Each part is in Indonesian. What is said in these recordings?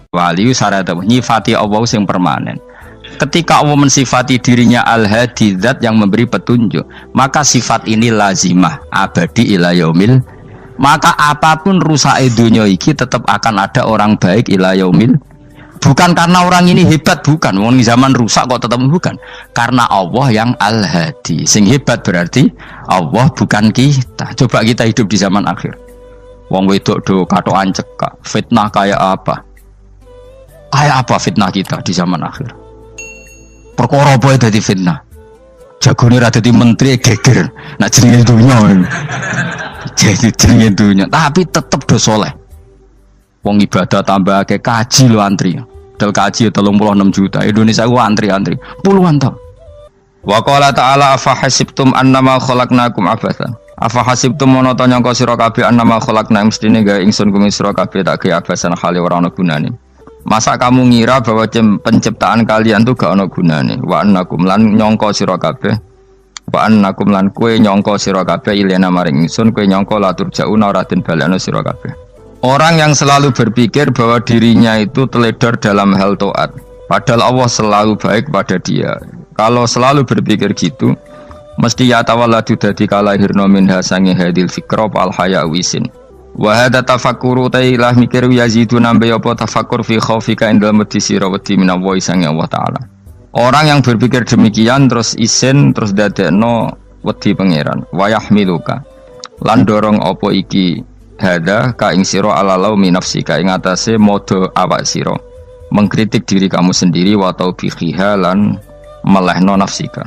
Wali syarat nyifati Allah sing permanen. Ketika Allah mensifati dirinya Al-Hadi, zat yang memberi petunjuk, maka sifat ini lazimah abadi ila yaumil. Maka apapun rusak dunia iki tetap akan ada orang baik ila yaumil. Bukan karena orang ini hebat, bukan. Wong zaman rusak kok tetap bukan. Karena Allah yang Al-Hadi. Sing hebat berarti Allah, bukan kita. Coba kita hidup di zaman akhir. Wong wedok do katokan cekak, fitnah kayak apa? Kayak apa fitnah kita di zaman akhir? Perkara apa dadi fitnah? Jagone ra dadi menteri geger. Nak jenenge dunya. Jadi jenenge dunya, tapi tetep do saleh. Wong ibadah tambah ke kaji lo antri. Dal kaji 36 juta. Indonesia ku antri-antri puluhan tahun. Wa qala ta'ala afa hasibtum annama khalaqnakum abatsan. Afa hasibtum mono to nyangka sira kabeh annama khalaqna mestine gawe ingsun kuwi sira kabeh tak gawe abasan khali ora ana gunane. Masa kamu ngira bahwa penciptaan kalian tuh gak ono gunane? Wa annakum lan nyangka sira kabeh. Wa annakum lan kowe nyangka sira kabeh ilena maring ingsun kowe nyangka la turjauna ora den balekno sira kabeh. Orang yang selalu berpikir bahwa dirinya itu teledor dalam hal taat, padahal Allah selalu baik pada dia. Kalau selalu berpikir gitu, mesti ya tawalladu dadi kalahirna minha sange hadil fikra al haya wisin. Wa hadza tafakkuru tailah mikir yazidu nambe apa tafakkur fi khaufika indal mudisi rawati minallahi sange Allah taala. Orang yang berpikir demikian terus isin terus dadekno wedi pangeran. Wa yahmiluka lan dorong apa iki hadza ka ing sira alalau min nafsika ing atase modo awak sira mengkritik diri kamu sendiri wa taubihiha lan melehno nafsika.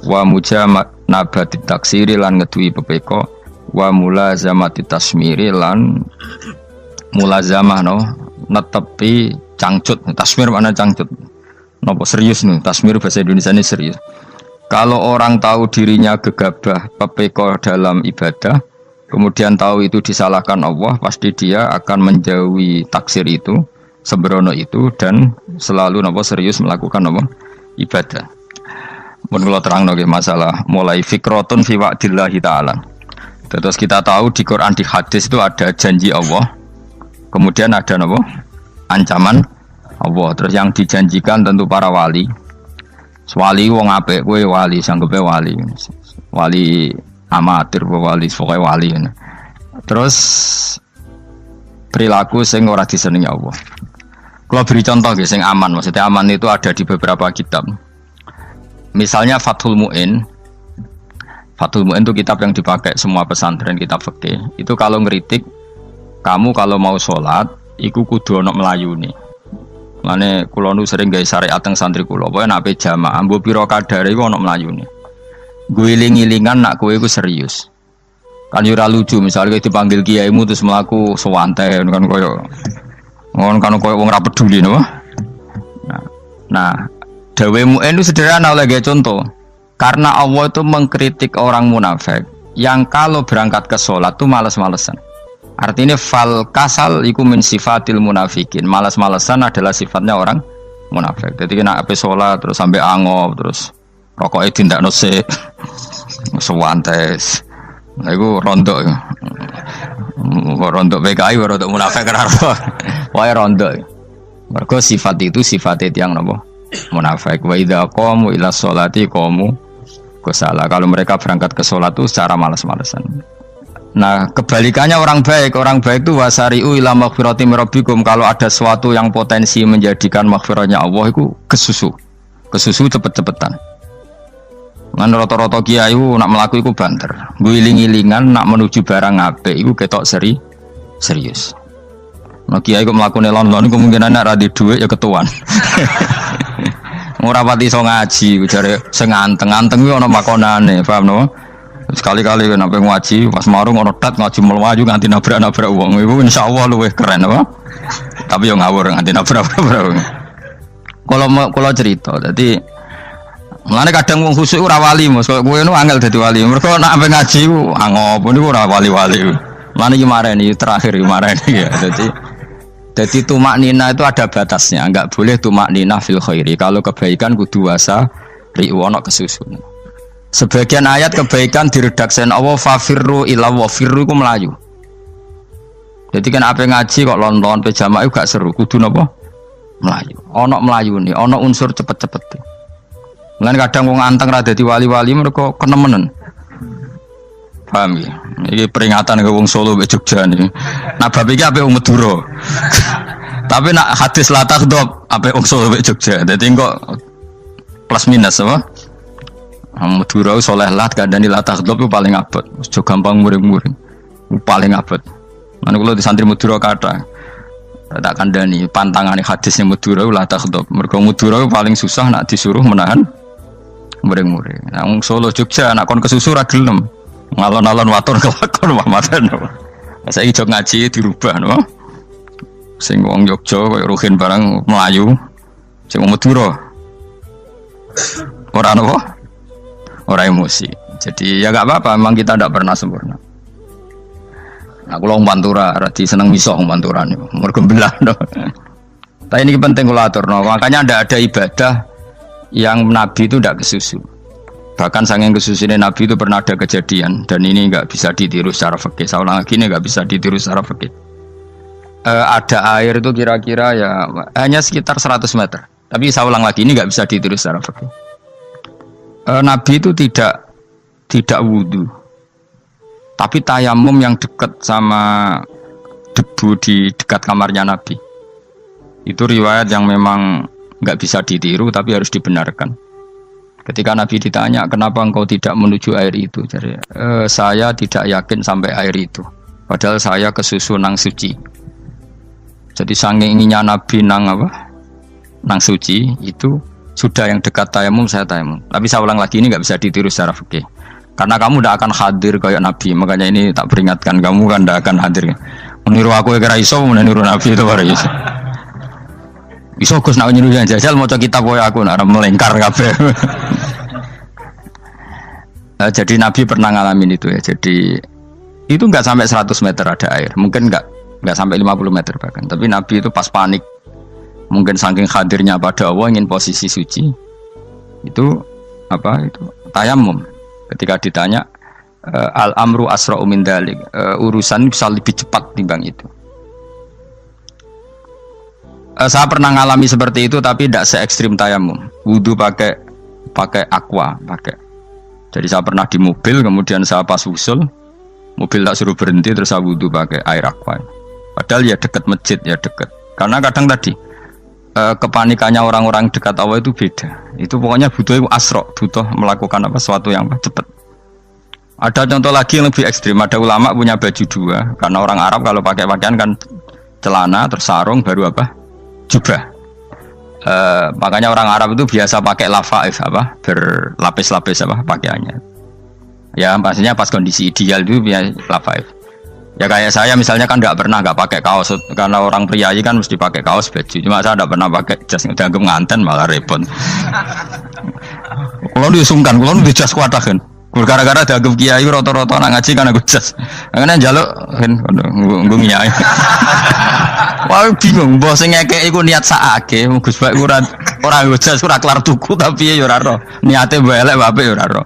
Wa mujamanabati taksiri lan ngeduwi pepeko wa mulazamati tasmiri lan mulazamah netepi cangcut. Tasmir mana cangcut? Napa serius nih? Tasmir bahasa Indonesia ini serius. Kalau orang tahu dirinya gegabah pepeko dalam ibadah, kemudian tahu itu disalahkan Allah, pasti dia akan menjauhi taksir itu, sembrono itu, dan selalu serius melakukan ibadah. Mun kula terangno nggih masalah mulai fikrotun fi wa'dillahi ta'ala. Terus kita tahu di Quran di hadis itu ada janji Allah, kemudian ada ancaman Allah. Terus yang dijanjikan tentu para wali. Wali wong apik kowe wali, sanggepe wali. Wali amatir wali, pokoke wali. Terus perilaku sing ora disenengi Allah. Kalau beri contoh nggih sing aman, maksudnya aman itu ada di beberapa kitab. Misalnya Fathul Mu'in. Fathul Mu'in itu kitab yang dipakai semua pesantren, kitab fikih. Itu kalau ngeritik, kamu kalau mau sholat, iku kudu ono melayune. Mane kula nu sering gawe syariat teng santri kula, pokoke nek jamaah mbok pira kadare iku ono melayune. Guling-gilingan nak kowe iku serius. Kan yo ora lucu, misalnya dipanggil kiaimu terus mlaku sewantai kan koyo wong ora peduli napa. Nah, dawe Mu'in itu sederhana oleh contoh. Karena Allah itu mengkritik orang munafik yang kalau berangkat ke sholat itu malas-malesan. Artinya fal kasal iku min sifatil munafikin. Malas-malesan adalah sifatnya orang munafik. Jadi kena ape sholat terus sampai angop terus rokoknya tindak nose sewantes. Nah itu rontok. Rontok PKI rontok munafik kenapa? Wah rontok. Mergo sifat itu sifatnya yang napa? Munafik. Wa idza qamu ila sholati qamu kusala. Kalau mereka berangkat ke sholat itu secara malas-malesan. Nah kebalikannya orang baik itu wasari'u ila maghfirati mirabbikum. Kalau ada sesuatu yang potensi menjadikan maghfirahnya Allah itu kesusu cepet-cepetan. Ngan rata-rata kiai nak melaku itu banter, guling-gilingan nak menuju barang apik itu ketok serius. Nah kiai itu melaku nelon-nelon kemungkinan nak radi duit ya ketuan. Ora pati iso ngaji, jare sing anteng-anteng kuwi ana makonane, paham no? Sekali-kali nek ngaji pas marung ana tat ngaji mlayu nganti nabrak-nabrak wong. Iku insyaallah luwih keren apa? Tapi yo ngawur nganti nabrak-nabrak. Kula cerita, dadi mulane kadang wong khusuk ora wali, Mas. Kowe nu angel dadi wali. Mergo nek ampe ngaji ku angop niku ora wali-wali. Mulane iki mareni terakhir iki mareni ya. Jadi tumak nina itu ada batasnya, enggak boleh tumak nina fil khairi. Kalau kebaikan kudu wasa ri'wana kesusun. Sebagian ayat kebaikan diredaksen Allah fafirru ila wa firru ku melayu. Jadi kan apa ngaji kok lon-lon pe jamaah gak seru, kudu napa? Melayu. Ono melayune, ono unsur cepet-cepet. Lan kadang wong anteng ra dadi wali-wali mereka kenemenen. Paham ya? Ini peringatan ke wong Solo mbek Jogja niki. Nah bab iki apik wong Madura. Tapi nak hadis la takhdhab apik wong Solo mbek Jogja. Dadi kok plus minus apa? Madura soleh lah kandhani la takhdhab paling abot. Aja gampang muring-muring. Paling abot. Lan kula di santri Madura kathah. Tak kandhani pantangane hadisnya Madura la takhdhab. Mergo Madura paling susah nak disuruh menahan muring-muring. Nah, wong Solo Jogja nak kon kesusu ra gelem. Ngalon-alon watur kelakon Muhammadan. Saiki jog ngaji dirubah no. Sing wong Jogja koyo Ruhin barang Melayu. Sing wong Madura. Ora napa? Ora emosi. Jadi ya enggak apa-apa, memang kita tidak pernah sempurna. Nah, kula wong Pantura radi seneng misah wong Pantura niku. Mergo belah no. Tapi ini penting kula aturno. Makanya ndak ada ibadah yang Nabi itu tidak kesusu. Bahkan saking kesusunya Nabi itu pernah ada kejadian dan ini nggak bisa ditiru secara fikih. Saya ulang lagi ini nggak bisa ditiru secara fikih. Ada air itu kira-kira ya hanya sekitar 100 meter. Tapi saya ulang lagi ini nggak bisa ditiru secara fikih. Nabi itu tidak wudu, tapi tayamum yang dekat sama debu di dekat kamarnya Nabi. Itu riwayat yang memang nggak bisa ditiru tapi harus dibenarkan. Ketika Nabi ditanya kenapa engkau tidak menuju air itu, jadi saya tidak yakin sampai air itu. Padahal saya kesusu nang suci. Jadi saking inginnya Nabi nang suci itu sudah yang dekat tayamum saya tayamum. Tapi saya ulang lagi ini nggak bisa ditiru secara fikih. Karena kamu tidak akan hadir kayak Nabi. Makanya ini tak peringatkan kamu kan tidak akan hadir. Meniru aku kira iso, meniru Nabi itu baru iso. Iso Gus nak nyuruh yang jajal maca kitab koyo aku nak melengkar kabeh. Jadi Nabi pernah ngalamin itu ya. Jadi itu enggak sampai 100 meter ada air. Mungkin enggak sampai 50 meter bahkan. Tapi Nabi itu pas panik. Mungkin saking hadirnya pada Allah ingin posisi suci. Itu itu tayamum. Ketika ditanya al-amru asra'u min dzalik. Urusan bisa lebih cepat timbang itu. Saya pernah ngalami seperti itu tapi tidak se ekstrim tayamum. Wudu pakai aqua, pakai. Jadi saya pernah di mobil, kemudian saya pas usul, mobil tak suruh berhenti terus saya wudu pakai air aqua. Padahal ya dekat masjid ya dekat. Karena kadang tadi kepanikannya orang-orang dekat Allah itu beda. Itu pokoknya butuh asro, butuh melakukan sesuatu yang cepat. Ada contoh lagi yang lebih ekstrim. Ada ulama punya baju dua, karena orang Arab kalau pakai pakaian kan celana terus sarung baru jubah. Makanya orang Arab itu biasa pakai lafaif berlapis-lapis pakaiannya. Ya pastinya pas kondisi ideal itu biasa lafaif. Ya kayak saya misalnya kan nggak pakai kaos karena orang priayi kan mesti pakai kaos baju. Cuma saya nggak pernah pakai jas dianggap nganten malah repot. Kalau disungkan, kalau di jas kuatakan. Gara-gara dianggap kiai roto-roto nak ngaji kan aku jas. Karena jaluk kan nggung ya. Wah bingung, bos ngekek iku niat sakake, Gus Bak ora jas ora kelar tuku tapi ya ora ro. Niate elek apik ya ora ro.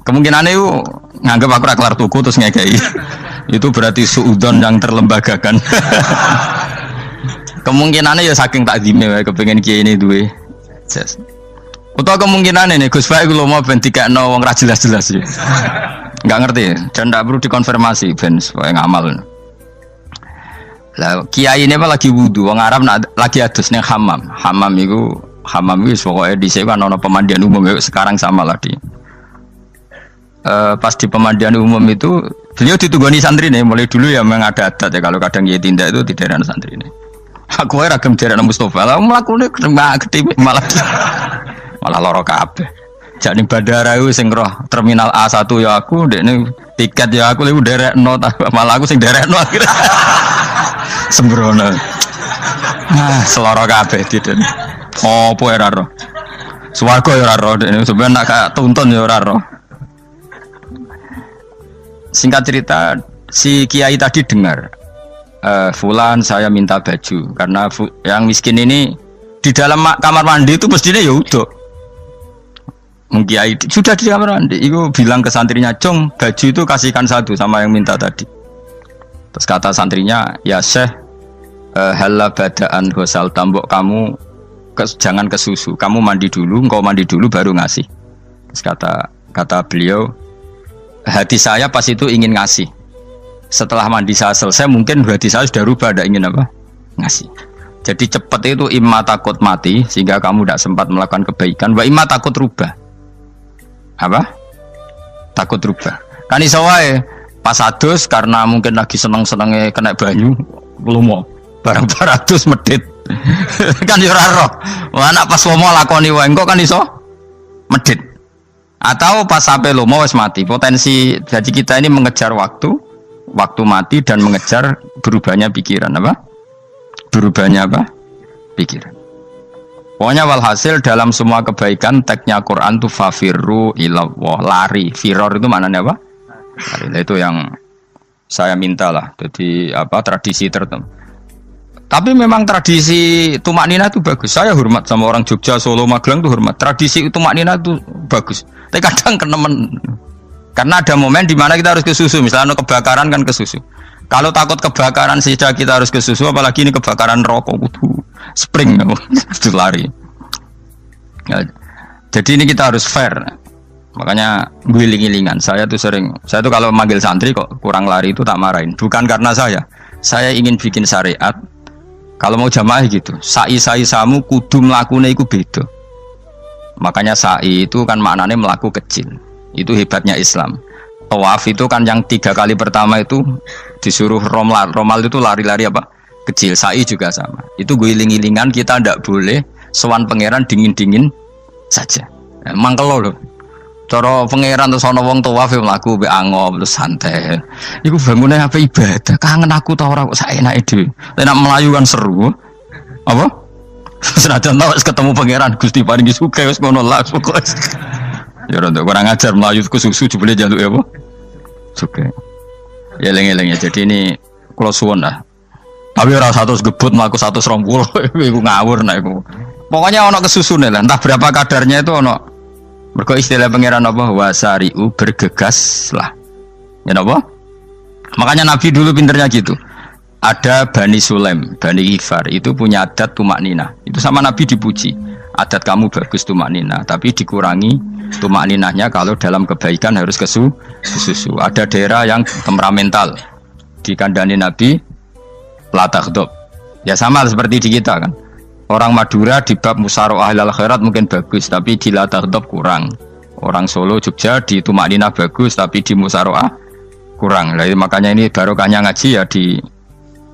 Kemungkinane iku nganggep aku ora kelar tuku terus ngekeki. Itu berarti suudzon yang terlembagakan. Kemungkinane ya saking takzime wae kepengin kiai ini duwe jas. Utawa kemungkinane nih Gus Bak iku lomo ben dikekno wong ra jelas-jelas ya. Enggak ngerti dan ndak perlu dikonfirmasi ben supaya ngamal. Lah kiai ini lagi wudu, wong Arab lagi adus ning hammam. Hammam itu pokoknya di sini kan ono pemandian umum sekarang sama lah di. Pas di pemandian umum itu beliau ditunggoni santri nih, mulai dulu ya memang ada adat ya kalau kadang dia tindak itu di daerah santri nih. Aku ragam daerah Mustafa lah melakukan gede malah loro kabeh. Jadi bandara itu sing roh terminal A1 ya aku, dekne tiket ya aku lewat derek no, malah aku sing derek no akhirnya. Sembrono. Seloro kabeh tidak. Apa ora ro. Swarga ya ora ro, ini sampeyan nak gak tuntun ya ora ro. Singkat cerita, si kiai tadi dengar fulan saya minta baju karena yang miskin ini di dalam kamar mandi itu mestinya ya udah. Kiai sudah di kamar mandi, itu bilang ke santrinya, "Jong, baju itu kasihkan satu sama yang minta tadi." Terus kata santrinya, "Ya Syekh, Halla badaan ghusal tambok kamu jangan ke susu, kamu mandi dulu, engkau mandi dulu baru ngasih. Terus kata beliau, hati saya pas itu ingin ngasih. Setelah mandi saya selesai, mungkin hati saya sudah rubah, ada ingin apa? Ngasih. Jadi cepat itu imma takut mati sehingga kamu tidak sempat melakukan kebaikan, wa imma takut rubah. Apa? Takut rubah. Kan iso wae pas adus karena mungkin lagi seneng-senenge kena banyu, lumo. Barang 200 medit. Kan yo ora roh. Anak pas lomo lakoni wae engko kan iso medit. Atau pas sampai lomo wis mati. Potensi jadi kita ini mengejar waktu mati dan mengejar berubahnya pikiran apa? Berubahnya apa? Pikiran. Pokoknya walhasil dalam semua kebaikan teksnya Quran itu fafirru ilallah, lari. Firor itu maknanya apa? Lari. Itu yang saya minta lah. Jadi apa tradisi tertentu. Tapi memang tradisi tumak nina itu bagus. Saya hormat sama orang Jogja, Solo, Magelang itu hormat. Tradisi tumak nina itu bagus. Tapi kadang kenemen. Karena ada momen di mana kita harus ke susu, misalnya kebakaran kan ke susu. Kalau takut kebakaran sehingga kita harus ke susu, apalagi ini kebakaran rokok, spring, itu lari. Ya, jadi ini kita harus fair. Makanya guling-gilingan. Saya tuh kalau manggil santri kok kurang lari itu tak marahin. Bukan karena saya ingin bikin syariat. Kalau mau jamaah gitu, sa'i samu kudu mlakune iku beda. Makanya sa'i itu kan maknanya melaku kecil. Itu hebatnya Islam. Tawaf itu kan yang 3 kali pertama itu disuruh romal itu lari-lari apa? Kecil. Sa'i juga sama. Itu guling-gilingan, kita ndak boleh sowan pangeran dingin-dingin saja. Emang kalau loh. Cara pangeran terus ana wong tawaf mlaku mbek angop terus santai. Iku bangune apa ibadah? Kangen aku ta ora kok saenake dhewe. Nek melayu kan seru. Apa? Senajan tau ketemu pangeran Gusti paringi sugih wis ngono lah pokoke. Ya ora kurang ajar melayu ku susu jebule jaluk ya apa? Oke. Ya eling-eling ya. Jadi ini kula suwun lah. Tapi ora 100 gebut mlaku 120 iku ngawur nek iku. Pokoknya ono kesusune lah, entah berapa kadarnya itu ono. Mergo istilah pangeran apa? Wasari'u bergegas lah. Ya apa? Makanya Nabi dulu pinternya gitu. Ada Bani Sulaim, Bani Ghifar itu punya adat tumak nina. Itu sama Nabi dipuji. Adat kamu bagus tumak nina, tapi dikurangi tumak ninahnya kalau dalam kebaikan harus ke susu. Ada daerah yang temperamental. Dikandani Nabi la taghdab. Ya sama seperti di kita kan. Orang Madura di bab musyawarah ahlal khairat mungkin bagus, tapi di la taghdab kurang. Orang Solo, Jogja di tumak nina bagus, tapi di musyawarah kurang. Jadi makanya ini barokahnya ngaji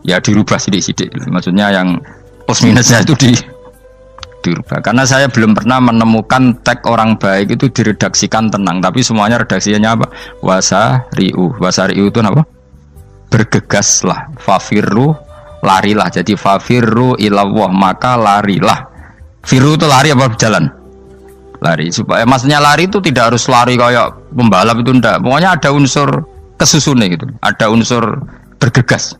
ya dirubah sidik-sidik. Maksudnya yang plus minusnya itu dirubah. Karena saya belum pernah menemukan tag orang baik itu diredaksikan tenang, tapi semuanya redaksinya apa? Wasari'u. Wasari'u itu apa? Bergegaslah. Fafirru, larilah. Jadi fafirru ilallah, maka larilah. Firu itu lari apa berjalan? Lari. Supaya maksudnya lari itu tidak harus lari kayak pembalap itu enggak. Pokoknya ada unsur kesusunnya gitu. Ada unsur bergegas.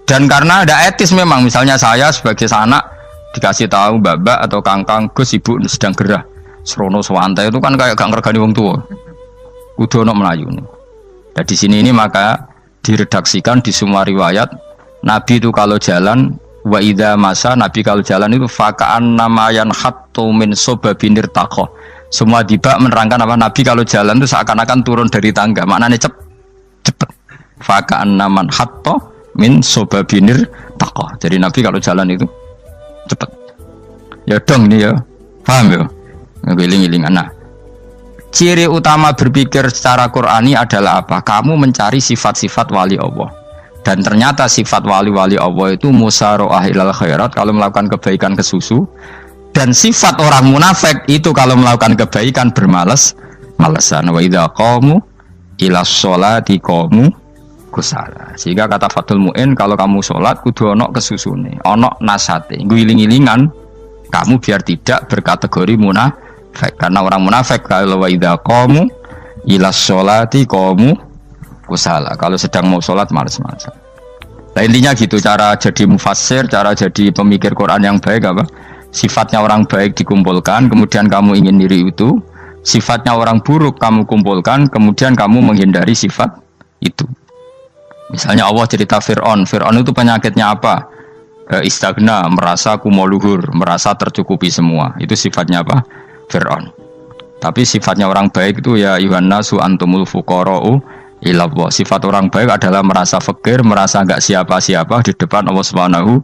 Dan karena ada etis memang, misalnya saya sebagai anak dikasih tahu babak atau kangkang Gus ibu sedang gerah serono swantai itu kan kayak gak ngergani wong tua kudu ono melayu nih. Dan di sini ini maka diredaksikan di semua riwayat Nabi itu kalau jalan wa idza masa, Nabi kalau jalan itu fakaan namayan khattu min sobabinir takho. Semua dibak menerangkan apa Nabi kalau jalan itu seakan-akan turun dari tangga, maknanya cepet fakaan naman khattu min sobabinir takho. Jadi Nabi kalau jalan itu cepet. Ya dong ini ya, paham ya? Ngiling-ngilingan. Nah, ciri utama berpikir secara Qur'ani adalah apa? Kamu mencari sifat-sifat wali Allah. Dan ternyata sifat wali-wali Allah itu musyaroah ilal khairat kalau melakukan kebaikan ke susu. Dan sifat orang munafik itu kalau melakukan kebaikan bermalas-malasan. Wa idza qamu ilas sholati qamu kusala. Sehingga kata Fathul Mu'in, kalau kamu sholat kudu ono kesusune, ono nasate, guling-gilingan kamu biar tidak berkategori munafik. Karena orang munafik kalau wa idza qamu ilas sholati qamu kusala, kalau sedang mau sholat malas-malasan. Nah intinya gitu, cara jadi mufassir, cara jadi pemikir Quran yang baik apa? Sifatnya orang baik dikumpulkan, kemudian kamu ingin diri itu. Sifatnya orang buruk kamu kumpulkan, kemudian kamu menghindari sifat itu. Misalnya Allah cerita Fir'aun. Fir'aun itu penyakitnya apa? Istagna, merasa kumoluhur, merasa tercukupi semua. Itu sifatnya apa? Fir'aun. Tapi sifatnya orang baik itu ya Yuhannasu antumul fuqara'u ilallah. Sifat orang baik adalah merasa fakir, merasa enggak siapa-siapa di depan Allah Subhanahu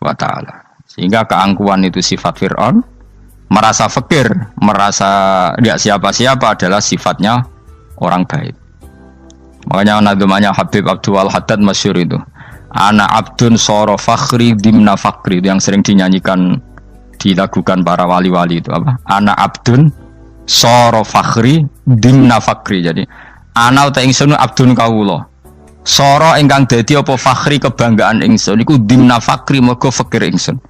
wa taala. Sehingga keangkuhan itu sifat Fir'aun, merasa fakir, merasa enggak siapa-siapa adalah sifatnya orang baik. Makanya nadumanya Habib Abdul Haddad masyhur itu. Ana abdun soro fakhri dimna fakri, itu yang sering dinyanyikan, dilakukan para wali-wali itu apa? Ana abdun soro fakhri dimna fakri. Jadi ana uta ingsun abdun kawula. Soro ingkang dadi apa fakhri kebanggaan ingsun iku dimna fakri mergo fakir ingsun.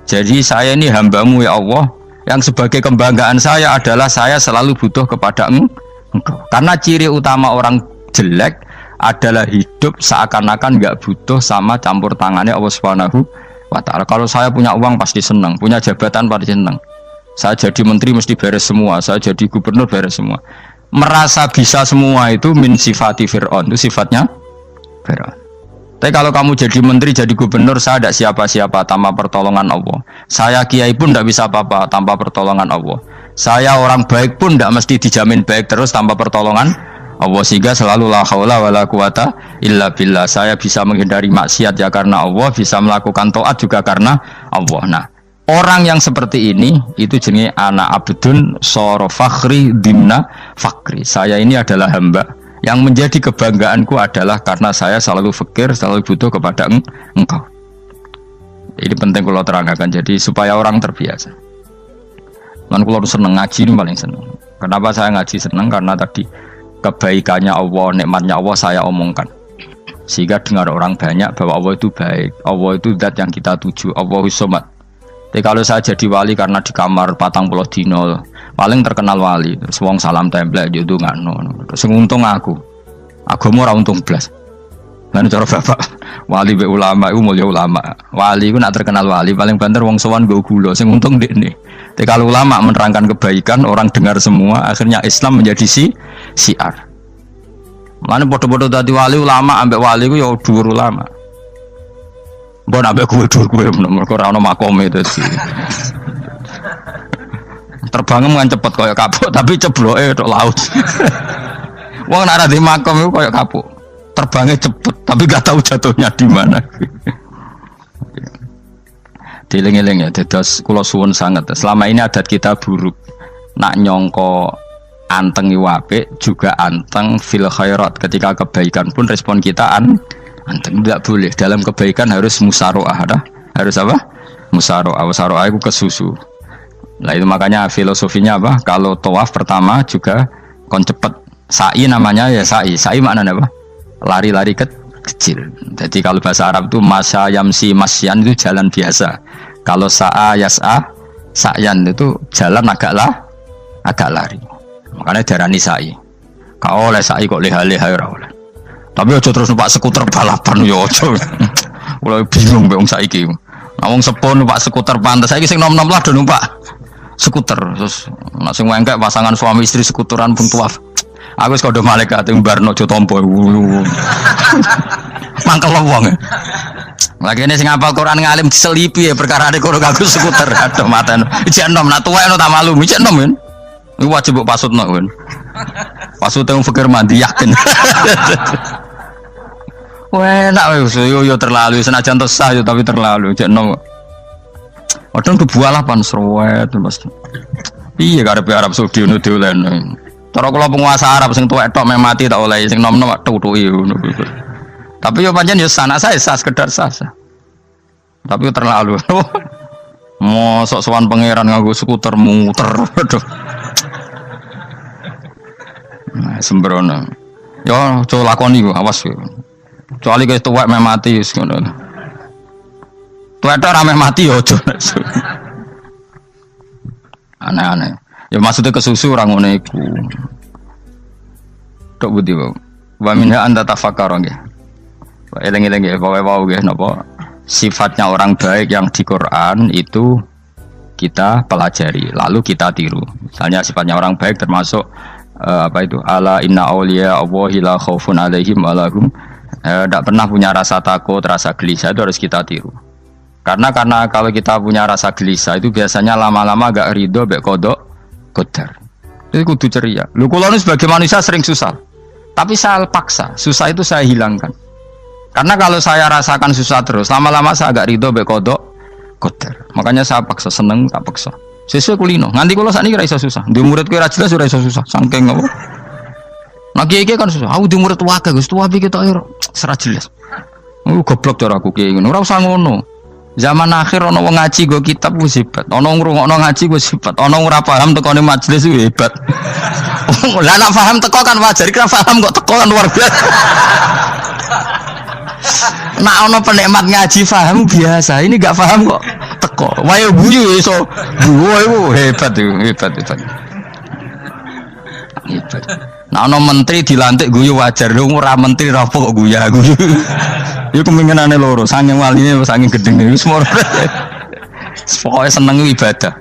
Jadi saya ini hambamu ya Allah, yang sebagai kebanggaan saya adalah saya selalu butuh kepada Engkau. Karena ciri utama orang jelek adalah hidup seakan-akan nggak butuh sama campur tangannya Allah Subhanahu wa taala. Kalau saya punya uang pasti senang, punya jabatan pasti senang. Saya jadi menteri mesti beres semua, saya jadi gubernur beres semua. Merasa bisa semua itu min sifati Fir'aun, itu sifatnya Fir'aun. Tapi kalau kamu jadi menteri, jadi gubernur, saya tidak siapa-siapa tanpa pertolongan Allah. Saya kiai pun tidak bisa apa-apa tanpa pertolongan Allah. Saya orang baik pun tidak mesti dijamin baik terus tanpa pertolongan Allah, sehingga selalu la haula wala quwata illa billah. Saya bisa menghindari maksiat ya karena Allah, bisa melakukan taat juga karena Allah. Nah, orang yang seperti ini itu jenenge ana abdun soro fakhri dimna fakri. Saya ini adalah hamba yang menjadi kebanggaanku adalah karena saya selalu fakir, selalu butuh kepada Engkau. Ini penting kalau terangkan, jadi supaya orang terbiasa. Man kula seneng ngaji ini paling seneng. Kenapa saya ngaji seneng? Karena tadi kebaikannya Allah, nikmatnya Allah saya omongkan, sehingga dengar orang banyak bahwa Allah itu baik, Allah itu zat yang kita tuju, Allahus Somad. Jadi kalau saya jadi wali karena di kamar 40 dino paling terkenal wali, terus wong salam template yo ndongakno, terus untung aku ora untung blas. Lan cara bapak wali be ulama iku mulya ulama, wali iku nak terkenal wali paling banter wong sowan nggo gula, sing untung ndekne. Tapi kalau ulama menerangkan kebaikan, orang dengar semua, akhirnya Islam menjadi siar. Mana bodoh-bodoh tadi wali ulama, ambek wali ku ya dhuwur ulama. Mbon ambek kuwe dhuwur kuwe mergo ora ono makome dadi. Terbangem kan cepet kaya kapuk, tapi cebloke tok laut. Wong nek ora di makom iku kaya kapuk. Terbangnya cepet, tapi gak tahu jatuhnya di mana. Dieling-eling ya, dados kula suwun sangat. Selama ini adat kita buruk. Nak nyongko anteng apik juga anteng fil khairat. Ketika kebaikan pun respon kita anteng, tidak boleh. Dalam kebaikan harus musaroah, harus apa? Musaroah. Musaroah itu kesusu. Nah itu makanya filosofinya apa? Kalau tawaf pertama juga kon cepet. Sa'i namanya ya sa'i. Sa'i maknanya apa? Lari-lari kecil. Jadi kalau bahasa Arab itu masya yamsi masyan itu jalan biasa. Kalau sa'a yas'a sa'yan itu jalan agak lari. Makanya darani sa'i. Kau oleh sa'i kok leha-leha ora oleh. Tapi aja terus numpak skuter balapan yo aja. Mulai bingung mbek wong saiki. Wong sepuh numpak skuter pantes. Saiki sing nom-nom lah do numpak skuter. Terus nek sing wengkek pasangan suami istri skuteran pun tuaf. Aku wis kodho malaikat mbarno aja tampa. Mangkel wong. Lagi ini sing hafal Quran ngalim diselipi ya perkara nek kono aku skuter. Aduh maten. Ijek enom nak tuwek no tak malu. Ijek enom kan. Iku wajib mbok pasutno kan. Pasute wong fikir mandi yakin. Wah, enak wis yo terlalu senajan to sah yo tapi terlalu ijek enom. Padahal kebualah pan serwet Mas. Iya karepe Arab Saudi ngono dolen. Cara kula penguasa Arab sing tuwek tok mati tak oleh sing nom-nom tutuki ngono. Tapi yo pancen yo sanak saya sah sekedar sah. Tapi yo terlalu. Mosok sowan pangeran nganggo skuter muter. Aduh. Nah, sembrono. Yo coba lakoni yo awas yo. Kecuali guys tuwek mati wis ngono. Tuwek tok rame mati yo aja. Aneh-aneh. Ya maksudnya kesusu orang ngono iku. Tok budi wae. Wa minha anta tafakkar nggih. Eleng-eleng nggih pokoke wau nggih napa sifatnya orang baik yang di Quran itu kita pelajari lalu kita tiru. Misalnya sifatnya orang baik termasuk apa itu ala inna auliya Allahi la khaufun alaihim wa lahum Tidak pernah punya rasa takut, rasa gelisah itu harus kita tiru. Karena kalau kita punya rasa gelisah itu biasanya lama-lama agak ridho, bek kodok, kodar. Itu kudu ceria. Lu kalau sebagai manusia sering susah, tapi saya paksa, susah itu saya hilangkan. Karena kalau saya rasakan susah terus, lama-lama saya agak ridho, bek kodok, kodar. Makanya saya paksa, seneng tak paksa. Sesuai kulino. Nganti kalau saat ini rasa susah. Di murid kira jelas sudah susah. Sangking apa? Nah kiai kan susah. Aku di murid waga Gus, tua pikir tak serah jelas. Goblok cara aku kiai ngono. Ora usah ngono. Zaman akhir ono wong ngaji go kitab wis hebat. Ono ngrungokno ngaji wis hebat. Ono ora paham tekone majelis wis hebat. Lah nek paham teko kan wajar, kira paham kok teko kan luar biasa. Nak ono penikmat ngaji paham biasa. Ini gak paham kok teko. Wae guyu iso. Guyu hebat itu, hebat. Hebat. Nah, ono menteri dilantik guyu wajar, lu ora menteri rapo kok guyu. Iku kemungkinane loro, saking waline saking gedenge wis moro. Pokoke seneng ibadah.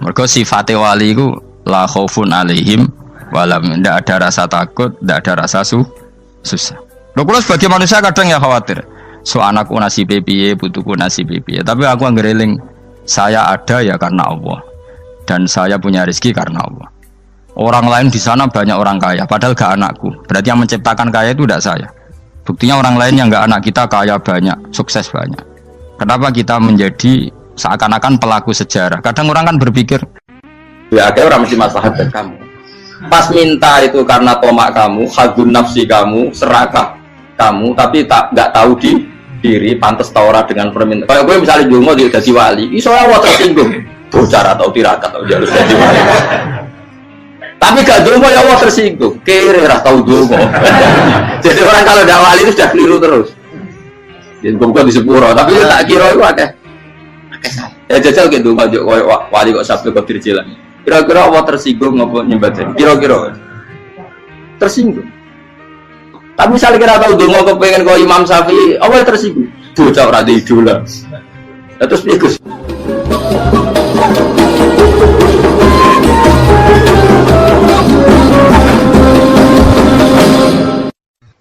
Mergo sifate wali iku la khaufun alaihim walam, ndak ada rasa takut, ndak ada rasa susah. Lho kula sebagai manusia kadang ya khawatir. So anakku nasibe piye, putuku nasibe piye. Tapi aku anggereling saya ada ya karena Allah. Dan saya punya rezeki karena Allah. Orang lain di sana banyak orang kaya, padahal gak anakku. Berarti yang menciptakan kaya itu tidak saya. Buktinya orang lain yang gak anak kita kaya banyak, sukses banyak. Kenapa kita menjadi seakan-akan pelaku sejarah? Kadang orang kan berpikir, ya akhirnya orang mesti maslahat dan kamu. Pas minta itu karena tomak kamu, hadun nafsi kamu, serakah kamu, tapi nggak tahu diri, pantas taura dengan permintaan. Kalau gue misalnya Jungo dia jadi wali, ini soalnya tersinggung, bocor atau tirakat atau jalur jadi wali. Tapi gak dulu ya Allah tersinggung, kira tahu dulu. Jadi orang kalau tidak wali itu sudah keliru terus. Jadi bukan di sepuro, tapi tak kira itu ada. Ya jajal gitu, wali kok sabtu kok dirjilan. Kira-kira Allah tersinggung ngapa nyembah jadi? Kira-kira tersinggung. Tapi misalnya kira tahu dulu kok pengen kau Imam Syafi'i, Allah tersinggung. Bocah ora di idola. Terus ikut.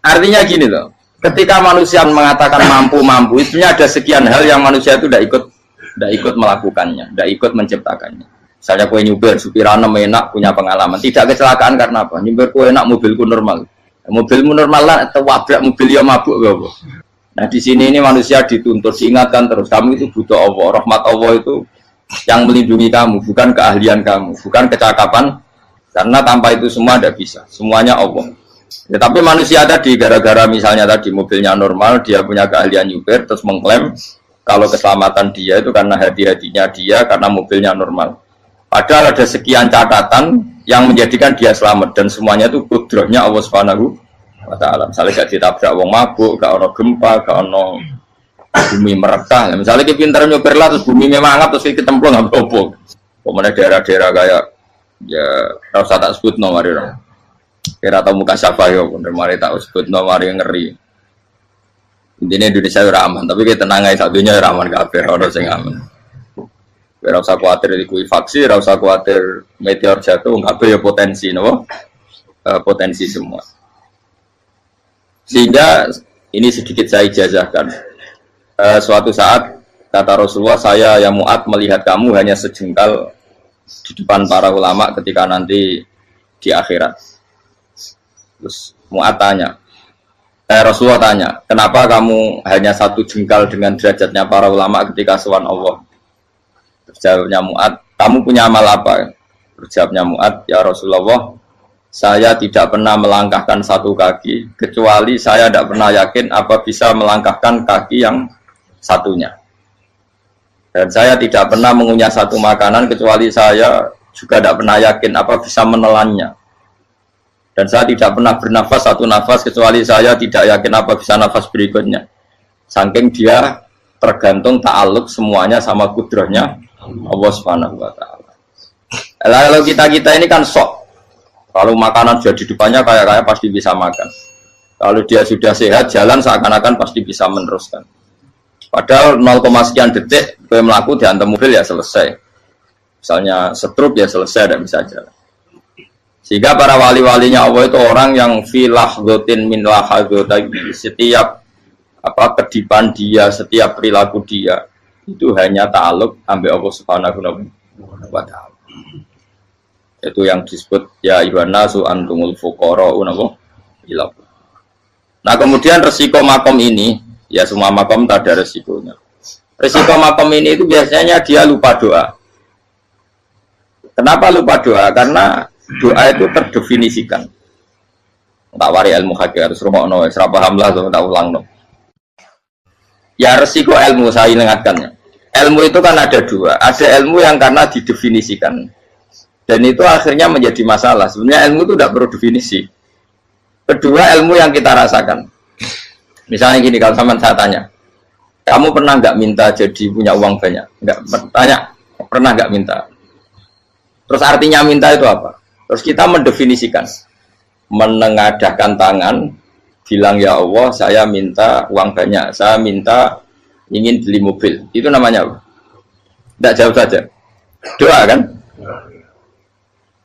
Artinya gini loh, ketika manusia mengatakan mampu, itu ada sekian hal yang manusia itu tidak ikut melakukannya, tidak ikut menciptakannya. Misalnya kue nyupir, supirana enak, punya pengalaman, tidak kecelakaan karena apa? Nyupir kue enak, mobilku normal, mobilmu normal lah, atau wabrak mobil yang mabuk, apa? Nah di sini ini manusia dituntut, diingatkan terus, kamu itu butuh Allah, rahmat Allah itu yang melindungi kamu, bukan keahlian kamu, bukan kecakapan, karena tanpa itu semua tidak bisa, semuanya Allah. Ya, tapi manusia tadi gara-gara misalnya tadi mobilnya normal, dia punya keahlian nyupir, terus mengklaim kalau keselamatan dia itu karena hati-hatinya dia, karena mobilnya normal. Padahal ada sekian catatan yang menjadikan dia selamat dan semuanya itu kudrahnya Allah Subhanahu wa Ta'ala. Misalnya gak ditabrak wong mabuk, gak ono gempa, gak ono bumi merekah. Misalnya kita pintar nyupir lah, terus bumi memangap, terus kita templung nggak apa-apa. Kemudian daerah-daerah kayak ya rasa tak sebut nomor itu. Kira tahu muka siapa ya, bener mari tak sebut nomor yang ngeri. Intinya Indonesia ora aman, tapi kita tenang aja satunya ora aman kabeh, ora sing aman. Ora usah kuwatir likuifaksi, ora usah kuwatir meteor jatuh, kabeh ya potensi, no? Potensi semua. Sehingga ini sedikit saya ijazahkan. Suatu saat kata Rasulullah, saya yang Mu'ad melihat kamu hanya sejengkal di depan para ulama ketika nanti di akhirat. Terus Mu'ad tanya, Rasulullah tanya, kenapa kamu hanya satu jengkal dengan derajatnya para ulama ketika sowan Allah? Terus jawabnya Mu'ad, kamu punya amal apa? Terus jawabnya Mu'ad, ya Rasulullah, saya tidak pernah melangkahkan satu kaki, kecuali saya tidak pernah yakin apa bisa melangkahkan kaki yang satunya. Dan saya tidak pernah mengunyah satu makanan, kecuali saya juga tidak pernah yakin apa bisa menelannya. Dan saya tidak pernah bernafas satu nafas kecuali saya tidak yakin apa bisa nafas berikutnya. Saking dia tergantung ta'aluk semuanya sama kudrahnya Allah Subhanahu wa Ta'ala. Kalau kita ini kan sok. Kalau makanan sudah di depannya kayak pasti bisa makan. Kalau dia sudah sehat jalan seakan-akan pasti bisa meneruskan. Padahal 0, sekian detik gue melaku dihantam mobil ya selesai. Misalnya stroke ya selesai dan bisa jalan. Sehingga para wali-walinya Allah itu orang yang filah gotin min lahadotagi, setiap kedipan dia, setiap perilaku dia itu hanya ta'aluk ambil Allah Subhanahu wa ta'ala. Itu yang disebut ya ayyuhan nasu antumul fuqara'u ila. Nah, kemudian resiko makom ini, ya semua makom tak ada resikonya. Resiko makom ini itu biasanya dia lupa doa. Kenapa lupa doa? Karena doa itu terdefinisikan. Tak wari ilmu hakikat terus rumakno wis ra paham lah tak ulang no. Ya resiko ilmu saya ingatkannya. Ilmu itu kan ada dua. Ada ilmu yang karena didefinisikan. Dan itu akhirnya menjadi masalah. Sebenarnya ilmu itu tidak perlu definisi. Kedua, ilmu yang kita rasakan. Misalnya gini, kalau sama saya tanya, kamu pernah nggak minta jadi punya uang banyak? Nggak tanya, pernah nggak minta? Terus artinya minta itu apa? Terus kita mendefinisikan, menengadahkan tangan, bilang ya Allah, saya minta uang banyak, saya minta ingin beli mobil. Itu namanya apa? Tidak jauh saja. Doa kan?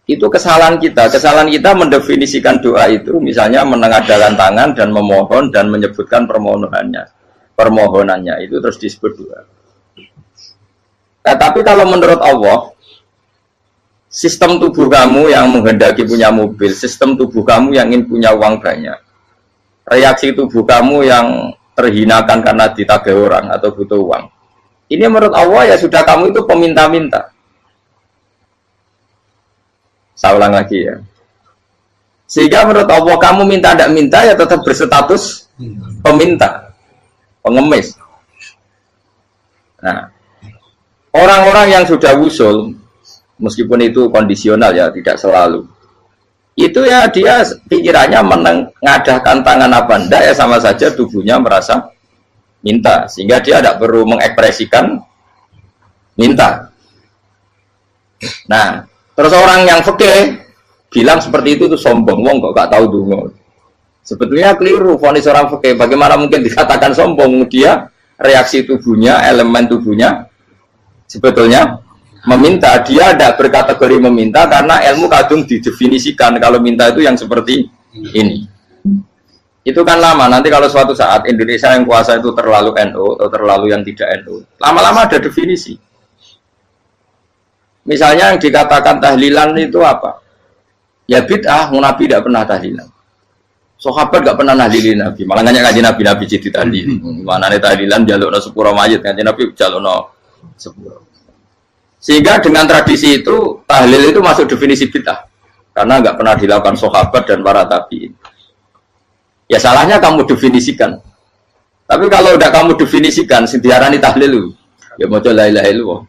Itu kesalahan kita. Kesalahan kita mendefinisikan doa itu, misalnya menengadahkan tangan dan memohon dan menyebutkan permohonannya itu terus disebut doa. Tapi kalau menurut Allah, sistem tubuh kamu yang menghendaki punya mobil, sistem tubuh kamu yang ingin punya uang banyak, reaksi tubuh kamu yang terhinakan karena ditagih orang atau butuh uang, ini menurut Allah ya sudah kamu itu peminta-minta. Saya ulang lagi ya. Sehingga menurut Allah kamu minta tidak minta ya tetap berstatus peminta, pengemis. Nah, orang-orang yang sudah wusul, meskipun itu kondisional ya, tidak selalu. Itu ya dia pikirannya menengadahkan tangan apa enggak ya sama saja tubuhnya merasa minta. Sehingga dia tidak perlu mengekspresikan minta. Nah, terus orang yang fikih bilang seperti itu sombong, wong kok gak tahu dungo. Sebetulnya keliru vonis orang fikih. Bagaimana mungkin dikatakan sombong? Dia reaksi tubuhnya, elemen tubuhnya sebetulnya meminta. Dia tidak berkategori meminta karena ilmu kadung didefinisikan kalau minta itu yang seperti ini. Itu kan lama. Nanti kalau suatu saat Indonesia yang kuasa itu terlalu NU atau terlalu yang tidak NU, lama-lama ada definisi. Misalnya yang dikatakan tahlilan itu apa? Ya bid'ah, Nabi tidak pernah tahlilan. Sahabat tidak pernah nahlilin Nabi. Malah nanya kaji Nabi jadi tahlil. Mana nih tahlilan jalukno sepuro mayit, kaji Nabi jalukno sepuro. Sehingga dengan tradisi itu tahlil itu masuk definisi bid'ah. Karena nggak pernah dilakukan sahabat dan para tabi'in. Ya salahnya kamu definisikan. Tapi kalau udah kamu definisikan, sediarani tahlil, ya mau la ilaha illallah.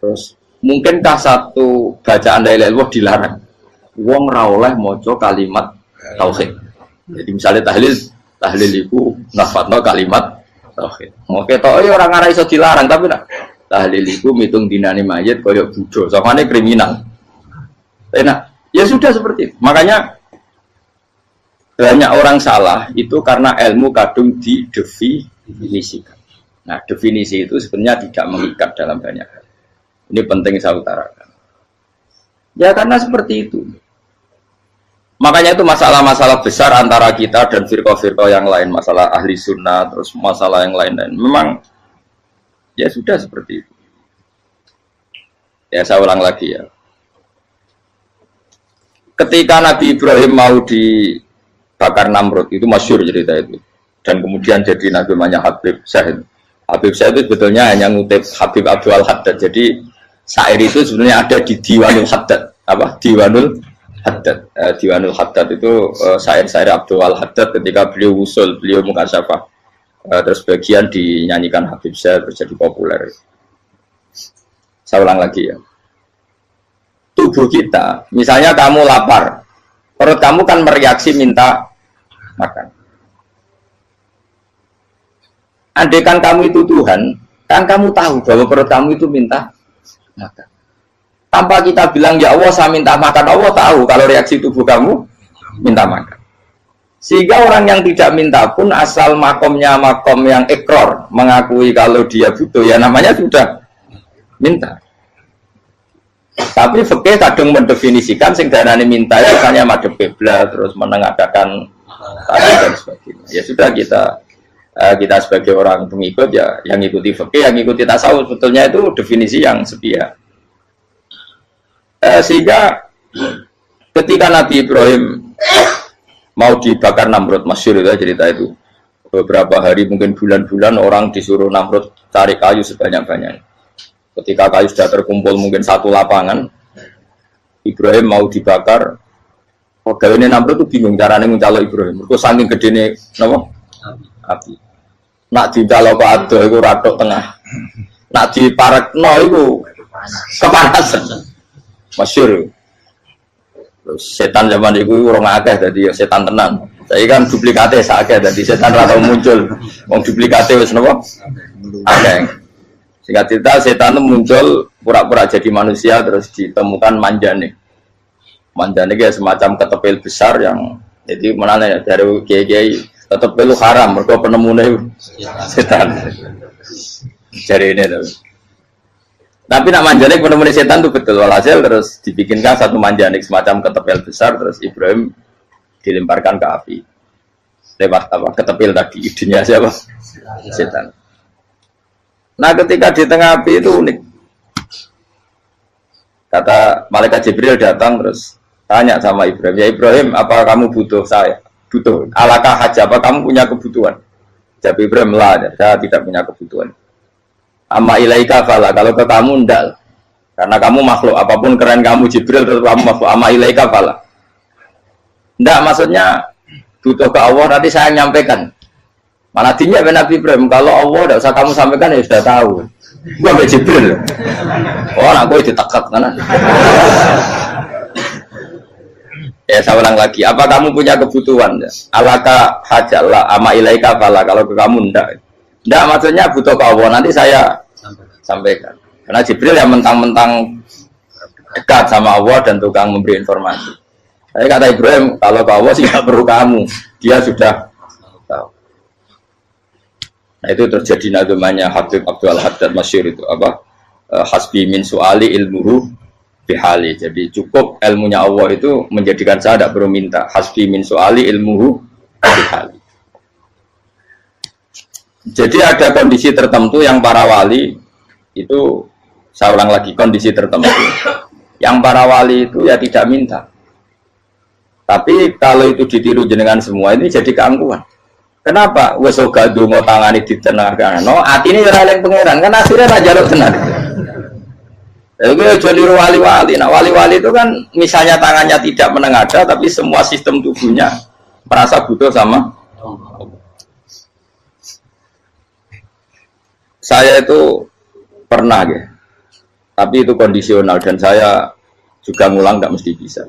Terus mungkinkah satu bacaan la ilaha illallah dilarang? Wong ra oleh maca kalimat tauhid. Jadi misalnya tahlil itu nafatno kalimat tauhid. Oke tok orang ora iso dilarang tapi nak tahlil itu mitung dinane mayit koyo budo, samane kriminal. Enak. Ya sudah seperti itu. Makanya banyak orang salah itu karena ilmu kadung didefinisikan. Nah, definisi itu sebenarnya tidak mengikat dalam banyak hal. Ini penting saya utarakan. Ya karena seperti itu. Makanya itu masalah-masalah besar antara kita dan firqah-firqah yang lain. Masalah ahli sunnah, terus masalah yang lain-lain. Memang, ya sudah seperti itu. Ya saya ulang lagi ya. Ketika Nabi Ibrahim mau dibakar Namrud, itu masyhur cerita itu. Dan kemudian jadi Nabi namanya Habib Syahid. Habib Syahid itu sebetulnya hanya ngutip Habib Abdul Haddad. Jadi syair itu sebenarnya ada di Diwanul Haddad. Apa? Diwanul Haddad. Diwanul Haddad itu syair-syair Abdul Haddad ketika beliau usul, beliau mukasyafah. Terus bagian dinyanyikan Habib Syahid terus jadi populer. Saya ulang lagi ya. Tubuh kita, misalnya kamu lapar, perut kamu kan mereaksi minta makan. Andaikan kamu itu Tuhan, kan kamu tahu bahwa perut kamu itu minta makan. Tanpa kita bilang ya Allah saya minta makan, Allah tahu kalau reaksi tubuh kamu minta makan. Sehingga orang yang tidak minta pun asal makomnya makom yang ikror, mengakui kalau dia butuh, ya namanya sudah minta. Tapi fikih kadang mendefinisikan sing darane minta itu hanya madhep kiblat terus menengadakan tadi dan sebagainya. Ya sudah kita sebagai orang pengikut ya yang ikuti fikih, yang ikuti tasawuf sebetulnya itu definisi yang sepihak. Sehingga ketika Nabi Ibrahim mau dibakar Namrud, masyhur itu cerita itu. Beberapa hari mungkin bulan-bulan orang disuruh Namrud cari kayu sebanyak-banyaknya. Ketika kayu sudah terkumpul mungkin satu lapangan, Ibrahim mau dibakar. Pegawainya Namrud itu bingung caranya mencalok Ibrahim. Mereka saking gedene napa? Api. Nak dicalok ke ado itu ratok tengah. Nak diparekno itu kepanasan. Masyhur. Setan zaman itu orang akeh dadi ya setan tenan. Saya kan duplikate sakake dadi setan ra tau muncul. Wong duplikate wis napa? Akeh. Singkat cerita setan itu muncul pura-pura jadi manusia terus ditemukan manjane. Manjane itu semacam ketepil besar yang jadi menane ya dari kiai-kiai ketepil haram mergo penemune setan. Jari ini tuh. Tapi nak manjanik penemune setan itu betul walhasil terus dibikinkan satu manjanik semacam ketepil besar terus Ibrahim dilemparkan ke api. Lewat apa? Ketepil tadi idenya siapa? Setan. Nah ketika di tengah api itu unik. Kata malaikat Jibril datang terus tanya sama Ibrahim, ya Ibrahim apa kamu butuh saya? Butuh. Alakah haja apa kamu punya kebutuhan? Jawab Ibrahim lah, saya tidak punya kebutuhan. Amma ilaika fala, kalau ke kamu ndak. Karena kamu makhluk, apapun keren kamu Jibril terus kamu makhluk. Amma ilaika fala. Ndak maksudnya butuh ke Allah nanti saya nyampaikan. Malah dinya Nabi Ibrahim, kalau Allah tidak usah kamu sampaikan ya sudah tahu. Gua be Jibril. Oh, aku ditekak kan. Ya saya ulang lagi, apa kamu punya kebutuhan? Alaka hajalah ama ilaika fala, kalau ke kamu ndak. Ndak maksudnya butuh ke Allah nanti saya sampaikan. Karena Jibril yang mentang-mentang dekat sama Allah dan tukang memberi informasi. Saya kata Ibrahim, kalau ke Allah sih nggak perlu kamu, dia sudah tahu. Nah itu terjadi nazamanya Habib Abdul Haddad masyhur itu apa? Hasbi min su'ali ilmuhu bihali. Jadi cukup ilmunya Allah itu menjadikan saya tidak perlu minta. Hasbi min su'ali ilmuhu bihali. Jadi ada kondisi tertentu yang para wali itu, saya ulang lagi, kondisi tertentu yang para wali itu ya tidak minta. Tapi kalau itu ditiru jenengan semua ini jadi keangkuhan. Kenapa? Wes ora ndonga tangane ditenangkan. No, atine ora eling pangeran, kan akhirnya ra jaluk tenan. Lha aja niru wali-wali. Nah, wali-wali itu kan misalnya tangannya tidak menengadah tapi semua sistem tubuhnya merasa butuh sama Allah. Saya itu pernah ya. Tapi itu kondisional dan saya juga ngulang enggak mesti bisa.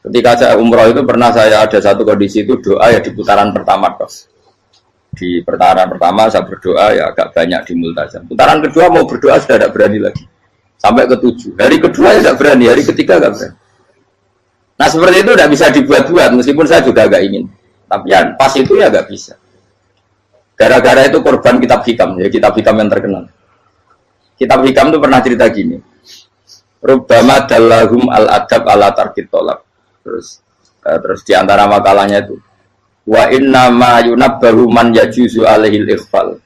Ketika saya umroh itu pernah saya ada satu kondisi itu doa ya di putaran pertama kok. Di putaran pertama saya berdoa ya agak banyak di multazam. Putaran kedua mau berdoa sudah tidak berani lagi. Sampai ke-7. Hari kedua ya tidak berani, hari ketiga tidak berani. Nah seperti itu tidak bisa dibuat-buat meskipun saya juga agak ingin. Tapi ya pas itu ya nggak bisa. Gara-gara itu korban kitab hikam, ya kitab hikam yang terkenal. Kitab hikam itu pernah cerita gini. Rubbama dallahum al-adab ala tarkit tolak. Terus di antara makalahnya itu wa inna ma yunabbahu man yajuzu alaihil ikhfal.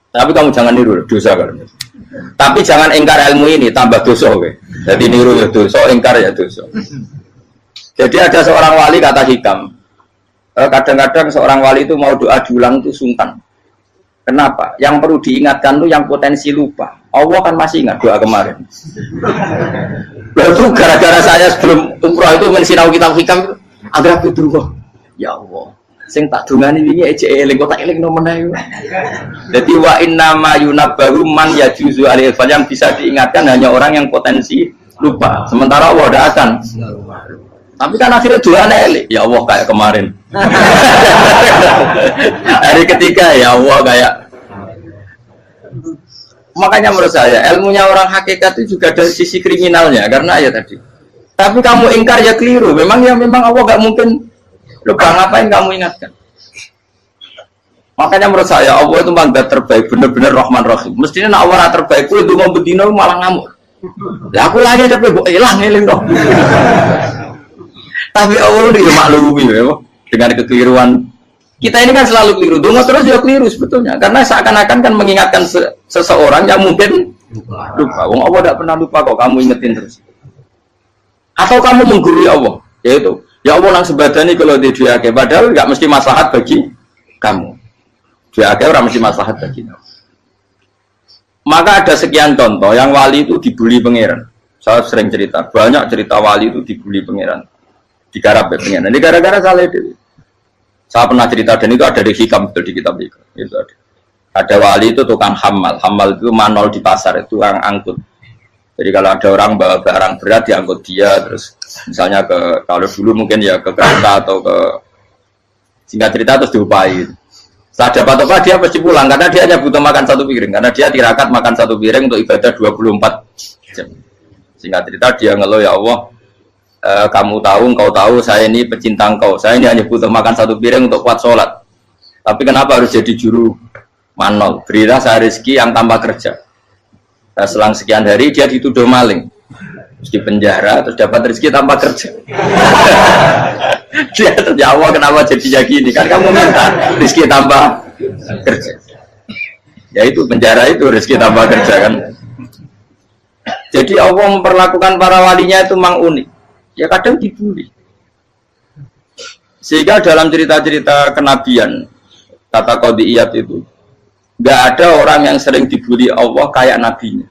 Tapi kamu jangan niru dosa kan. Tapi jangan ingkar ilmu ini tambah dosa kowe. Jadi niru ya dosa, ingkar ya dosa. Jadi ada seorang wali kata hikam. Kadang-kadang seorang wali itu mau doa diulang itu sungkan. Kenapa? Yang perlu diingatkan tuh yang potensi lupa. Allah kan masih ingat doa kemarin. Lalu gara-gara saya sebelum umroh itu mensinau kitab hikam itu agar aku dulu. Ya Allah, sing tak dungani wingi ejek eling kok tak eling nomen ae. Dadi wa inna ma yunabbahu man yajuzu alaihi yang bisa diingatkan hanya orang yang potensi lupa. Sementara Allah tidak akan. Tapi kan akhirnya doa eling. Ya Allah kayak kemarin. Hari ketiga ya Allah kayak. Makanya menurut saya ilmunya orang hakikat itu juga dari sisi kriminalnya karena ya tadi. Tapi kamu ingkar ya keliru. Memang Allah nggak mungkin lupa, ngapain kamu ingatkan? Makanya menurut saya Allah itu mandat terbaik, benar-benar Rahman Rahim. Mestinya nak Allah terbaik itu mau bedino malah ngamuk. Lah aku lagi tapi mbok ilang eling to. Tapi Allah dia maklumi ya, dengan kekeliruan. Kita ini kan selalu keliru. Donga terus ya keliru sebetulnya. Karena seakan-akan kan mengingatkan seseorang yang mungkin lupa. Wong Allah tidak pernah lupa kok, kamu ingetin terus. Atau kamu menggurui Allah, yaitu ya Allah nang sebadani kalau di diake, padahal nggak mesti maslahat bagi kamu. Diake orang mesti maslahat bagi kamu. Maka ada sekian contoh yang wali itu dibully pangeran. Saya sering cerita, banyak cerita wali itu dibully pangeran, digarap pangeran. Ini gara-gara salah itu. Saya pernah cerita dan itu ada di hikam itu di kitab itu. Itu ada. Ada wali itu tukang hamal. Hamal itu manol di pasar, itu tukang angkut. Jadi kalau ada orang bawa barang berat diangkut dia, terus misalnya kalau dulu mungkin ya ke kereta atau ke singkat cerita terus diupain. Setelah dapat apa dia pasti pulang karena dia hanya butuh makan satu piring karena dia tirakat makan satu piring untuk ibadah 24 jam. Singkat cerita dia ngeluh ya Allah, kamu tahu, engkau tahu saya ini pecinta engkau, saya ini hanya butuh makan satu piring untuk kuat sholat. Tapi kenapa harus jadi juru manol? Berilah saya rezeki yang tanpa kerja. Nah, selang sekian hari dia dituduh maling, terus di penjara, terus dapat rezeki tanpa kerja. Dia terjawab kenapa jadinya gini? Kan kamu minta rezeki tanpa kerja. Ya itu penjara itu rezeki tanpa kerja kan. Jadi Allah memperlakukan para walinya itu memang unik. Ya kadang dibully. Sehingga dalam cerita-cerita kenabian kata Qadiyat itu nggak ada orang yang sering dibully Allah kayak nabinya.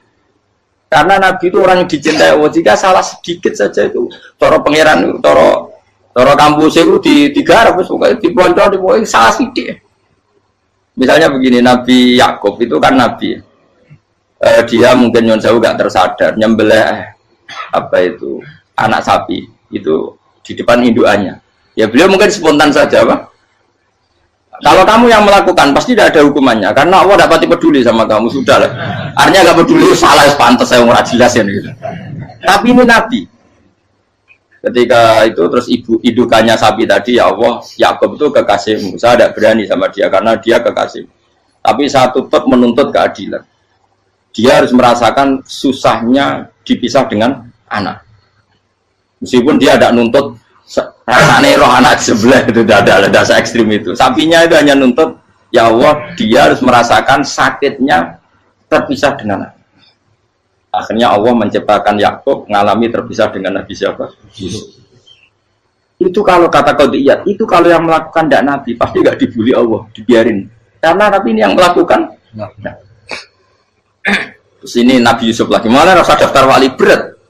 Karena nabi itu orang yang dicintai Allah. Jika salah sedikit saja itu toro pangeran, toro kampus itu digarap, pokoknya dibontor, pokoknya salah sedikit. Misalnya begini, Nabi Yakub itu kan nabi. Dia mungkin nyon jauh nggak tersadar nyembelih apa itu anak sapi itu di depan indukannya. Ya beliau mungkin spontan saja, Pak. Kalau kamu yang melakukan pasti tidak ada hukumannya karena Allah dapat peduli sama kamu sudah lah. Artinya nggak peduli salah pantas saya nggak jelas ya gitu. Tapi ini Nabi. Ketika itu terus indukannya sapi tadi ya Allah Yakub itu kekasihmu. Saya tidak berani sama dia karena dia kekasihmu. Tapi saya tetap menuntut keadilan. Dia harus merasakan susahnya dipisah dengan anak. Meskipun dia tidak nuntut rasanya roh anak sebelah itu tidak ada dasar ekstrim itu. Sapinya itu hanya nuntut ya Allah dia harus merasakan sakitnya terpisah dengan anak. Akhirnya Allah menciptakan Yakub mengalami terpisah dengan Nabi siapa? Yusuf. Itu kalau kata Qadiyat, itu kalau yang melakukan tidak Nabi pasti nggak dibully Allah, dibiarin. Karena Nabi ini yang melakukan. Nah. Terus ini Nabi Yusuf lagi, malah rasa daftar wali berat.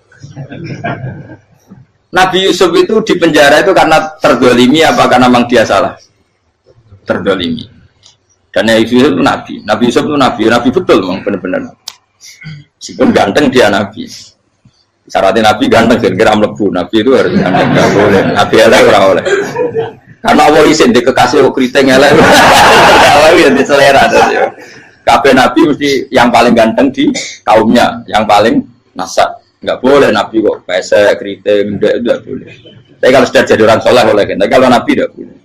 Nabi Yusuf itu di penjara itu karena terdolimi apa karena memang dia salah? Terdolimi. Dan Nabi Yusuf itu Nabi. Nabi Yusuf itu Nabi betul memang benar-benar. Meskipun ganteng dia Nabi. Syaratnya Nabi ganteng kira-kira mlebu. Nabi itu harus ganteng, nggak boleh. Nabi elek ora oleh. Karena Allah izin di kekasih keriting elek. Allah yang diselera. Kabeh Nabi mesti yang paling ganteng di kaumnya, yang paling nasab. Nggak boleh Nabi kok pesek, keriting, itu nggak boleh. Tapi kalau sudah jadi orang soleh boleh kan. Tapi kalau Nabi tidak boleh.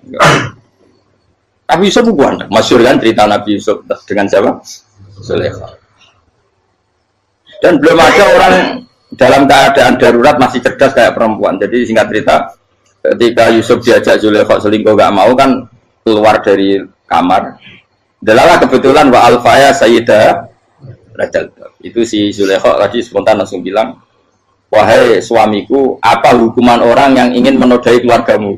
Nabi Yusuf bukan. Masyhur kan cerita Nabi Yusuf dengan siapa? Zulaikha. Dan belum ada orang dalam keadaan darurat masih cerdas kayak perempuan. Jadi singkat cerita, ketika Yusuf diajak Zulaikha selingkuh nggak mau kan keluar dari kamar. Dalalah kebetulan wa alfaya sayyidah Rajal. Itu si Zulaikha tadi spontan langsung bilang, wahai suamiku, apa hukuman orang yang ingin menodai keluargamu?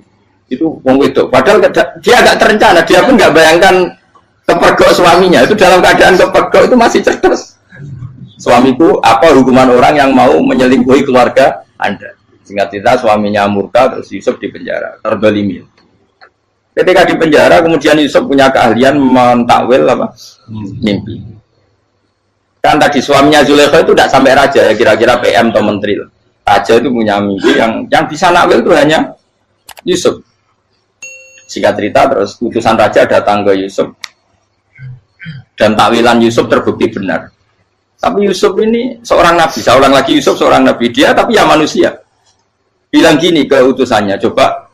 Itu wong wedok. Padahal dia agak terencana, dia pun nggak bayangkan kepergok suaminya. Itu dalam keadaan kepergok itu masih cerdas. Suamiku, apa hukuman orang yang mau menyelingkuhi keluarga Anda? Singkat cerita suaminya murka, terus Yusuf di penjara, terdolimi. Ketika di penjara, kemudian Yusuf punya keahlian mentakwil apa? Mimpi. Kan tadi suaminya Zulaikha itu tidak sampai raja ya, kira-kira PM atau menteri. Raja itu punya mimpi yang bisa nakwil itu hanya Yusuf. Singkat cerita, terus utusan raja datang ke Yusuf dan takwilan Yusuf terbukti benar. Tapi Yusuf ini seorang nabi, saya ulang lagi Yusuf seorang nabi dia, tapi ya manusia. Bilang gini ke utusannya, coba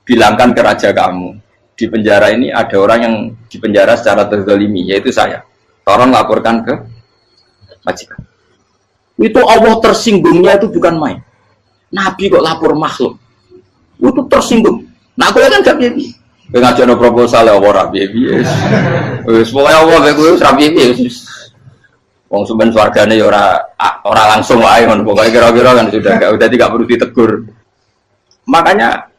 bilangkan ke raja kamu, di penjara ini ada orang yang di penjara secara terzalimi, yaitu saya. Tolong laporkan ke majikan. Itu Allah tersinggungnya itu bukan main. Nabi kok lapor makhluk. Itu tersinggung. Nah aku kan gak piye. Kowe ngajakno proposal ya ora piye-piye. Wis pokoke Allah kowe wis ra piye-piye wis. Wong sampean swargane ya ora langsung wae ngono. Pokoke kira-kira kan sudah gak perlu ditegur. Makanya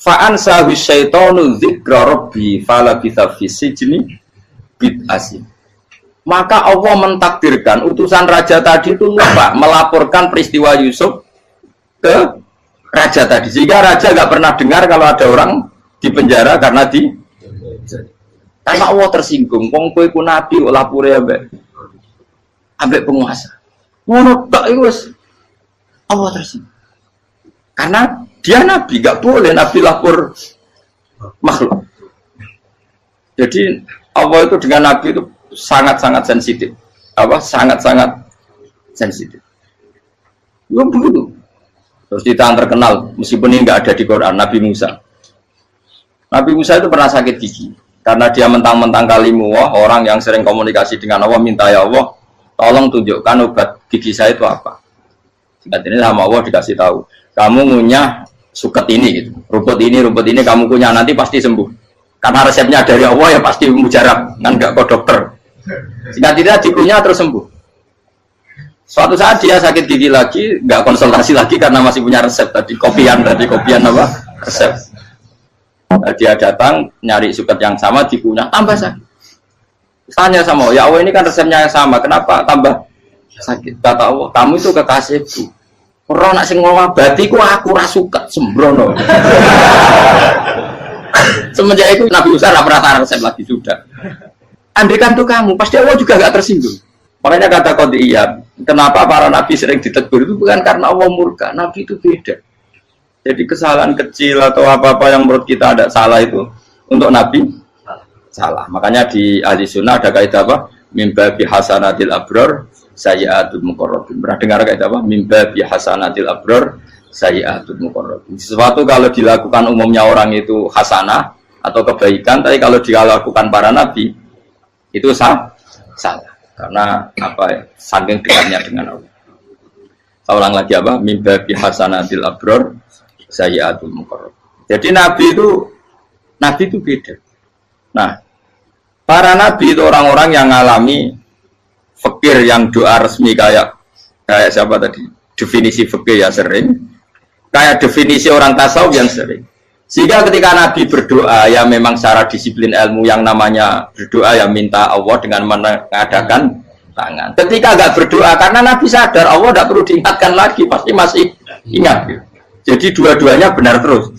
fa'an sahu syaitanu dzikra rabbi fala bitha fi sijni bid'asin. Maka Allah mentakdirkan utusan raja tadi itu lupa melaporkan peristiwa Yusuf ke raja tadi, sehingga raja nggak pernah dengar kalau ada orang di penjara karena Allah tersinggung. Wong kowe ku nabi kok lapore ambek penguasa. Ngono tok iku wis Allah tersinggung. Karena dia nabi, nggak boleh nabi lapor makhluk. Jadi Allah itu dengan nabi itu sangat-sangat sensitif. Sangat-sangat sensitif. Ya begitu. Terus kita yang terkenal, meskipun ini nggak ada di Quran, Nabi Musa. Nabi Musa itu pernah sakit gigi karena dia mentang-mentang kalimullah, orang yang sering komunikasi dengan Allah, minta ya Allah, tolong tunjukkan obat gigi saya itu apa. Singkat ini sama Allah dikasih tahu, kamu ngunyah suket ini, gitu. rumput ini kamu kunyah nanti pasti sembuh. Karena resepnya dari Allah ya pasti mujarab, kan nggak kok dokter. Singkat ini dikunyah terus sembuh. Suatu saat dia sakit gigi lagi, nggak konsultasi lagi karena masih punya resep tadi kopian apa resep. Dia datang nyari suket yang sama dikunyah tambah sakit. Tanya sama ya Allah ini kan resepnya yang sama, kenapa tambah sakit? Kata Allah kamu itu kekasihku. Orang nak sing ngobati ku aku ra suket sembrono. Semenjak itu Nabi Musa nggak pernah taruh resep lagi sudah. Andaikan tuh kamu, pasti Allah juga nggak tersinggung. Makanya kata Qadiyat, kenapa para nabi sering ditegur itu bukan karena Allah murka, nabi itu beda. Jadi kesalahan kecil atau apa-apa yang menurut kita ada salah itu untuk nabi salah. Makanya di ahli sunnah ada kaidah apa? Mimba bi hasanatil abror sayyi'atul muqarrabin. Pernah dengar kaidah apa? Mimba bi hasanatil abror sayyi'atul muqarrabin. Sesuatu kalau dilakukan umumnya orang itu hasanah atau kebaikan, tapi kalau dilakukan para nabi itu salah. Karena apa ya, saking dekatnya dengan Allah. Saya ulang lagi apa? Mimba bi hasanatil abror sayyi'atul muqarrab. Jadi nabi itu beda. Nah, para nabi itu orang-orang yang ngalami fikir yang doa resmi kayak siapa tadi? Definisi fikir ya sering. Kayak definisi orang tasawuf yang sering. Sehingga ketika Nabi berdoa, ya memang secara disiplin ilmu yang namanya berdoa, ya minta Allah dengan mengadakan tangan. Ketika nggak berdoa, karena Nabi sadar Allah tidak perlu diingatkan lagi, pasti masih ingat. Jadi dua-duanya benar terus.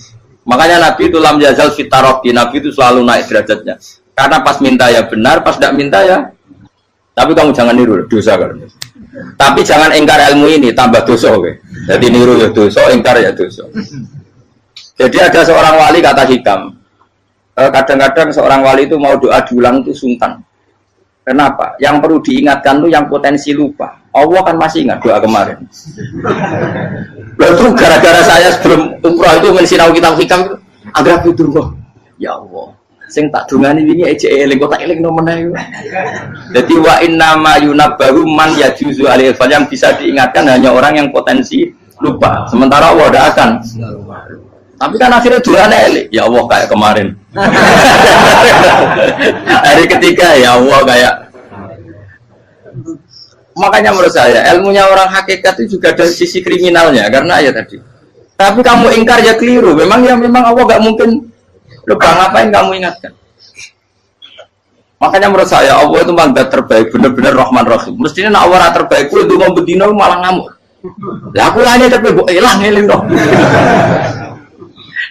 Makanya Nabi itu lam yazal fitaroki, Nabi itu selalu naik derajatnya. Karena pas minta ya benar, pas tidak minta ya. Tapi kamu jangan niru, dosa kan. Tapi jangan ingkar ilmu ini, tambah dosa. Okay? Jadi niru ya dosa, ingkar ya dosa. Jadi ada seorang wali kata hikam, kadang-kadang seorang wali itu mau doa diulang itu sungkan. Kenapa? Yang perlu diingatkan itu yang potensi lupa. Allah kan masih ingat doa kemarin. Lalu gara-gara saya sebelum umrah itu mensinau kitab hikam itu, agar itu ya Allah, sing tak dungani ini aja eling, kok tak eling nomene. Jadi wa inna ma yunabbahu man yajuzu alaihi, yang bisa diingatkan hanya orang yang potensi lupa. Sementara Allah tidak akan. Tapi kan akhirnya doanya elik, ya Allah kayak kemarin. Hari ketiga ya Allah kayak. Makanya menurut saya ilmunya orang hakikat itu juga ada sisi kriminalnya karena ya tadi. Tapi kamu ingkar ya keliru. Memang Allah nggak mungkin lupa, ngapain kamu ingatkan? Makanya menurut saya Allah itu mandat terbaik, benar-benar Rahman Rahim. Mestinya Allah terbaik, itu mau bedino malah ngamuk. Lah aku hanya tapi hilang dong.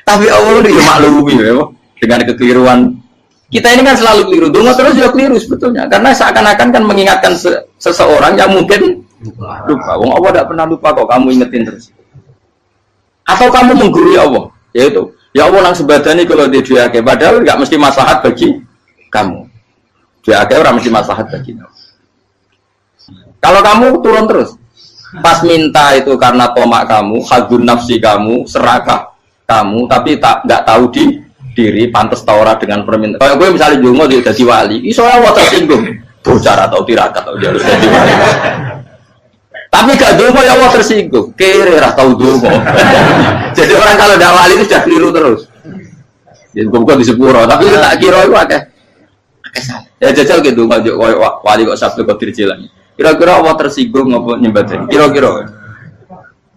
Tapi Allah itu maklumi ya, dengan kekeliruan. Kita ini kan selalu keliru, donga terus juga keliru sebetulnya. Karena seakan-akan kan mengingatkan seseorang yang mungkin lupa. Wong Allah tidak pernah lupa kok, kamu ingetin terus. Atau kamu menggurui Allah, yaitu ya Allah nang sebadani kalau di diake, padahal nggak mesti maslahat bagi kamu. Diake orang mesti maslahat bagi kamu. Kalau kamu turun terus, pas minta itu karena tomak kamu, hadun nafsi kamu, serakah kamu, tapi nggak tahu diri pantas taura dengan permintaan. Kalau gue misalnya jongo dia jadi wali, iso Allah tersinggung, bocor atau tirakat atau dia harus jadi wali. Tapi gak dongo ya Allah tersinggung. Kere ra tau dongo. Jadi orang kalau dakwah itu sudah keliru terus. Ya bukan di sepuro, tapi tak kira itu akeh. Ya jajal gitu ngajuk wali kok Sabtu Qadir Jilani. Kira-kira Allah tersinggung apa nyembah? Kira-kira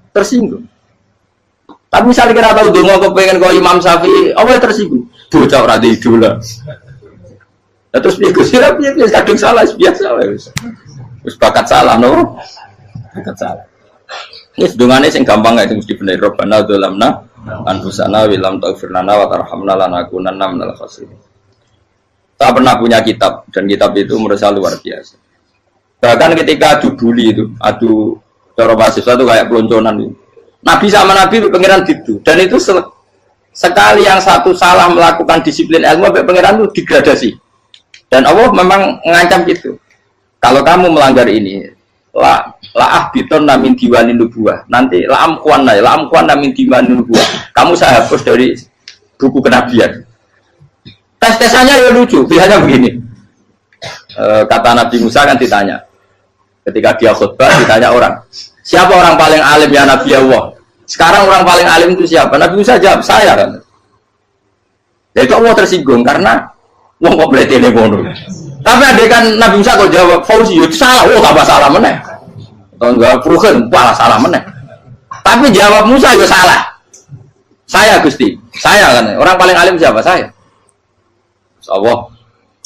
tersinggung. Tapi misalnya kira tahu dongo kepengen kau Imam Syafi'i, Allah tersinggung. Bocah ora di idola. Nah, terus piye Gus? Ya piye kadung salah biasa wis. Wis bakat salah no. Bakat salah. Wis dongane sing gampang ae mesti bener. Rabbana dzalamna anfusana wa lam taghfir lana wa tarhamna lanakunanna minal khasirin. Saya pernah punya kitab dan kitab itu menurut saya luar biasa. Bahkan ketika adu bully itu, adu cara mahasiswa itu kayak pelonconan itu. Nabi sama Nabi pengiran gitu dan itu sekali yang satu salah melakukan disiplin ilmu sampai pengiran itu degradasi. Dan Allah memang mengancam gitu. Kalau kamu melanggar ini, la ahbiton namin diwanin nubuah. Nanti la amkuan namin diwanin nubuah. Kamu saya hapus dari buku kenabian. Tes-tesannya ya lucu. Biasanya begini. Kata Nabi Musa kan ditanya. Ketika dia khutbah ditanya orang. Siapa orang paling alim ya Nabi Allah? Sekarang orang paling alim itu siapa? Nabi Musa jawab, saya kan. Jadi Allah tersinggung karena wong kok boleh telepon. Tapi ada kan Nabi Musa kok jawab Fauzi itu salah, tambah salah meneh. Atau enggak Fugen, malah salah meneh. Tapi jawab Musa itu salah. Saya Gusti, saya kan. Orang paling alim siapa? Saya. Allah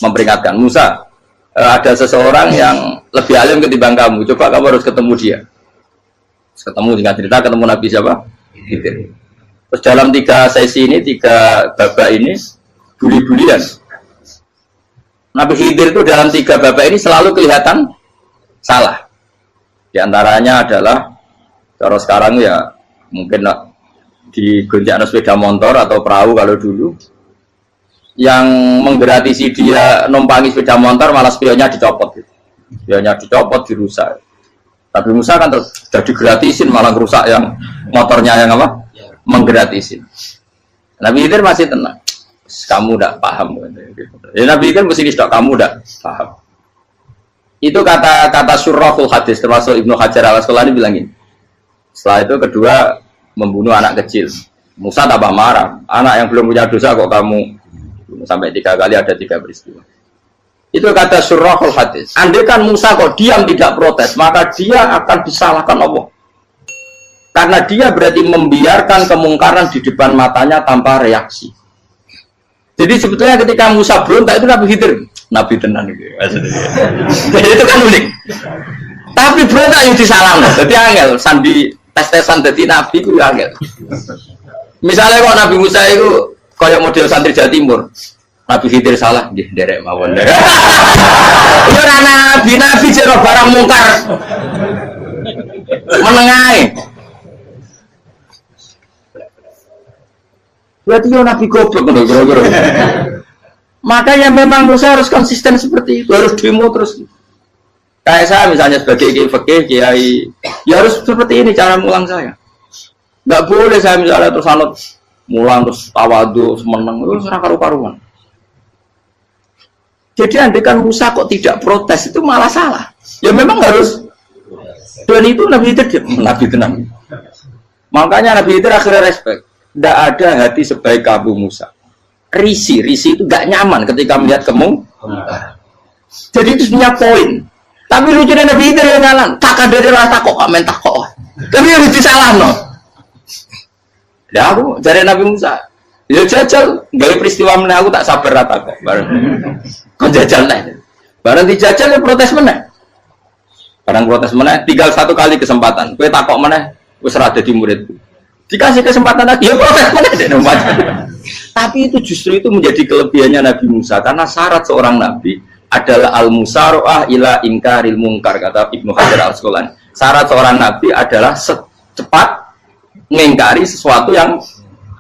memperingatkan Musa, ada seseorang yang lebih alim ketimbang kamu. Coba kamu harus ketemu dia. Ketemu dengan cerita ketemu Nabi siapa? Khidir. Terus dalam 3 sesi ini, 3 babak ini buli-bulian. Nabi Khidir itu dalam 3 babak ini selalu kelihatan salah. Di antaranya adalah kalau sekarang ya mungkin di gonjak sepeda motor atau perahu kalau dulu yang menggratisi dia numpangi sepeda motor malah spionnya dicopot gitu. Spionnya dicopot, dirusak. Tapi Musa kan sudah digratisin malah rusak yang motornya yang apa? Menggratisin. Nabi Khidir masih tenang. Kamu tidak paham. Ya, Nabi Khidir mesti tidak kamu tidak paham. Itu kata surahul hadis termasuk Ibnu Hajar al-Asqalani bilang ini. Setelah itu kedua membunuh anak kecil. Musa tambah marah. Anak yang belum punya dosa kok kamu sampai 3 kali ada 3 peristiwa. Itu kata surahul hadis. Andai kan Musa kok diam tidak protes, maka dia akan disalahkan Allah. Karena dia berarti membiarkan kemungkaran di depan matanya tanpa reaksi. Jadi sebetulnya ketika Musa berontak itu Nabi Khidir, Nabi tenan gitu. Jadi itu kan unik. Tapi berontak yang disalahkan. Jadi angel sandi tes-tesan jadi Nabi itu angel. Misalnya kok Nabi Musa itu kayak model santri Jawa Timur. Nabi Khidir salah, derek mawon. Iya nabi jero barang mungkar. Menengae. Berarti yo nabi goblok kira-kira. Makanya memang Musa harus konsisten seperti itu, harus demo terus. Kayak saya misalnya sebagai kiai, ya harus seperti ini cara mulang saya. Enggak boleh saya misalnya terus anut mulang terus tawadu, meneng terus ora karu-karuan. Jadi andekan Musa kok tidak protes itu malah salah. Ya memang harus. Dan itu Nabi Khidir Nabi tenang. Makanya Nabi Khidir akhirnya respect. Tidak ada hati sebaik kamu Musa. Risi itu gak nyaman ketika melihat kemung. Jadi itu punya poin. Tapi lucunya Nabi Khidir yang ngalan. Tak ada rasa kok amen tak kok. Tapi harus disalah no. Ya aku dari Nabi Musa. Ya jajal, dari peristiwa meneh aku tak sabar rata kok. Bareng. Kok jajal nih. Bareng dijajal ya protes meneh. Barang protes meneh, tinggal 1 kali kesempatan. Kowe takok meneh, wis ora dadi muridku. Dikasih kesempatan lagi, ya protes meneh dek nomor. Tapi itu justru itu menjadi kelebihannya Nabi Musa karena syarat seorang nabi adalah al-musara'ah ila inkaril munkar kata Ibnu Hajar al-Asqalani. Syarat seorang nabi adalah secepat mengingkari sesuatu yang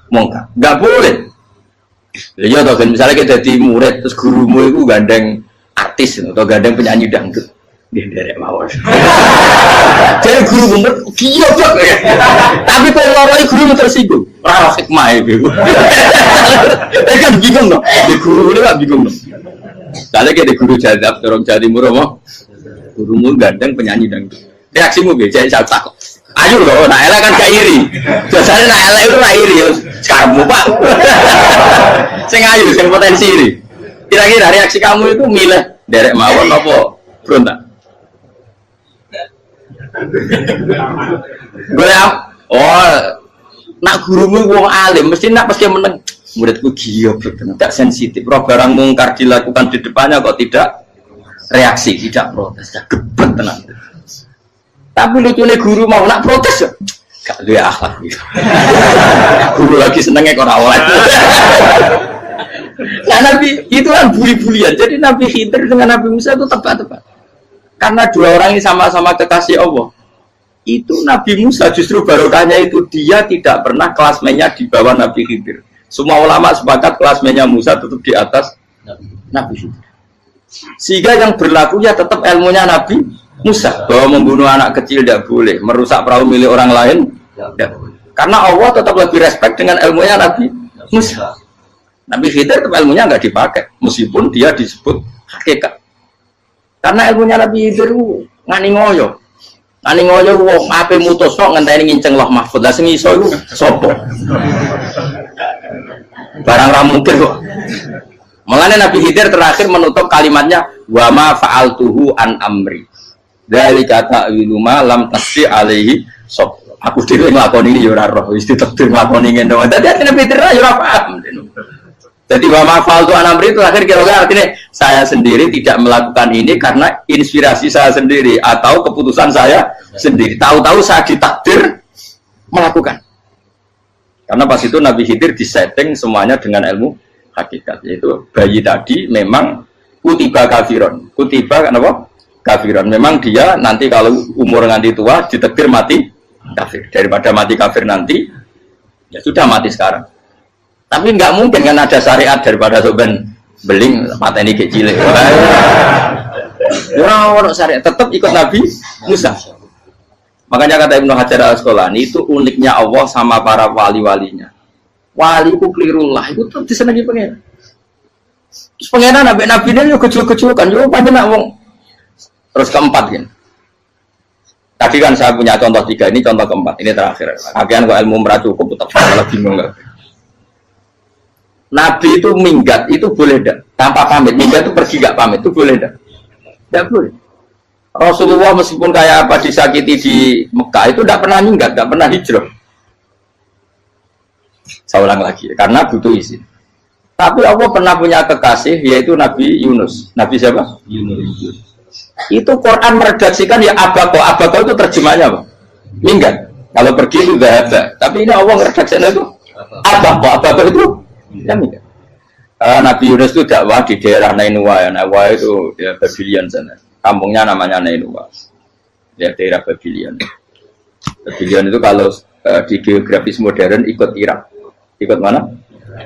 mungkar. Enggak boleh. Ya toh kan misalnya kita jadi murid terus gurumu itu gandeng artis atau gandeng penyanyi dangdut. Nggih derek mawon. Jadi guru bener goblok ya. Tapi kalau loro guru tersinggung. Ora hikmah itu. Kan bingung loh. Di guru ini kan bingung loh. Kalau kita guru jadab dorong Jawa Timur apa? Gurumu gandeng penyanyi dangdut. Reaksimu piye? Jadi saya takut. Ayo loh, nak elek kan gak iri. Biasanya nak elek itu nak iri. Kamu Pak. Sing ayu, sing potensi iri. Kira-kira reaksi kamu itu milih derek mawon apa berontak? Nak gurumu wong alim, mesti nak pasti meneng. Muridku giyo, tidak sensitif. Roh barang mungkar dilakukan di depannya kok tidak reaksi, tidak protes, tidak gebet tenang. Tapi lucunya guru mau nak protes, gak luwe akhlak. Guru lagi senengnya kok rawat. Nah Nabi itu kan buli-bulian. Jadi Nabi Khidir dengan Nabi Musa itu tepat-tepat. Karena dua orang ini sama-sama kekasih Allah. Itu Nabi Musa justru barokahnya itu dia tidak pernah kelasmennya di bawah Nabi Khidir. Semua ulama sepakat kelasmennya Musa tetap di atas Nabi Khidir. Sehingga yang berlaku ya tetap ilmunya Nabi Musa bahwa membunuh anak kecil tidak boleh, merusak perahu milik orang lain tidak boleh. Karena Allah tetap lebih respect dengan ilmunya Nabi Musa. Nabi Khidir tetap ilmunya nggak dipakai, meskipun dia disebut hakikat. Karena ilmunya Nabi Khidir ngani ngoyo. Ngani ngoyo wong ape mutusno ngenteni nginceng Loh Mahfud. Lah sing iso iku sapa? Barang ra mungkin kok. Mulane Nabi Khidir terakhir menutup kalimatnya wa ma fa'altuhu an amri. Dzalika ta'wilu ma lam tasdi alaihi sab. Aku dhewe nglakoni iki ya ora roh, wis ditakdir nglakoni ngene. Dadi Nabi Khidir ya ora paham. Jadi wa ma fa'altu an amri itu akhir kira-kira artinya saya sendiri tidak melakukan ini karena inspirasi saya sendiri atau keputusan saya sendiri. Tahu-tahu saya ditakdir melakukan. Karena pas itu Nabi Khidir disetting semuanya dengan ilmu hakikat. Yaitu bayi tadi memang kutiba kafiron. Kutiba kenapa? Kafiron. Memang dia nanti kalau umur nganti tua ditakdir mati kafir. Daripada mati kafir nanti, ya sudah mati sekarang. Tapi nggak mungkin kan ada syariat daripada soben beling mateni kecil. Orang syariat tetap ikut Nabi Musa. Makanya kata Ibnu Hajar Al-Asqalani itu uniknya Allah sama para wali-walinya. Wali itu kelirullah itu tetap disenangi pengen. Terus pengenan nabi ini yo kecil-kecil kan yo panjang wong. Terus keempat kan. Tadi kan saya punya contoh 3, ini contoh keempat, ini terakhir. Kagian kok ilmu merah cukup tetap malah bingung enggak. Nabi itu minggat itu boleh enggak? Tanpa pamit, minggat itu pergi enggak pamit itu boleh enggak? Enggak boleh. Rasulullah meskipun kayak apa disakiti di Mekah itu tidak pernah minggat, tidak pernah hijrah. Saya ulang lagi, karena butuh izin. Tapi Allah pernah punya kekasih yaitu Nabi Yunus. Nabi siapa? Yunus. Itu Quran meredaksikan ya abako. Abako itu terjemahnya apa? Minggat. Kalau pergi itu dhahaba. Tapi ini Allah meredaksikan itu abako. Abako itu ya minggat. Nabi Yunus itu dakwah di daerah Nainua ya. Nainua itu ya Babylon sana. Kampungnya namanya Nainua. Ya daerah Babylon. Babylon itu kalau di geografis modern ikut Irak. Ikut mana?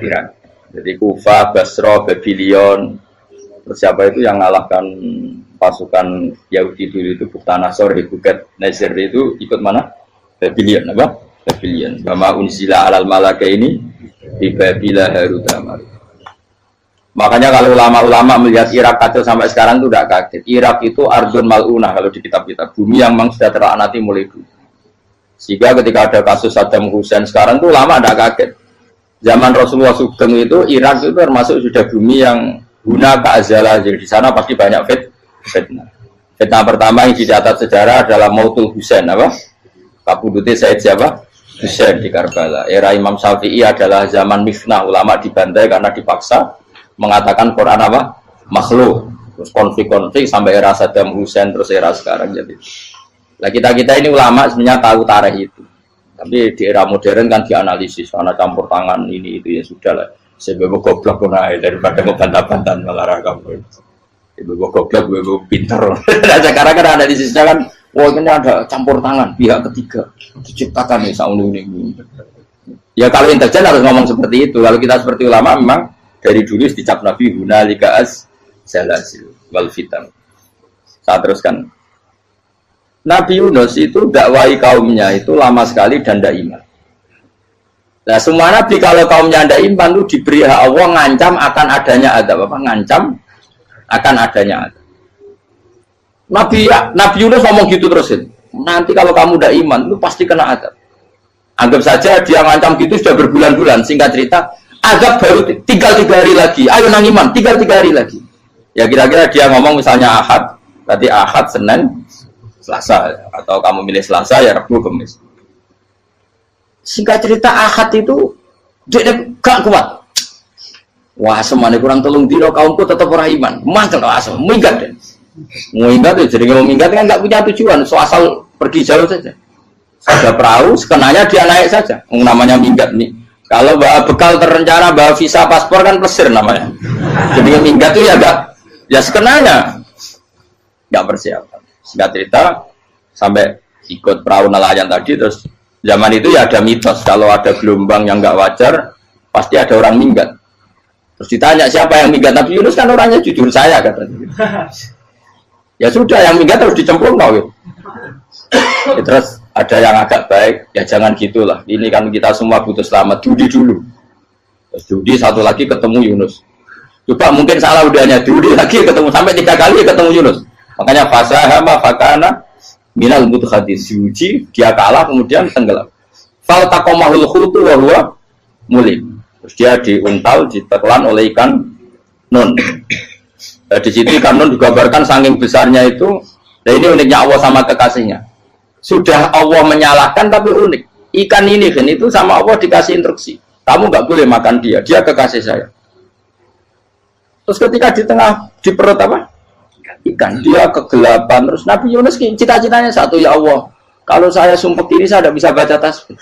Irak. Jadi Kufa, Basra, Babylon. Terus siapa itu yang ngalahkan pasukan Yahudi dulu itu Buktanasor, Hebuket, Nazir itu ikut mana? Babylon, apa? Babylon. Bama unzila alal malaka ini di Babila Harutama. Makanya kalau ulama-ulama melihat Irak kacau sampai sekarang itu tidak kaget. Irak itu ardun mal'unah kalau di kitab-kitab. Bumi yang memang sudah terlaknati mulai dulu. Sehingga ketika ada kasus Saddam Hussein sekarang itu ulama tidak kaget. Zaman Rasulullah Sugeng itu Irak itu termasuk sudah bumi yang guna keazalah. Jadi di sana pasti banyak fitnah. Fitnah pertama yang dicatat sejarah adalah Mautul Husain, apa? Kabudutnya Said siapa? Husain di Karbala. Era Imam Syafi'i adalah zaman mifnah, ulama dibantai karena dipaksa mengatakan Quran apa? Makhluk. Terus konflik-konflik sampai era Saddam Hussein terus era sekarang jadi. Lah kita ini ulama sebenarnya tahu tarikh itu. Tapi di era modern kan dianalisis karena campur tangan ini itu ya sudah lah. Sebab goblok pun daripada ngebantah-bantah malah kamu. Ibu goblok, ibu pintar. Nah, sekarang kan analisisnya kan, wah ini ada campur tangan pihak ketiga diciptakan nih saunu ini. Ya kalau intelijen harus ngomong seperti itu. Kalau kita seperti ulama memang dari dulu dicap Nabi hunalika az-zalazil wal fitan. Saya teruskan. Nabi Yunus itu dakwai kaumnya itu lama sekali dan tidak iman. Nah semua Nabi kalau kaumnya tidak iman itu diberi hak Allah ngancam akan adanya adab apa? Ngancam akan adanya adab. Nabi Yunus ngomong gitu terusin. Nanti kalau kamu udah iman, lu pasti kena azab. Anggap saja dia ngancam gitu sudah berbulan-bulan. Singkat cerita, azab baru tinggal 3 hari lagi. Ayo nang iman, tinggal 3 hari lagi. Ya kira-kira dia ngomong misalnya Ahad, berarti Ahad, Senin, Selasa. Atau kamu milih Selasa, ya Rabu, Kamis. Singkat cerita Ahad itu dia gak kuat. Wah, semane kurang telung dino kaumku tetap orang iman. Mantel asem, minggat deh. Minggat tuh, jadi mau minggat kan nggak punya tujuan, so asal pergi jauh saja. Ada perahu, sekenanya dia naik saja. Namanya minggat nih. Kalau bawa bekal terencana, bawa visa, paspor kan plesir namanya. Jadi minggat tuh ya nggak, ya sekenanya nggak persiapan. Singkat cerita sampai ikut perahu nelayan tadi, terus zaman itu ya ada mitos kalau ada gelombang yang nggak wajar, pasti ada orang minggat. Terus ditanya siapa yang minggat, Nabi Yunus kan orangnya jujur, saya katanya. Ya sudah, yang minggat harus dicemplung ya, terus ada yang agak baik, ya jangan gitulah. Ini kan kita semua butuh selamat, judi dulu. Terus judi satu lagi ketemu Yunus. Coba mungkin salah udahnya, judi lagi ketemu sampai 3 kali ketemu Yunus. Makanya fasahama fakana minal mudkhadis, diuji, dia kalah kemudian tenggelam. Fal taqamahul khutu wa huwa mulim. Terus dia diuntal, ditelan oleh ikan nun. Di situ ikan nun digambarkan saking besarnya itu. Dan ini uniknya Allah sama kekasihnya. Sudah Allah menyalahkan tapi unik. Ikan ini kan itu sama Allah dikasih instruksi. Kamu nggak boleh makan dia. Dia kekasih saya. Terus ketika di tengah di perut apa? Ikan. Dia kegelapan. Terus Nabi Yunus cita-citanya satu, ya Allah. Kalau saya sumpah ini saya tidak bisa baca tasbih.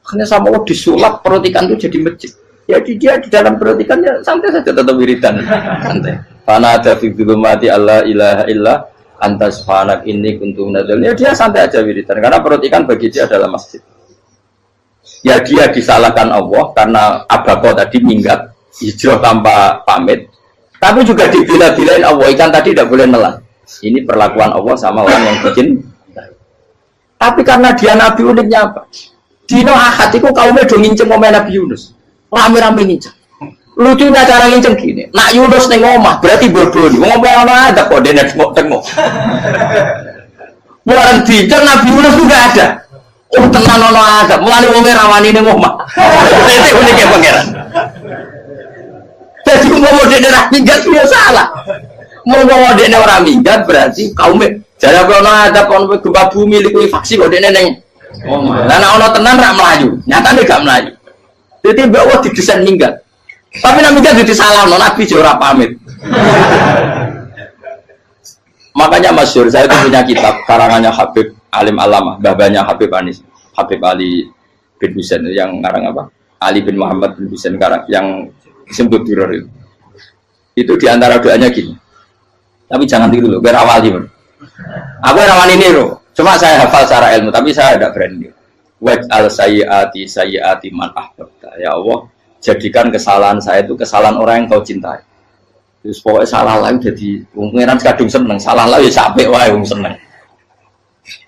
Akhirnya sama Allah disulap perut ikan itu jadi masjid. Jadi dia di dalam perut ikannya santai saja tetap wiridan. Santai. Karena ada figur mati Allah ilaha illa antas fanak ini kuntum nadal. Ya dia santai aja wiridan karena perut ikan bagi dia adalah masjid. Ya dia disalahkan Allah karena abako tadi minggat hijrah tanpa pamit. Tapi juga dibela-belain Allah, ikan tadi tidak boleh nelan. Ini perlakuan Allah sama orang yang bikin. Tapi karena dia Nabi, uniknya apa? Dino Ahad itu kaumnya udah nginceng ngomongin Nabi Yunus. Rame-rame nginceng. Lucunya cara nginceng gini. Nak Yunus ning omah berarti bodoh. Ngomong ana ada kok dene tengok. Mulai dinceng Nabi Yunus juga ada. Oh tenan ono ada. Mulai wong rawani ning omah. Itu uniknya pangeran. Jadi ngomong dene ra minggat ya salah. Ngomong dene ora minggat berarti kaumnya jare ono ada kon gempa bumi liku faksi kok dene ning omah. Lah nek ono tenan ra mlayu. Nyatane gak mlayu. Jadi Mbak Allah didesain minggat. Tapi nak minggat jadi salah, Nabi ora pamit. Makanya masyhur, saya itu punya kitab karangannya Habib Alim Alamah, babanya Habib Anis, Habib Ali bin Husain yang ngarang apa? Ali bin Muhammad bin Husain karang yang disebut duror itu. Itu diantara doanya gini. Tapi jangan tiru loh, biar awali. Aku rawani ini loh. Cuma saya hafal secara ilmu, tapi saya tidak berani. Waj'al sayyiati man ahbabta. Ya Allah, jadikan kesalahan saya itu kesalahan orang yang kau cintai. Terus pokoknya salah lagi jadi pengiran kadung seneng, salah lagi sampai wae wong seneng.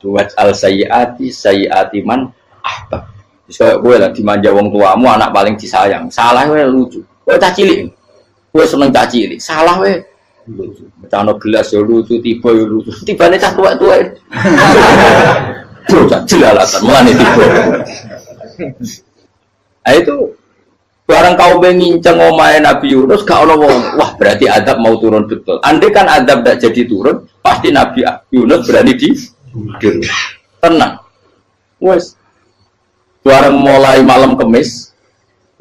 Waj'al sayyiati man ahbab. Terus kayak gue lah dimanja wong tuamu, anak paling disayang. Salah wae lucu. Kowe cah cilik. Kowe seneng cah cilik. Salah wae lucu. Becano gelas yo lucu, tiba yo lucu. Tibane cah tuwek-tuwek. Bocah jelalatan mulane tiba. Itu barang kau menginceng omahe Nabi Yunus gak ono wong. Wah, berarti adab mau turun betul. Andai kan adab tidak jadi turun, pasti Nabi Yunus berani di tenang. Wes. Barang mulai malam Kamis,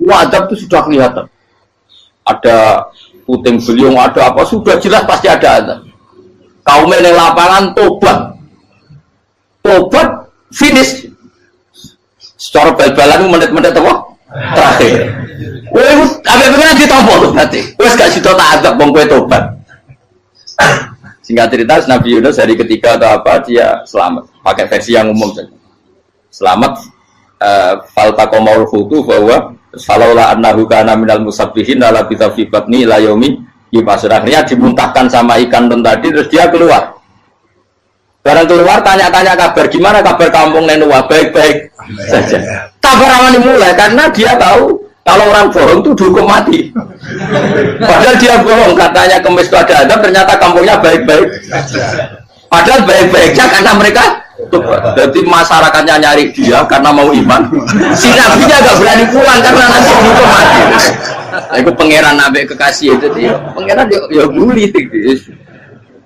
adab itu sudah kelihatan. Ada puting beliung, ada apa sudah jelas pasti ada adab. Kaum yang lapangan tobat finish secara bal-balan menit-menit apa terakhir. Wes apa pengen ditampa tuh nanti. Wes gak sida tak adab wong kowe tobat. Singkat cerita Nabi Yunus hari ketiga atau apa dia selamat. Pakai versi yang umum saja. Selamat faltaqamaul hutu bahwa falaula annahu kana minal musabbihin la bi batni la yaumi yub'ats. Akhirnya dimuntahkan sama ikan tadi terus dia keluar. Barang keluar tanya-tanya kabar, gimana kabar kampung Nenua? Baik-baik saja. Kabar aman dimulai karena dia tahu kalau orang bohong itu dihukum mati. Padahal dia bohong, katanya Kemis itu ada adab, ternyata kampungnya baik-baik. Padahal baik-baiknya karena mereka tobat. Jadi masyarakatnya nyari dia karena mau iman. Si nabinya gak berani pulang karena nanti dihukum mati. Itu pangeran nabi kekasih itu dia. Pangeran ya bully gitu.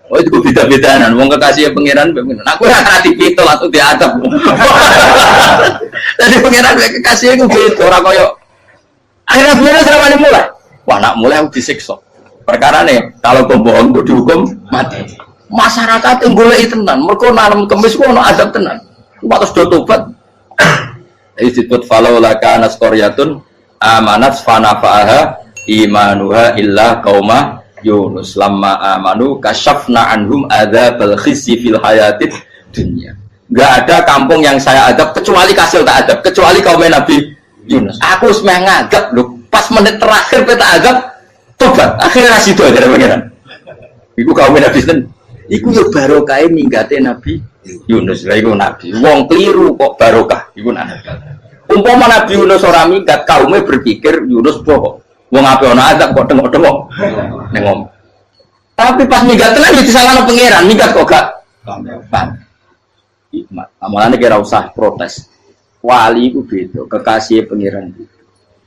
Oh itu beda-bedaan. Wong kekasih pangeran. Aku ora dipito langsung diadab. Jadi pangeran kekasih itu beda. Orang koyo. Akhirnya bener sama mulai. Wah nak mulai aku disiksa. Perkara nih kalau pembohong itu dihukum mati. Masyarakat yang boleh tenan. Mereka nanam kemis kok ada azab tenan. Waktu sudah tobat. Disebut falau laka anas koryatun amanat fanafa'aha imanuha illa qauma Yunus lamma amanu kasyafna anhum adzabal khizyi fil hayatid dunya. Enggak ada kampung yang saya adab kecuali kasil tak adab, kecuali kaum Nabi Yunus. Aku semeh ngagap lho, pas menit terakhir peta adab tobat. Akhirnya sido aja pengiran. Iku kaum Nabi Yunus. Iku yo barokah minggate Nabi Yunus. Lah iku nabi. Wong keliru kok barokah iku nabi. Umpama Nabi Yunus ora minggat, kaumnya berpikir Yunus bohong. Wong ape ana adab kok tengok-tengok ning ngomong. Tapi pas minggat tenan yo disalahno pangeran, minggat kok gak paham. Hikmat. Amalane kira usah protes. Wali itu beda, kekasih pangeran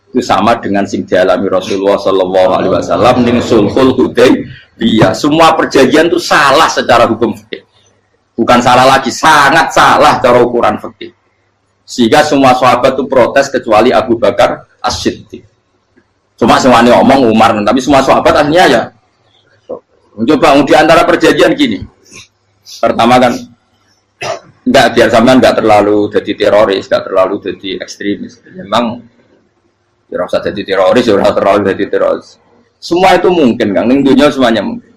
itu sama dengan sing dialami Rasulullah sallallahu alaihi wasallam ning Sulhul Hudaybiyah. Semua perjanjian itu salah secara hukum fikih. Bukan salah lagi, sangat salah cara ukuran fikih. Sehingga semua sahabat itu protes kecuali Abu Bakar As-Siddiq. Cuma semuanya ngomong Umar, tapi semua sahabat akhirnya ya mencoba di antara perjanjian gini. Pertama kan enggak biar sampean enggak terlalu jadi teroris, enggak terlalu jadi ekstremis. Memang ya usah jadi teroris, ya usah terlalu jadi teroris. Semua itu mungkin kan, ning dunia semuanya mungkin.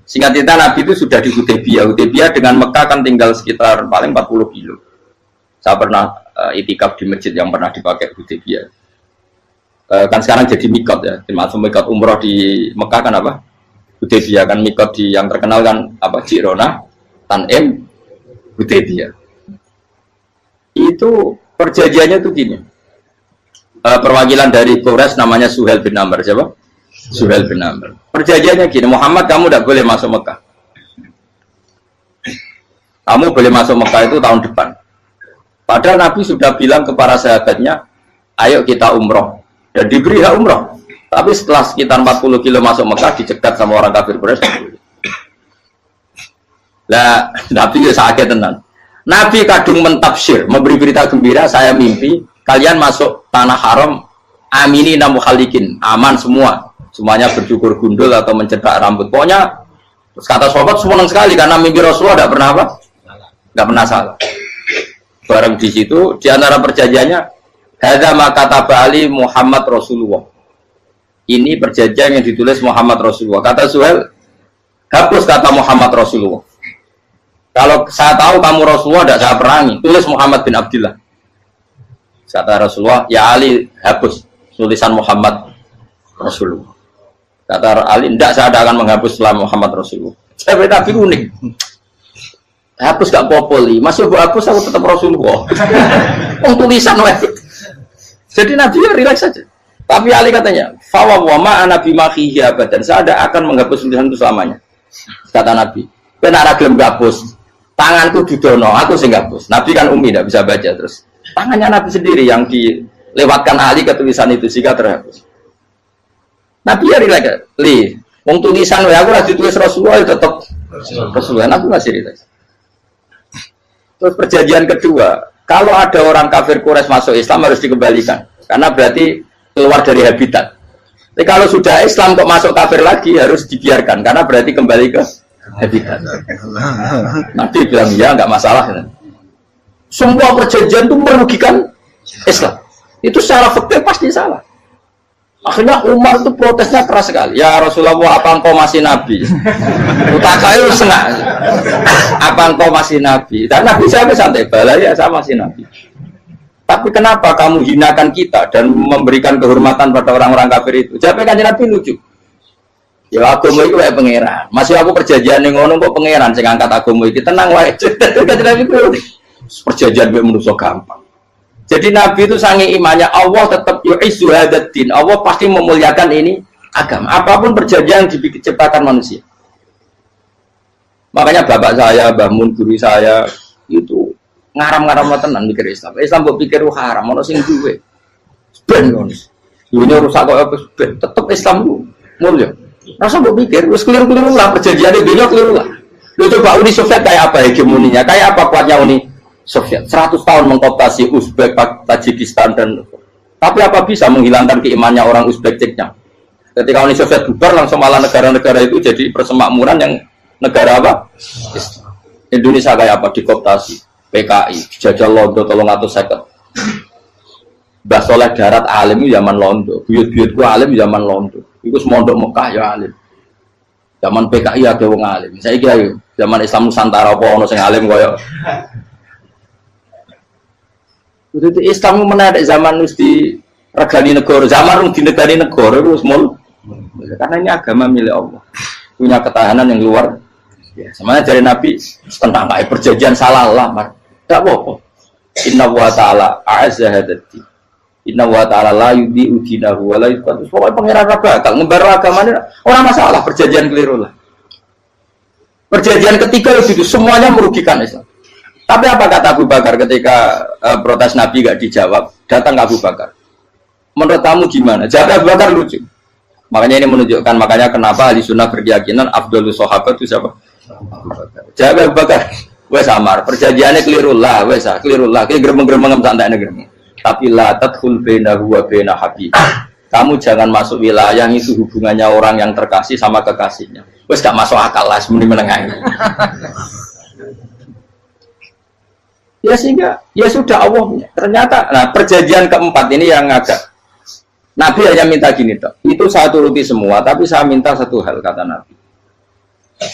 Singkat cerita Nabi itu sudah di Hudaybiyah. Hudaybiyah dengan Mekah kan tinggal sekitar paling 40 kilo. Saya pernah itikaf di masjid yang pernah dipakai Hudaybiyah. Kan sekarang jadi mikot ya, termasuk mikot umroh di Mekah kan apa? Hudaybiyah kan mikot di yang terkenal kan apa? Jirona, Tanim, Hudaybiyah. Itu perjanjiannya tuh gini. Perwakilan dari Quraisy namanya Suhail bin Amr, siapa? Suhail bin Amr. Perjanjiannya gini, Muhammad kamu tidak boleh masuk Mekah. Kamu boleh masuk Mekah itu tahun depan. Padahal Nabi sudah bilang ke para sahabatnya, ayo kita umroh. Dan diberi hak umroh. Tapi setelah sekitar 40 kilo masuk Mekah, dicegat sama orang kafir Quraisy. Lah, Nabi ya sakit tenang. Nabi kadung mentafsir, memberi berita gembira, saya mimpi, kalian masuk tanah haram, amini namu khalikin, aman semua. Semuanya bercukur gundul atau mencetak rambut. Pokoknya, kata sahabat senang sekali, karena mimpi Rasulullah tidak pernah apa? Tidak pernah salah. Bareng di situ, di antara perjanjiannya, hadza ma kataba ali Muhammad Rasulullah. Ini perjanjian yang ditulis Muhammad Rasulullah. Kata Suhail, hapus kata Muhammad Rasulullah. Kalau saya tahu kamu Rasulullah tidak saya perangi, tulis Muhammad bin Abdullah. Kata Rasulullah, ya Ali hapus tulisan Muhammad Rasulullah. Kata Ali, tidak saya akan menghapus setelah Muhammad Rasulullah. Saya tapi unik. Hapus gak populi, masih hapus aku tetap Rasulullah. Tulisan wajib. Jadi Nabi ya relax saja. Tapi Ali katanya, fawa wa ana bimakhihi abadan. Saya tidak akan menghapus tulisan itu selamanya. Kata Nabi, benar gelem hapus. Tanganku didono, aku sing hapus. Nabi kan umi tidak bisa baca terus. Tangannya Nabi sendiri yang dilewatkan Ali ke tulisan itu sehingga terhapus. Nabi ya relax. Wong tulisan wae aku ora ditulis Rasulullah tetap Rasulullah. Nabi masih relax. Terus perjanjian kedua, kalau ada orang kafir Quraisy masuk Islam harus dikembalikan, karena berarti keluar dari habitat. Tapi kalau sudah Islam kok masuk kafir lagi harus dibiarkan, karena berarti kembali ke habitat. Nanti bilang ya nggak masalah. Semua perjanjian itu merugikan Islam. Itu secara fikih pasti salah. Akhirnya Umar itu protesnya keras sekali. Ya Rasulullah, apa engkau masih nabi? Utakayu senang. Apa engkau masih nabi? Dan Nabi saya santai, balai ya saya masih nabi. Tapi kenapa kamu hinakan kita dan memberikan kehormatan pada orang-orang kafir itu? Jawabnya kan Nabi lucu. Ya agama itu kayak pangeran. Masih aku perjanjian yang ngono kok pangeran sing angkat agama iki tenang wae. Kan Nabi itu perjanjian mek manusa gampang. Jadi Nabi itu sange imannya Allah tetap yu'izzu hadzal din. Allah pasti memuliakan ini agama. Apapun perjanjian yang diciptakan manusia. Makanya bapak saya, Mbah Mun, guru saya itu ngaram-ngaram tenan mikir Islam. Islam mbok pikir haram, ono sing duwe. Ben ngono. Dunia rusak kok ben tetep Islam ku mulya. Rasa mbok pikir wis keliru-keliru lah perjanjiane dunia keliru lah. Lu coba Uni Soviet kayak apa hegemoninya? Kayak apa kuatnya Uni Soviet? 100 tahun mengkooptasi Uzbek, Tajikistan dan tapi apa bisa menghilangkan keimannya orang Uzbek Ceknya? Ketika Uni Soviet bubar langsung malah negara-negara itu jadi persemakmuran yang negara apa? Indonesia kayak apa? Dikooptasi PKI, dijajah Londo 350. Mbah Soleh Darat alim zaman Londo, buyut-buyutku alim zaman Londo. Iku semondok Mekah ya alim. Zaman PKI ada wong alim. Saiki ayo zaman Islam Nusantara apa ono sing alim koyo. Jadi Islam menarik zaman wis di regani negara, zaman di negari negara wis mul. Karena ini agama milik Allah. Punya ketahanan yang luar biasa. Semuanya dari Nabi tentang kayak perjanjian salah lah, tidak apa-apa. Inna wa ta'ala a'azza hadati. Inna wa ta'ala la yudhi'u dinahu wa la yudhi'u. Pokoknya pengiran bakal ngebaru agamanya orang masalah perjanjian keliru lah. Perjanjian ketiga itu semuanya merugikan Islam. Tapi apa kata Abu Bakar ketika protes Nabi gak dijawab? Datang ke Abu Bakar. Menurut kamu gimana? Jawab Abu Bakar lucu. Makanya ini menunjukkan makanya kenapa ahli sunnah berkeyakinan Abdul Sahabat itu siapa? Abu Bakar. Jawab Abu Bakar. Wes amar, perjanjiannya keliru lah, wes keliru lah. Kayak geremeng-geremeng santai geremeng. Tapi la tadkhul bainahu wa baina habib. Kamu jangan masuk wilayah yang itu hubungannya orang yang terkasih sama kekasihnya. Wes gak masuk akal lah semuanya menengah. Ya sehingga ya sudah Allah punya. Ternyata nah perjanjian keempat ini yang agak Nabi hanya minta gini toh. Itu saya turuti semua, tapi saya minta satu hal kata Nabi.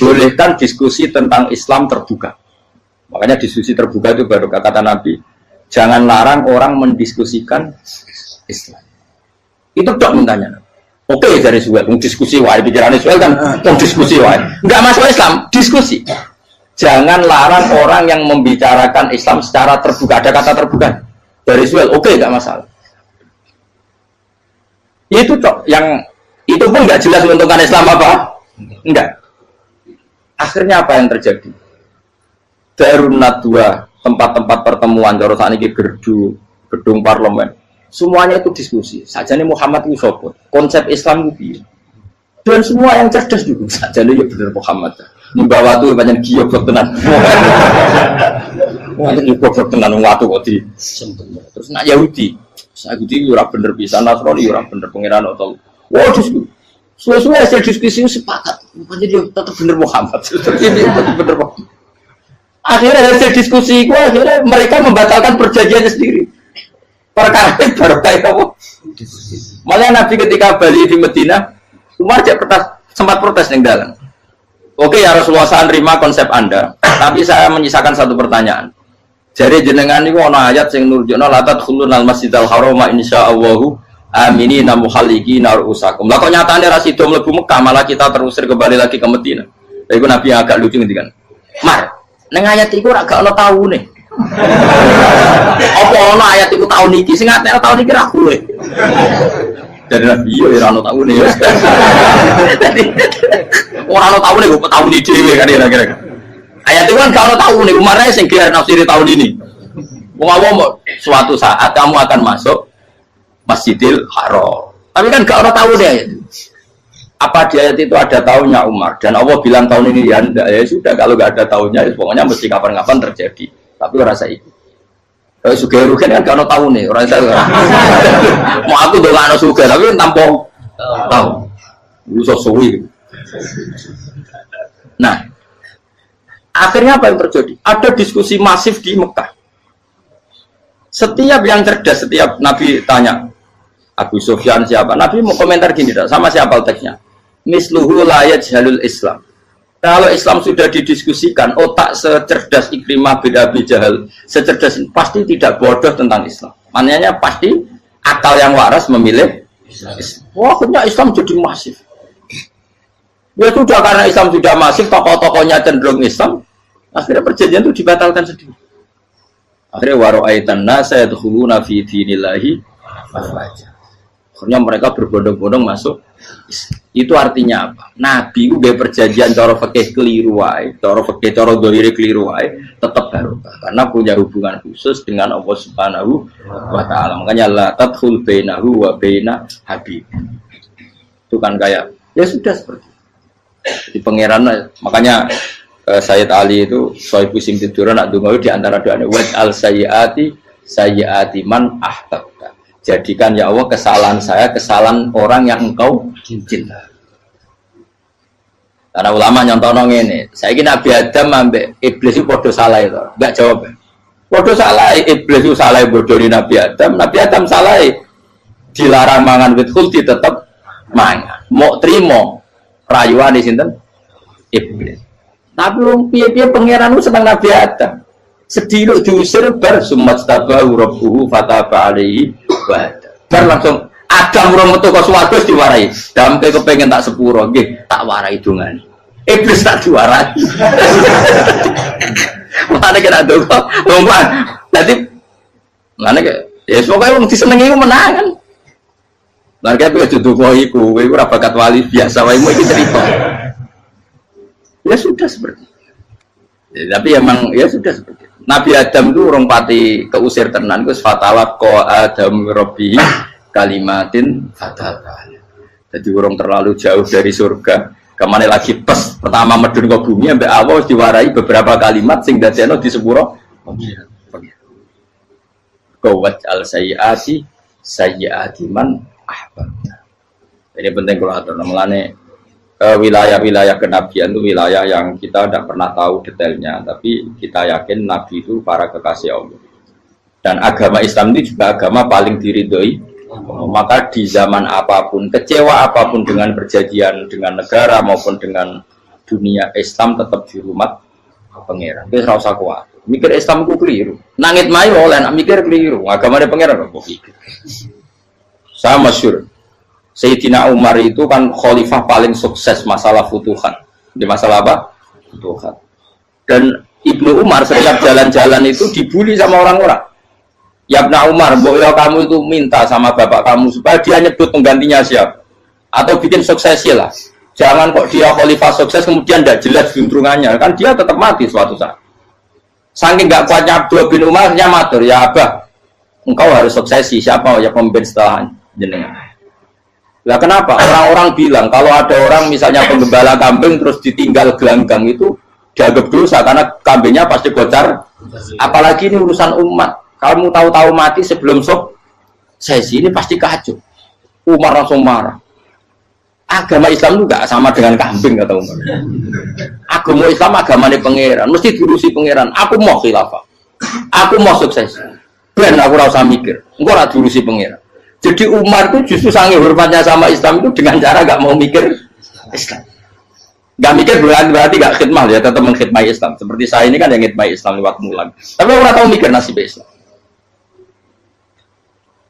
Bolehkan diskusi tentang Islam terbuka. Makanya diskusi terbuka itu baru kata Nabi. Jangan larang orang mendiskusikan Islam. Itu dok mintanya. Oke dari Suel, diskusi wae pikirannya Suel kan, diskusi wae. Enggak masuk Islam, diskusi. Jangan larang orang yang membicarakan Islam secara terbuka. Ada kata terbuka dari Suel, oke enggak masalah. Itu dok yang itu pun enggak jelas menguntungkan Islam apa? Enggak. Akhirnya apa yang terjadi? Darun Nadwa, tempat-tempat pertemuan, cara saat ini gerdu, gedung parlemen, semuanya itu diskusi. Sajane Muhammad itu sopot, konsep Islam itu, dan semua yang cerdas juga. Sajane ya benar Muhammad. Membawa tuh banyak giok tenan. Wah itu giok tenan waktu kok di. Terus nak Yahudi, Yahudi ora bener bisa, Nasrani ora bener pengiran atau. Wah diskusi. Suwe-suwe hasil diskusi sepakat. Makanya dia tetap bener Muhammad. Tetap bener Muhammad. Akhirnya hasil diskusi itu akhirnya mereka membatalkan perjanjiannya sendiri. Perkara itu baru kayak apa? Malah Nabi ketika balik di Medina, Umar sempat protes yang dalam. Oke ya Rasulullah, saya terima konsep Anda, tapi saya menyisakan satu pertanyaan. Jadi jenengan itu ada ayat yang nurjukna la tadkhulunal masjidal harama insyaallahu aminina muhallikina ru'usakum. Lah kok nyatane ra sida mlebu Mekah, malah kita terusir kembali lagi ke Medina. Lha iku Nabi yang agak lucu ngendikan. Mar, ning ayat iku ora gak ono taune. Apa ono ayat iku taun iki sing ngatene taun iki ra kowe. Dari Nabi yo ora ono taune ya. Dadi ora ono taune kok taun iki dhewe kan kira-kira. Ayat itu kan gak ono taune, kemarin sing gelar nafsiri tahun ini. Wong awam suatu saat kamu akan masuk Masjidil Haram. Tapi kan gak ono taune ayat. Apa di ayat itu ada tahunnya Umar dan Allah bilang tahun ini ya enggak, ya sudah kalau nggak ada tahunnya ya pokoknya mesti kapan-kapan terjadi. Tapi rasa itu suka rugen kan gak ada tahun nih orang saya mau aku udah gak ada suka tapi kan tanpa tahu lu suwi. Nah akhirnya apa yang terjadi? Ada diskusi masif di Mekah. Setiap yang cerdas, setiap Nabi tanya Abu Sufyan siapa, Nabi mau komentar gini sama siapa teksnya. Misluhu la yajhalul Islam. Kalau Islam sudah didiskusikan, otak secerdas Ikrimah bin Abi Jahal, secerdas pasti tidak bodoh tentang Islam. Maknanya pasti akal yang waras memilih Islam. Wah, akhirnya Islam jadi masif. Ya sudah karena Islam sudah masif, tokoh-tokohnya cenderung Islam, akhirnya perjanjian itu dibatalkan sendiri. Akhirnya waro'aitan nasa yadkhuluna fi dinillahi afwaja. Akhirnya mereka berbondong-bondong masuk. Itu artinya apa? Nabi udah perjanjian cara fikih keliru wae, cara fikih cara dzahir keliru wae, tetap barokah karena punya hubungan khusus dengan Allah Subhanahu wa taala. Makanya la tadkhul bainahu wa baina habib. Itu kan kayak ya sudah seperti di pangeran. Makanya Sayyid Ali itu soal pusing tiduran nak donga di antara doanya waj al sayyiati man ahtabta. Jadikan ya Allah kesalahan saya kesalahan orang yang engkau cinta. Karena ulama nyontono ngene, saiki Nabi Adam ambek iblis itu padha salah itu. Enggak jawab. Padha salah iblis itu salah bodoni Nabi Adam salah dilarang mangan wit khuldi tetep mangan. Mau trimo rayuane sinten? Iblis. Tapi wong piye-piye pangeran seneng Nabi Adam. Sediluk diusir bar sumat tabahu rabbuhu fataba alaihi wa bar langsung Adam urung metu kok swarga diwarai. Dampe kepengin tak sepuro nggih tak warai dongane. Iblis tak diwarai. Mana kena donga. Wong dadi ngene ke ya pokoke wong disenengi ku menang kan. Lah kaya aja donga iku, kowe ora bakat wali biasa wae mau iki cerita. Ya sudah seperti itu. Ya, tapi emang ya sudah seperti itu. Nabi Adam itu orang pati keusir tenan itu fatalat ko Adam Robbi kalimatin fatal. Jadi orang terlalu jauh dari surga. Kemana lagi pas pertama medun ke bumi sampai Allah diwarai beberapa kalimat sing dadekno di sepuro. Qawat al sayyiati man ahbabta. Ini penting kalau atur namanya. Wilayah-wilayah kenabian itu wilayah yang kita tidak pernah tahu detailnya, tapi kita yakin Nabi itu para kekasih Allah. Dan agama Islam itu juga agama paling diridhoi. Maka di zaman apapun, kecewa apapun dengan perjanjian dengan negara maupun dengan dunia, Islam tetap di rumah pangeran. Itu ora usah kuat. Mikir Islam itu keliru. Nangit mayo oleh nak mikir keliru. Agama pangeran kok pikir. Saya masyhur. Sayyidina Umar itu kan khalifah paling sukses masalah futuhan. Di masalah apa? Futuhan. Dan Ibnu Umar setiap jalan-jalan itu dibully sama orang-orang. Ya Ibnu Umar, boleh kamu itu minta sama bapak kamu supaya dia nyebut penggantinya siapa? Atau bikin suksesi lah. Jangan kok dia khalifah sukses kemudian tidak jelas juntrungannya. Kan dia tetap mati suatu saat. Saking gak kuatnya Abdullah bin Umar, dia matur, ya Abah, engkau harus suksesi. Siapa ya pemimpin setelah jenengan? Lah kenapa? Orang-orang bilang kalau ada orang misalnya penggembala kambing terus ditinggal gelanggang itu dianggap dosa karena kambingnya pasti kocar. Apalagi ini urusan umat. Kamu tahu-tahu mati sebelum sesi ini pasti kacau. Umar langsung marah. Agama Islam juga sama dengan kambing kata Umar. Agama Islam agamanya pangeran, mesti diurusi pangeran. Aku mau khilafah. Aku mau sukses. Ben aku ora usah mikir. Engko ora diurusi pangeran. Jadi Umar itu justru sangat hormatnya sama Islam itu dengan cara gak mau mikir Islam. Gak mikir berarti gak khidmah ya, tetap mengkhidmati Islam. Seperti saya ini kan yang khidmati Islam lewat mulan. Tapi orang tahu mikir nasib Islam.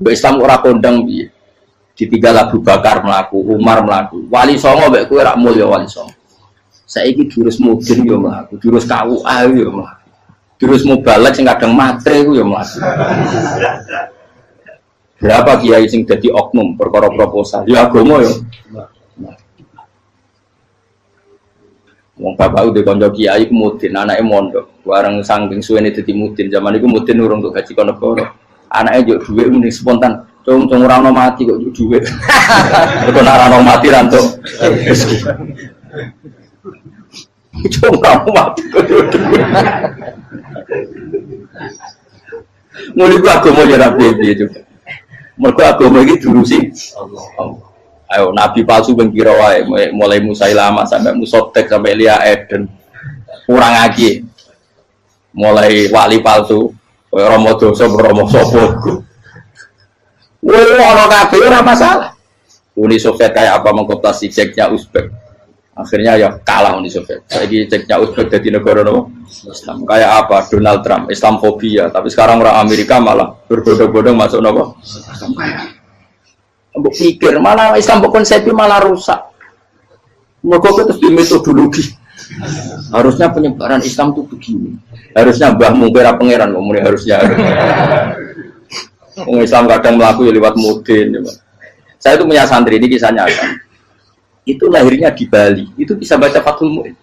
Islam orang kondang biye. Ditinggal Abu Bakar melaku, Umar melaku. Wali Songo mbek kowe rak mulya Wali Songo. Saiki jurus mudin yo mlaku, jurus KUA yo mlaku. Jurus mubalek sing kadang matre ku yo mlaku. Berapa kiai sing dadi oknum perkara proposal? Ya agama yo. Wong bapak udah kanca kiai ku mudin, anake mondok. Bareng saking suwene dadi mudin, zaman iku mudin urung untuk gaji negara. Anake njuk dhuwit muni spontan. Cung ora ono mati kok njuk dhuwit. Kok ora ono mati ra entuk rezeki. Cung ora ono mati kok njuk dhuwit. Muli ku agama ya ra piye juga. Mergo agama iki diurusi Allah. Ayo nabi palsu ben kira wae mulai Musailama sampai Musotek sampai Elia Eden. Kurang lagi. Mulai wali palsu Romo dosa Romo sapa. Woi ono kabeh ora masalah. Uni Soviet kayak apa mengkooptasi Ceknya Uzbek. Akhirnya ya kalah Uni Soviet. Saiki Ceknya Uzbek jadi negara nopo? Islam. Kayak apa Donald Trump, Islamofobia, tapi sekarang orang Amerika malah berbodong-bodong masuk nopo? Islam kaya. Mbok pikir malah Islam konsepnya malah rusak. Mergo terus di metodologi. Harusnya penyebaran Islam itu begini. Harusnya Mbah Mungkira pangeran ngomongnya harusnya. Wong Islam kadang mlaku ya lewat mudin. Saya itu punya santri, ini kisahnya kan. Itu lahirnya di Bali, itu bisa baca Fathul Mu'in.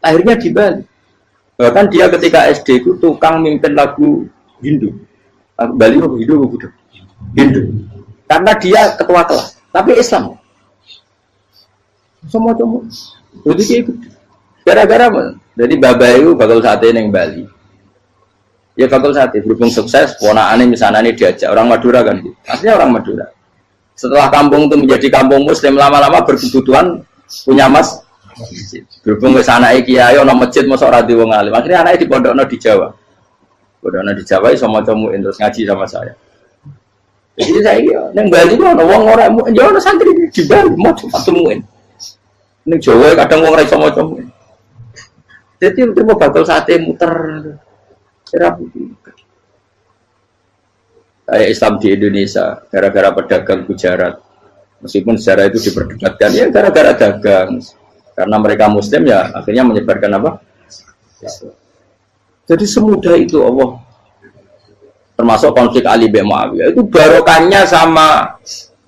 Lahirnya di Bali. Bahkan dia ketika SD itu tukang mimpin lagu Hindu. Bali apa Hindu apa Buddha? Hindu. Karena dia ketua kelas, tapi Islam. Semua cuma. Jadi dia ikut. Gara-gara jadi bapak itu bakal sate neng Bali. Ya bakal sate berhubung sukses, ponakane misalnya ini diajak orang Madura kan. Aslinya orang Madura. Setelah kampung itu menjadi kampung Muslim, lama-lama berkebutuhan punya masjid. Berhubung ke sana kiai ono masjid mosok ra wong alim. Akhirnya anaknya di pondokno di Jawa. Pondokno di Jawa iso maca muin terus ngaji sama saya. Jadi saya neng Bali ono wong ora ya ono santri di Bali mau cepat muin. Neng Jawa kadang wong ra iso maca muin. Jadi itu mau bakal sate muter cerah putih. Kayak Islam di Indonesia gara-gara pedagang Gujarat. Meskipun sejarah itu diperdebatkan ya gara-gara dagang. Karena mereka Muslim ya akhirnya menyebarkan apa? Jadi semudah itu Allah. Termasuk konflik Ali bin Muawiyah itu barokahnya sama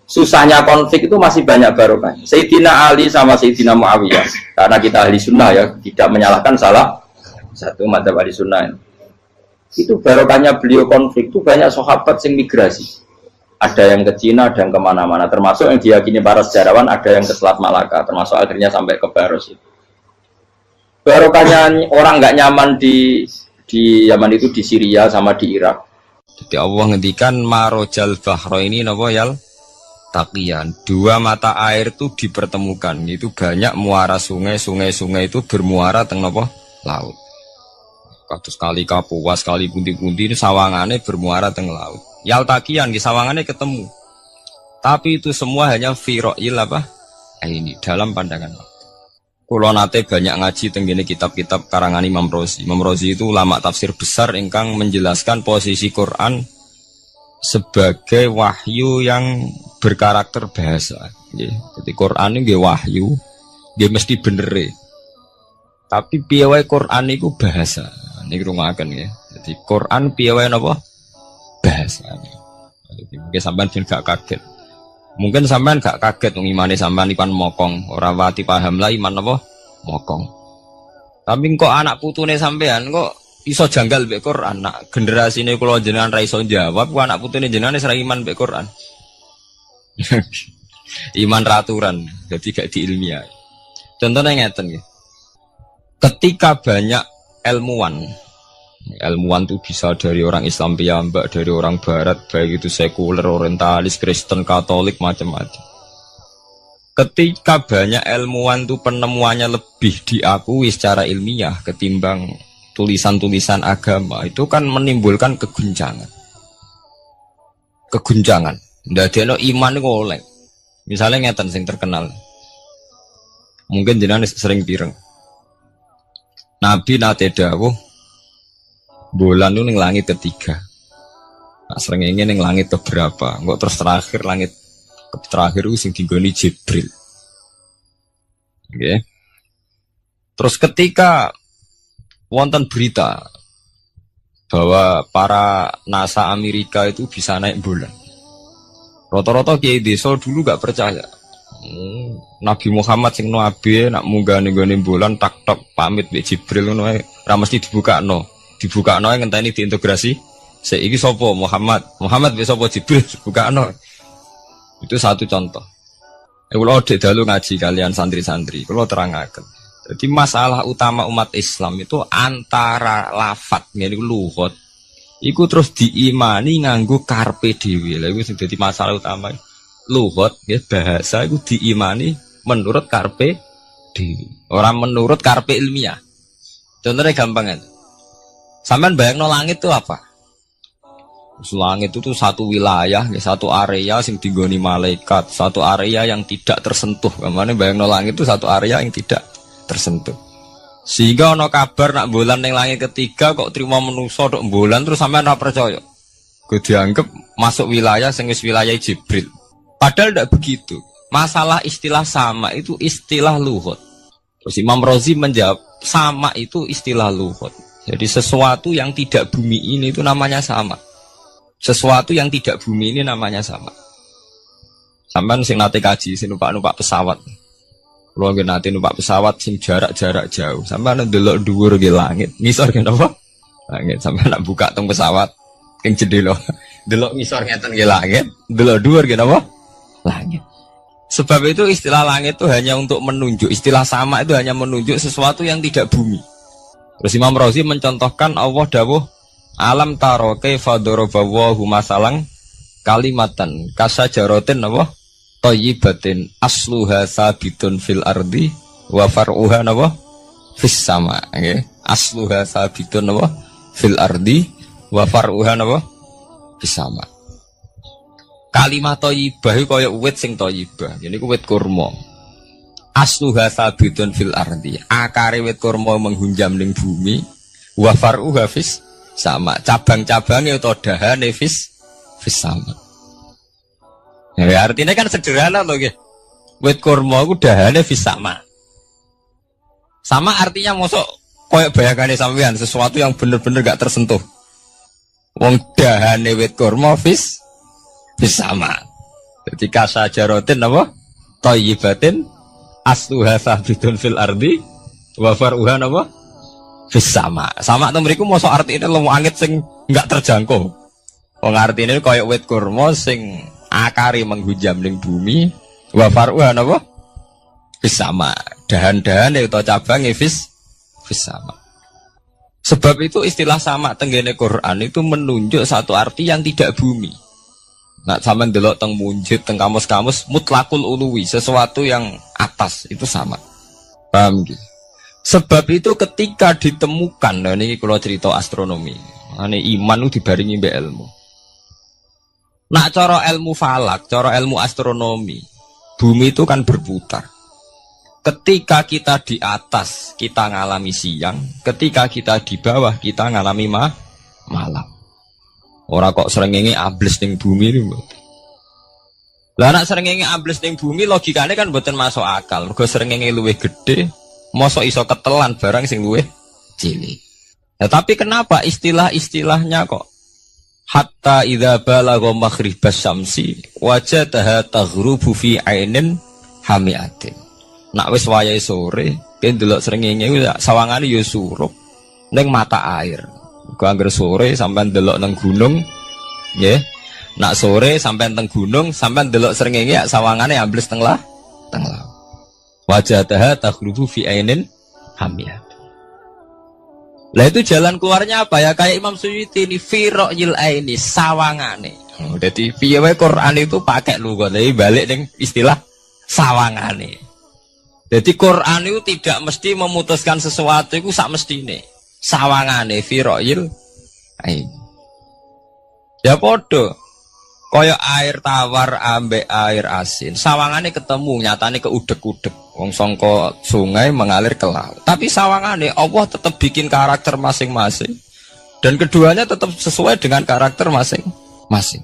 susahnya konflik itu masih banyak barokahnya. Sayyidina Ali sama Sayyidina Muawiyah karena kita ahli sunnah ya tidak menyalahkan salah satu madzhab ahli sunnah ini. Itu barokahnya beliau konflik itu banyak sahabat yang migrasi. Ada yang ke Cina, ada yang kemana-mana. Termasuk yang diyakini para sejarawan ada yang ke Selat Malaka. Termasuk akhirnya sampai ke Baros itu. Barokahnya orang nggak nyaman di Yaman itu di Syria sama di Irak. Jadi Allah ngendikan marojal bahro ini napa yal taqiyan. Dua mata air itu dipertemukan. Itu banyak muara sungai itu bermuara teng napa laut. Kados kali Kapuas, kali pundi-pundi ini sawangane bermuara teng laut. Yal taqiyan di sawangannya ketemu. Tapi itu semua hanya firoil apa? Ini dalam pandangan. Kulo nate banyak ngaji tenggene kitab-kitab karangan Imam Rozi. Imam Rozi itu ulama tafsir besar ingkang menjelaskan posisi Quran sebagai wahyu yang berkarakter bahasa. Jadi Quran ini wahyu, dia mesti bener. Tapi piye wae Quran itu bahasa. Niki rungaken ya. Jadi Quran piye wae napa? Bahasa. Jadi mungkin sampean gak kaget. Mungkin sampean gak kaget wong imane sampean ikan mokong, ora wati paham lah iman apa mokong. Tapi kok anak putune sampean kok iso janggal mbek Quran. Nak generasine kula jenengan ra iso jawab, kok anak putune jenengan wis ra iman mbek Quran. Iman raturan, jadi gak diilmiah. Contohnya ngeten nggih. Ketika banyak ilmuwan itu bisa dari orang Islam piyambak, dari orang Barat, baik itu sekuler, orientalis, Kristen, Katolik, macam-macam. Ketika banyak ilmuwan itu penemuannya lebih diakui secara ilmiah ketimbang tulisan-tulisan agama, itu kan menimbulkan keguncangan. Ndadekno iman iku oleh. Misalnya ngeten sing terkenal. Mungkin jenengan sering pireng. Nabi nate dawuh bulan itu ning langit ketiga. Nah, srengenge ning langit keberapa? Engko terus terakhir langit terakhir itu sing dinggoni Jibril. Oke. Terus ketika wonten berita bahwa para NASA Amerika itu bisa naik bulan. Rata-rata kiai desa dulu gak percaya. Nabi Muhammad sing nabi nak munggah ning bulan tak pamit mbek Jibril ngono ae ra mesti dibukakno yang ngenteni diintegrasi. Saiki sapa Muhammad wis sapa Jibril bukakno. Itu satu contoh. Kula dek dalu ngaji kalian santri-santri, kula terangaken. Jadi masalah utama umat Islam itu antara lafadz ngene iku lugat. Iku terus diimani nganggo karpe dhewe. Lha iku sing dadi masalah utama. Lugat ya bahasa iku diimani menurut karpe dhewe, ora menurut karpe ilmiah. Contohnya gampang kan. Sampean bayangno langit itu apa? Langit itu satu wilayah, satu area yang digoni malaikat, satu area yang tidak tersentuh. Kemana bayangno langit itu satu area yang tidak tersentuh. Sehingga ono kabar nak bulan yang langit ketiga kok terima menuso tok bulan terus sampean ora percaya. Gue dianggap masuk wilayah sing wis wilayah Jibril. Padahal tidak begitu. Masalah istilah sama itu istilah lughat. Terus Imam Rozi menjawab sama itu istilah lughat. Jadi sesuatu yang tidak bumi ini itu namanya sama. Sesuatu yang tidak bumi ini namanya sama. Sampean sing nate kaji sing numpak pesawat. Kulo nggih nate numpak pesawat sing jarak-jarak jauh. Sampean ndelok dhuwur nggih langit. Ngisor nggih napa? Langit. Sampean nak buka teng pesawat king jendela. Delok ngisor ngeten nggih langit, delok dhuwur nggih napa? Langit. Sebab itu istilah langit itu hanya untuk menunjuk, istilah sama itu hanya menunjuk sesuatu yang tidak bumi. Terus Imam Razi mencontohkan Allah dawuh alam taro kaifa daraballahu masalang kalimatan kasajaratin apa thayyibatin asluha sabitun fil ardi wa far'uha apa fis sama nggih asluha sabitun apa fil ardi wa far'uha apa fis sama. Kalimat thayyibah iku kaya wit sing thayyibah. Ini ku wit kurma. Asluha sabitun fil ardi. Akare wit kurma menghunjam ning bumi. Wa far'uha fis sama. Cabang-cabange utawa dahane fis sama. Ya artinya kan sederhana loh nggih. Wit kurma ku dahane fis sama. Sama artinya mosok koyo bayangane sampean sesuatu yang bener-bener gak tersentuh. Wong dahane wit kurma fis sama. Jadi kasajaratin apa? Thayyibatin asluha sabitun fil ardi wa far'uha apa? Fis sama. Sama to mriku mosok artine lemu angit sing enggak terjangkau. Wong artine kaya wit kurma sing akare menghujam ning bumi wa far'uha apa? Fis sama. Dahan-dahane utawa cabange fis sama. Sebab itu istilah sama tenggene Quran itu menunjuk satu arti yang tidak bumi. Nah, sama delok teng munjid, teng kamus-kamus mutlakul uluwi, sesuatu yang atas itu sama. Paham gitu? Sebab itu ketika ditemukan, nah ini kalau cerita astronomi, ini iman itu dibaringi mbek ilmu. Nah, cara ilmu falak, cara ilmu astronomi, bumi itu kan berputar. Ketika kita di atas, kita ngalami siang. Ketika kita di bawah, kita ngalami malam. Orang kok srengenge ambles ning bumi niku. Lah nek srengenge ambles ning bumi logikane kan mboten masuk akal. Mergo srengenge luwih gede, mosok iso ketelan barang sing luwih cilik. Nah, tapi kenapa istilah-istilahnya kok hatta idza balagha maghribas syamsi wajadaha taghrubu fi ainin hamiatin. Nak wis wayahe sore, ki ndelok srengenge sawangane ya surup ning mata air. Angger sore sampean delok nang gunung nggih. Nak sore sampean teng gunung sampean delok srengenge ya sawangane ambles teng laut. Wajadaha taghrubu fi ainin hamiyah. Lah itu jalan keluarnya apa ya? Kayak Imam Suyuti ini fi ra'yil aini sawangane. Dadi piye wae Quran itu pakai lugu tapi balik ning istilah sawangane. Jadi Quran itu tidak mesti memutuskan sesuatu itu sak mestine. Sawangane firoil ain. Ya podo kaya air tawar ambek air asin. Sawangane ketemu nyatane keudek-udek. Wong sangka sungai mengalir ke laut. Tapi sawangane Allah tetap bikin karakter masing-masing. Dan keduanya tetap sesuai dengan karakter masing-masing.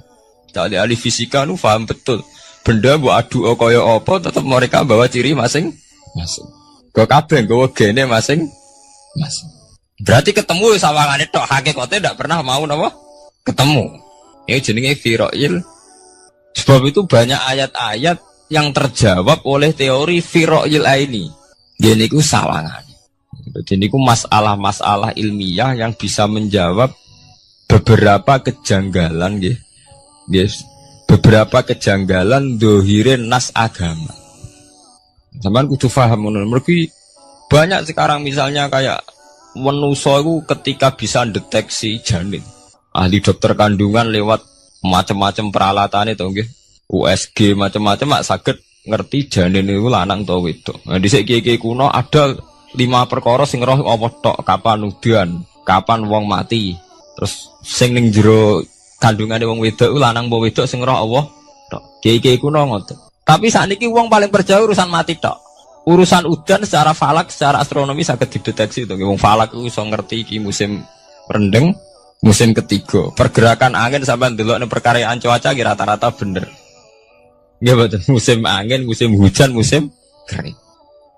Dari ahli fisika nu paham betul. Benda mbok adu kaya apa tetap mereka bawa ciri masing-masing. Go kabeh nggawa gene masing-masing. Berarti ketemu sawangane tok hakikate ndak pernah mau napa? Ketemu. Ini jenenge firoil. Sebab itu banyak ayat-ayat yang terjawab oleh teori firoil aini. Gini ku sawangane. Jadi niku masalah-masalah ilmiah yang bisa menjawab beberapa kejanggalan nggih. Yes. Beberapa kejanggalan dohirin nas agama. Sampeyan kudu paham ngono. Mergi banyak sekarang misalnya kayak manusia itu ketika bisa deteksi janin, ahli dokter kandungan lewat macam-macam peralatan itu, nggih, USG macam-macam, mak saged ngerti janin itu lanang atau wedok. Nah, di segi kuno ada 5 perkara sing roh apa tok, kapan udan, kapan wong mati, terus sing ning jero kandungane wong wedok lanang apa wedok sing roh Allah tok. Kiai kuno ngoten. Tapi sakniki wong paling percaya urusan mati tok. Urusan udan secara falak, secara astronomi sangat dideteksi itu. Wong falak itu bisa ngerti iki musim rendeng, musim ketiga. Pergerakan angin sampai ndelok ning perkaryaan cuaca rata-rata bener. Nggih betul. Musim angin, musim hujan, musim kering.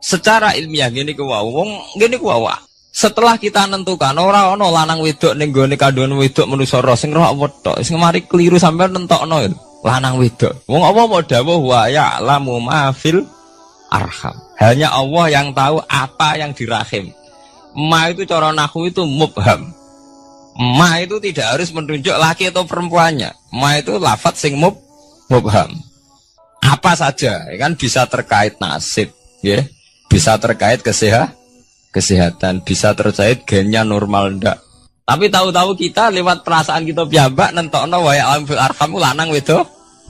Secara ilmiah ngene ku wae. Wong ngene ku wae. Setelah kita nentukan ora ana lanang wedok ning gone kandungan wedok manusa roh sing roh apa tok. Sing mari keliru sampean nentokno. lanang wedok. Wong Allah mau dawuh wa ya'lamu ma fil arham. Hanya Allah yang tahu apa yang di rahim. Ma itu cara nahwu itu mubham. Ma itu tidak harus menunjuk laki atau perempuannya. Ma itu lafadz sing mubham. Apa saja, ya kan bisa terkait nasib, ya. Bisa terkait kesehatan, bisa terkait gennya normal ndak. Tapi tahu-tahu kita lewat perasaan kita piyambak nentokno wa ya'lamu fil arham lanang wedok.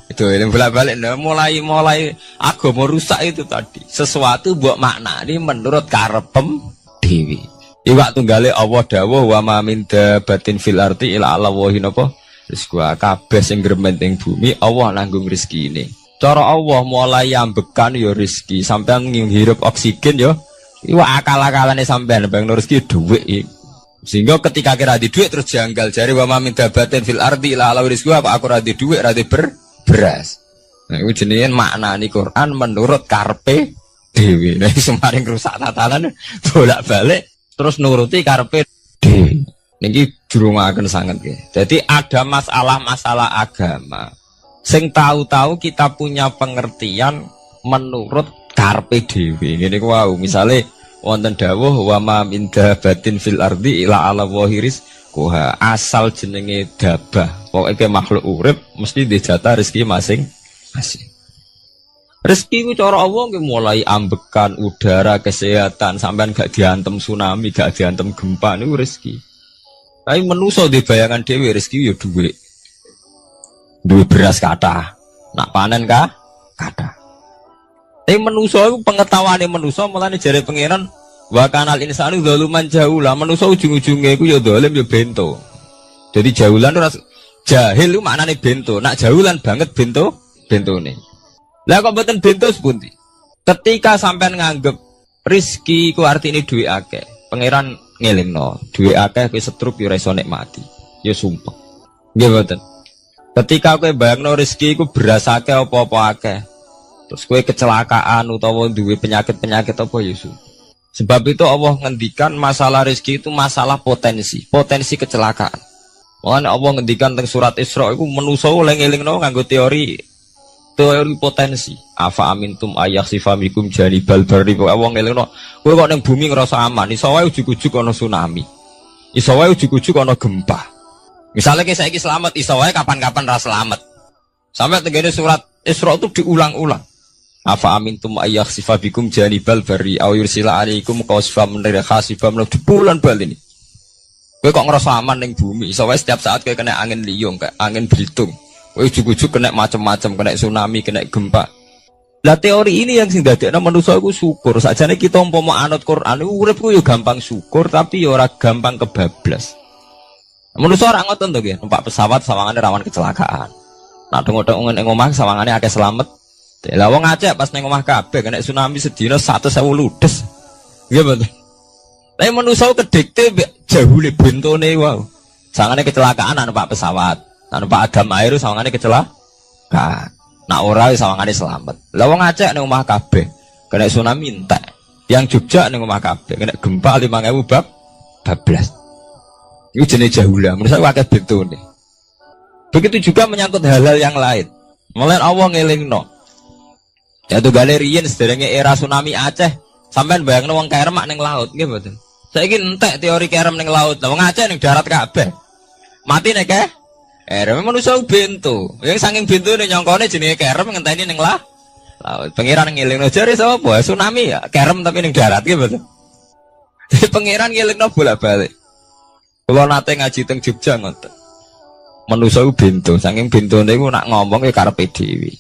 Itu yang bolak-balik mulai agama rusak itu tadi. Sesuatu buat makna ini menurut karepem dewi. Iwak tunggale Allah dawuh wa ma min dabatin fil ardi illa ala wahi napa rizqu kabeh sing gremeng ing bumi Allah nanggung rezeki ini. Cara Allah mulai ambekan ya rezeki sampean ngirup oksigen ya iwak akal-akalane sampean bang rezeki dhuwit. Sehingga ketika kira di duit terus janggal jari wa ma min dabatin fil ardi illa ala rizqu apa aku ra di duit ra di beras. Nah, itu jenenge maknani Quran menurut karpe dewi. Nah, semaring rusak tatanan bolak-balik terus nuruti karpe dewi. Niki durungaken sanget nggih. Jadi ada masalah-masalah agama. Sing tahu-tahu kita punya pengertian menurut karpe dewi. Ngene ku wau, misale wonten dawuh wa ma min dabatin fil ardi illa ala wahiris kuha asal jenenge dabah pokoknya makhluk urip mesti dijatah rezeki masing-masing. Rezeki ku cara Allah nggih mulai ambekan udara kesehatan sampean gak diantem tsunami gak diantem gempa niku rezeki. Tapi manusa di bayangan dhewe rezeki ya duwe beras kathah nak panen kathah. Tapi manusa iku pengetahuane manusa mulane jare pangeran wa kanal insanu zaluman jahula. Manusa ujung-ujunge iku ya zalim ya bento. Jadi jahulan ora jahil itu maknane bento. Nak jahulan banget bentone. Lah kok mboten bento sepundi? Ketika sampean nganggep rezeki ku artine duwe akeh. Pangeran ngelingno, duwe akeh kowe setruk ya ora iso nikmati. Ya sumpah. Nggih mboten. Ketika kowe bayangno rezeki iku beras akeh apa-apa akeh. Terus kowe kecelakaan utawa duwe penyakit-penyakit apa Yesus. Sebab itu Allah ngendikan masalah rezeki itu masalah potensi kecelakaan. Makanya Allah ngendikan teng surat Isra iku manusa oleh ngelingno nganggo teori potensi. Afa amintum ayakhsifa bikum janibal barri. Allah ngelingno kowe kok ning bumi ngrasa aman, iso wae ujug-ujug ana tsunami. Iso wae ujug-ujug ana gempa. Misalnya kayak saiki selamat, iso wae kapan-kapan ra selamat. Sampai tenggene surat Isra itu diulang-ulang. Afa amintum ayakhsifa bikum janibal barri aw yursila alaikum qasfam min khasifam di bulan bal ini. Kowe kok ngerasa aman ning bumi, iso wae setiap saat kowe kena angin liung, kayak angin belitung. Kowe ujug-ujug kena macam-macam, kena tsunami, kena gempa. Lah teori ini yang sing dadekno manusa iku syukur. Sakjane kita umpama anut Quran iku urip ku yo gampang syukur tapi yo ora gampang kebablas. Manusa ora ngoten to nggih, numpak pesawat sawangane rawan kecelakaan. Nah dong-dong ning omah sawangane akeh slamet. Lah wong Aceh pas ning omah kabeh kena tsunami sedina 100.000 ludes. Nggih mboten. Tapi manusa kedikte jahule bentone wae. Sawangane kecelakaan numpak pesawat. Numpak agam air sawangane kecelakaan. Nak ora sawangane selamat. Lah wong Aceh ning omah kabeh kena tsunami entek. Yang Jogja ning omah kabeh kena gempa 5.000 bablas. Iku jenenge jahula. Menurut saya akeh bentone. Begitu juga menyangkut hal-hal yang lain. Mulai Allah ngelingno. Jatuh galerian sederenge era tsunami Aceh. Sampean bayangno wong Kerem ning laut nggih mboten. Saiki entek teori Kerem ning laut. Wong Aceh ning darat kabeh. Mati nek Kerem manusa bento. Yang saking bentone nyongkone jenenge Kerem ngenteni ning laut. Pangeran ngelingno jare sapa? Tsunami ya Kerem tapi ning darat nggih mboten. Jadi pangeran ngelingno bolak-balik. Kula nate ngaji teng Jogja ngoten. Manusa bento, saking bentone iku nak ngomong ya karepe dhewe.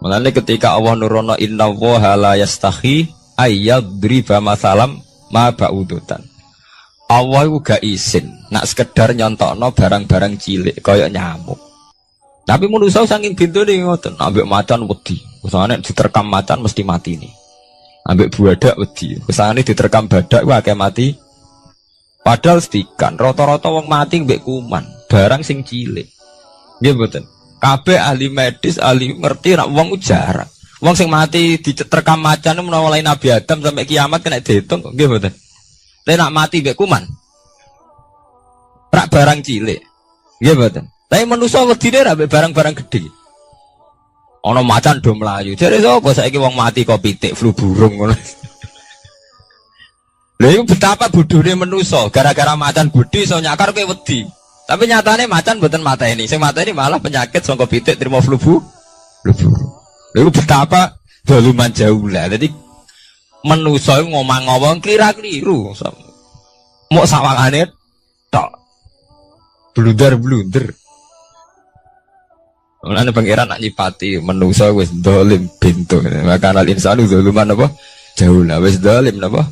Mulane ketika Allah nurono inna woha la yastahi ayyadriba masalam ma ba'udutan. Allah itu gak izin nak sekedar nyontokno barang-barang cilik kaya nyamuk. Tapi manusa saking bintune ngoten, ambek macan wedi. Usane diterkam macan mesti mati nih. Ambek buadak wedi. Usane diterkam badak ku akeh mati. Padahal sedikan rata-rata wong mati mbek kuman, barang sing cilik. Nggih mboten. Kabeh ahli medis, ahli ngerti nak wong jarang. Wong sing mati diterkam macan menawa mulai Nabi Adam sampai kiamat kena diitung kok nggih mboten. Nek nak mati mbek kuman. Rak barang cilik. Nggih mboten. Tapi manusa wedine ra mbek barang-barang gedhe. Ono macan do mlayu. Jare sapa saiki wong mati kok pitik flu burung ngono. Lha iku betapa bodohne manusa, gara-gara macan budi iso nyakar kowe wedi. Tapi nyatane macan mboten mateni. Sing mateni malah penyakit saka pitik trimo flu burung. Lha iku betapa daluman jauh lah. Dadi manusa ngomong-ngomong klira-kliru. Mok sawangane tok. Blunder-blunder. Mulane pangeran nak nyipati manusa wis dolim pintu. Maka al insanu zaluman apa? Jauh lah wis dolim napa?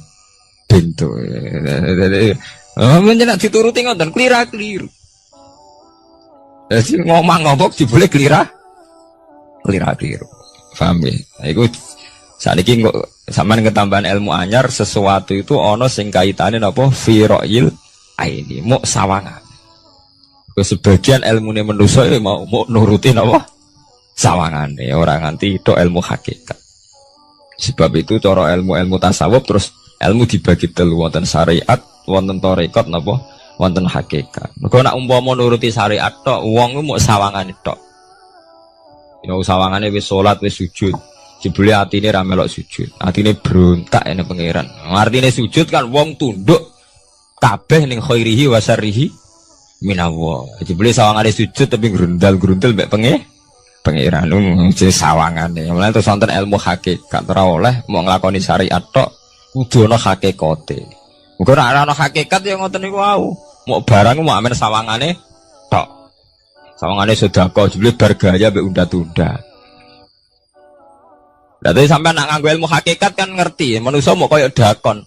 Pintu. Menjenak dituruti ngoten klira-kliru. Jadi ngomong-ngomong dibule klira-kliru. Paham ya? Iku saniki kok sampean ketambahan ilmu anyar sesuatu itu ana sing kaitane napa? Fira'il aini, muk sawangan. Sebagian ilmune manusa mau nurutin apa sawangane ora nganti tok ilmu hakikat. Sebab itu cara ilmu tasawuf terus ilmu dibagi telu, wonten syariat, wonten tarekat napa, wonten hakikat. Mergo nek umpama nuruti syariat tok wong ku muk sawangane tok. Ya sawangane wis salat wis sujud. Jebule atine ra melok sujud. Atine berontak ene pangeran. Artine sujud kan wong tunduk kabeh ning khairihi wa syarrihi minallah. Jebule sawangane sujud tapi grundal-grundal mbek pangeran jenenge sawangane. Mulane terus wonten ilmu hakikat ora oleh mau nglakoni syariat tok, kudu ana hakikate. Muga ora ana hakikat ya ngoten niku wau. Mau barang mau amen sawangane tok. Sawangane sedekah jebule bar gaya mbek unda-unda. Lah tapi sampean nak nganggo ilmu hakikat kan ngerti, manusa mau koyo dakon.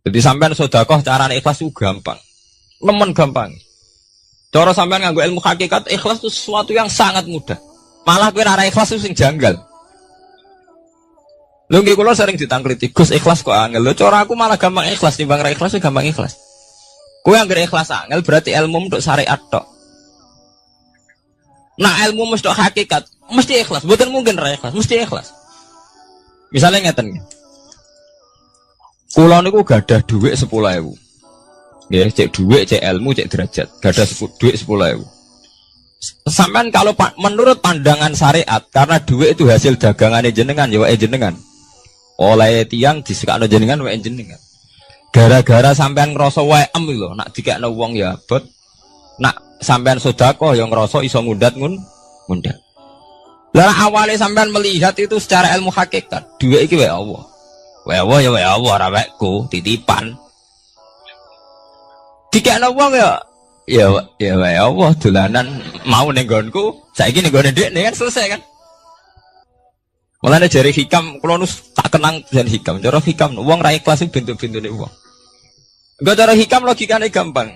Jadi sampean sedekah carane ikhlas ku gampang. Nemen gampang. Cara sampean nganggo ilmu hakikat ikhlas itu sesuatu yang sangat mudah. Malah kowe ora ikhlas itu sing janggal. Lho nggih kula sering ditangkliti, Gus ikhlas kok angel. Lho cara aku malah gampang ikhlas timbang ra ikhlas gampang ikhlas. Kowe anggere ikhlas angel berarti ilmu untuk syariat tok. Nah ilmu mesti hakikat, mesti ikhlas. Mboten mungkin ra ikhlas, mesti ikhlas. Misalnya ngeten nggih. Kula niku gadah dhuwit 10.000. Ya, cek duit, cek ilmu, cek derajat. Gak ada duit 10.000. Sampai kalau menurut pandangan syariat, karena duit itu hasil dagangannya jenengan, ya wae jenengan. Oleh tiang disekakno jenengan, wae jenengan. Gara-gara sampean ngerasa wae lho, nak dikekno wong ya abot. Nak sampean sedekah yang ngerasa iso ngundat ngundat. Lah awalnya sampean melihat itu secara ilmu hakikat, duit iki wae Allah. Wae Allah ya wae Allah, ora waeku, titipan. Dikekno wong ya wae Allah dolanan mau ning nggonku, saiki ning nggone ndekne kan selesai kan. Mulane jare hikam kula nu tak kenang jan hikam. Cara hikam wong ra ikhlas bentuk-bentune wong. Engko cara hikam logikane gampang.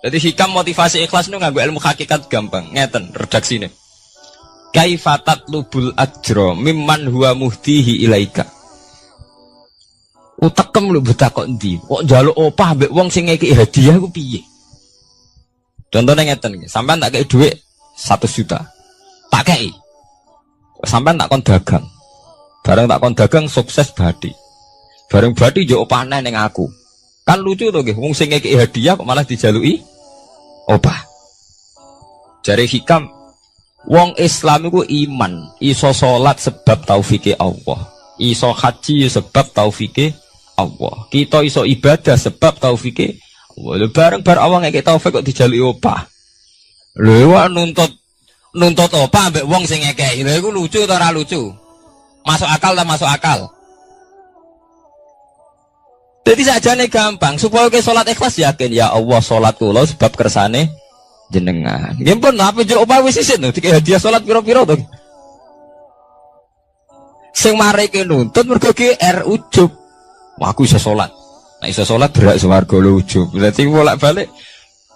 Jadi hikam motivasi ikhlas nu nganggo ilmu hakikat gampang. Ngeten redaksine. Kaifatat lubul ajra mimman huwa muhtihi ilaika. Utekem lho betakok endi? Kok njaluk opah mbek wong sing ngeki hadiah ku piye? Contohnya ngeten iki, sampean tak kei dhuwit 1 juta. Tak kei. Sampean tak kon dagang. Bareng tak kon dagang sukses badi. Bareng badi yo opah ning aku. Kan lucu to nggih, wong sing ngeki hadiah kok malah dijaluki opah. Jare hikam wong Islam iku iman, iso salat sebab taufike Allah. Iso haji sebab taufike Allah. Kita iso ibadah sebab taufike Allah. Bareng-bareng Allah ngekek taufik kok dijaluki opah. Lho nuntut opah mbek wong sing ngekek. Lha iku lucu ta ora lucu? Masuk akal ta masuk akal? Jadi sajane gampang supaya ke salat ikhlas yakin ya Allah salat kula sebab kersane jenengan. Nggih pun apa jero opah wis isin dikek hadiah salat pira-pira to. Sing mareke nuntut mergo GR ujub. Wah, aku bisa sholat. Nah, bisa sholat berak swarga lho ujub. Berarti bolak-balik.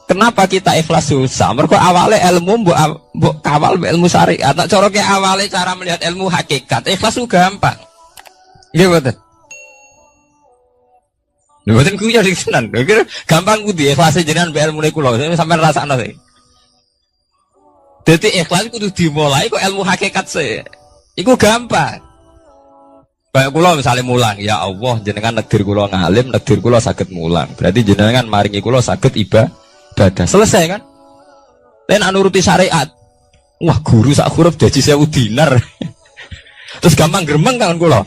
Kenapa kita ikhlas susah? Mergo awalnya ilmu mbok kawal ilmu syariat. Tak cara ke awalnya cara melihat ilmu hakikat. Ikhlas ku gampang. Nggih mboten. Lho mboten ku ya dikenan. Gampang ku di ikhlas jenengan mbek ilmune kula. Sampeyan rasakno sih. Dadi ikhlas kudu dimulai kok ilmu hakikat sih. Iku gampang. Kayak kula misalnya mulang, ya Allah jenengan negdir kula ngalim, negdir kula saged mulang. Berarti jenengan maringi kula saged ibadah. Selesai kan? Lain nuruti syariat. Wah, guru sak huruf dadi 1000 dinar. Terus gampang gremeng kan kula.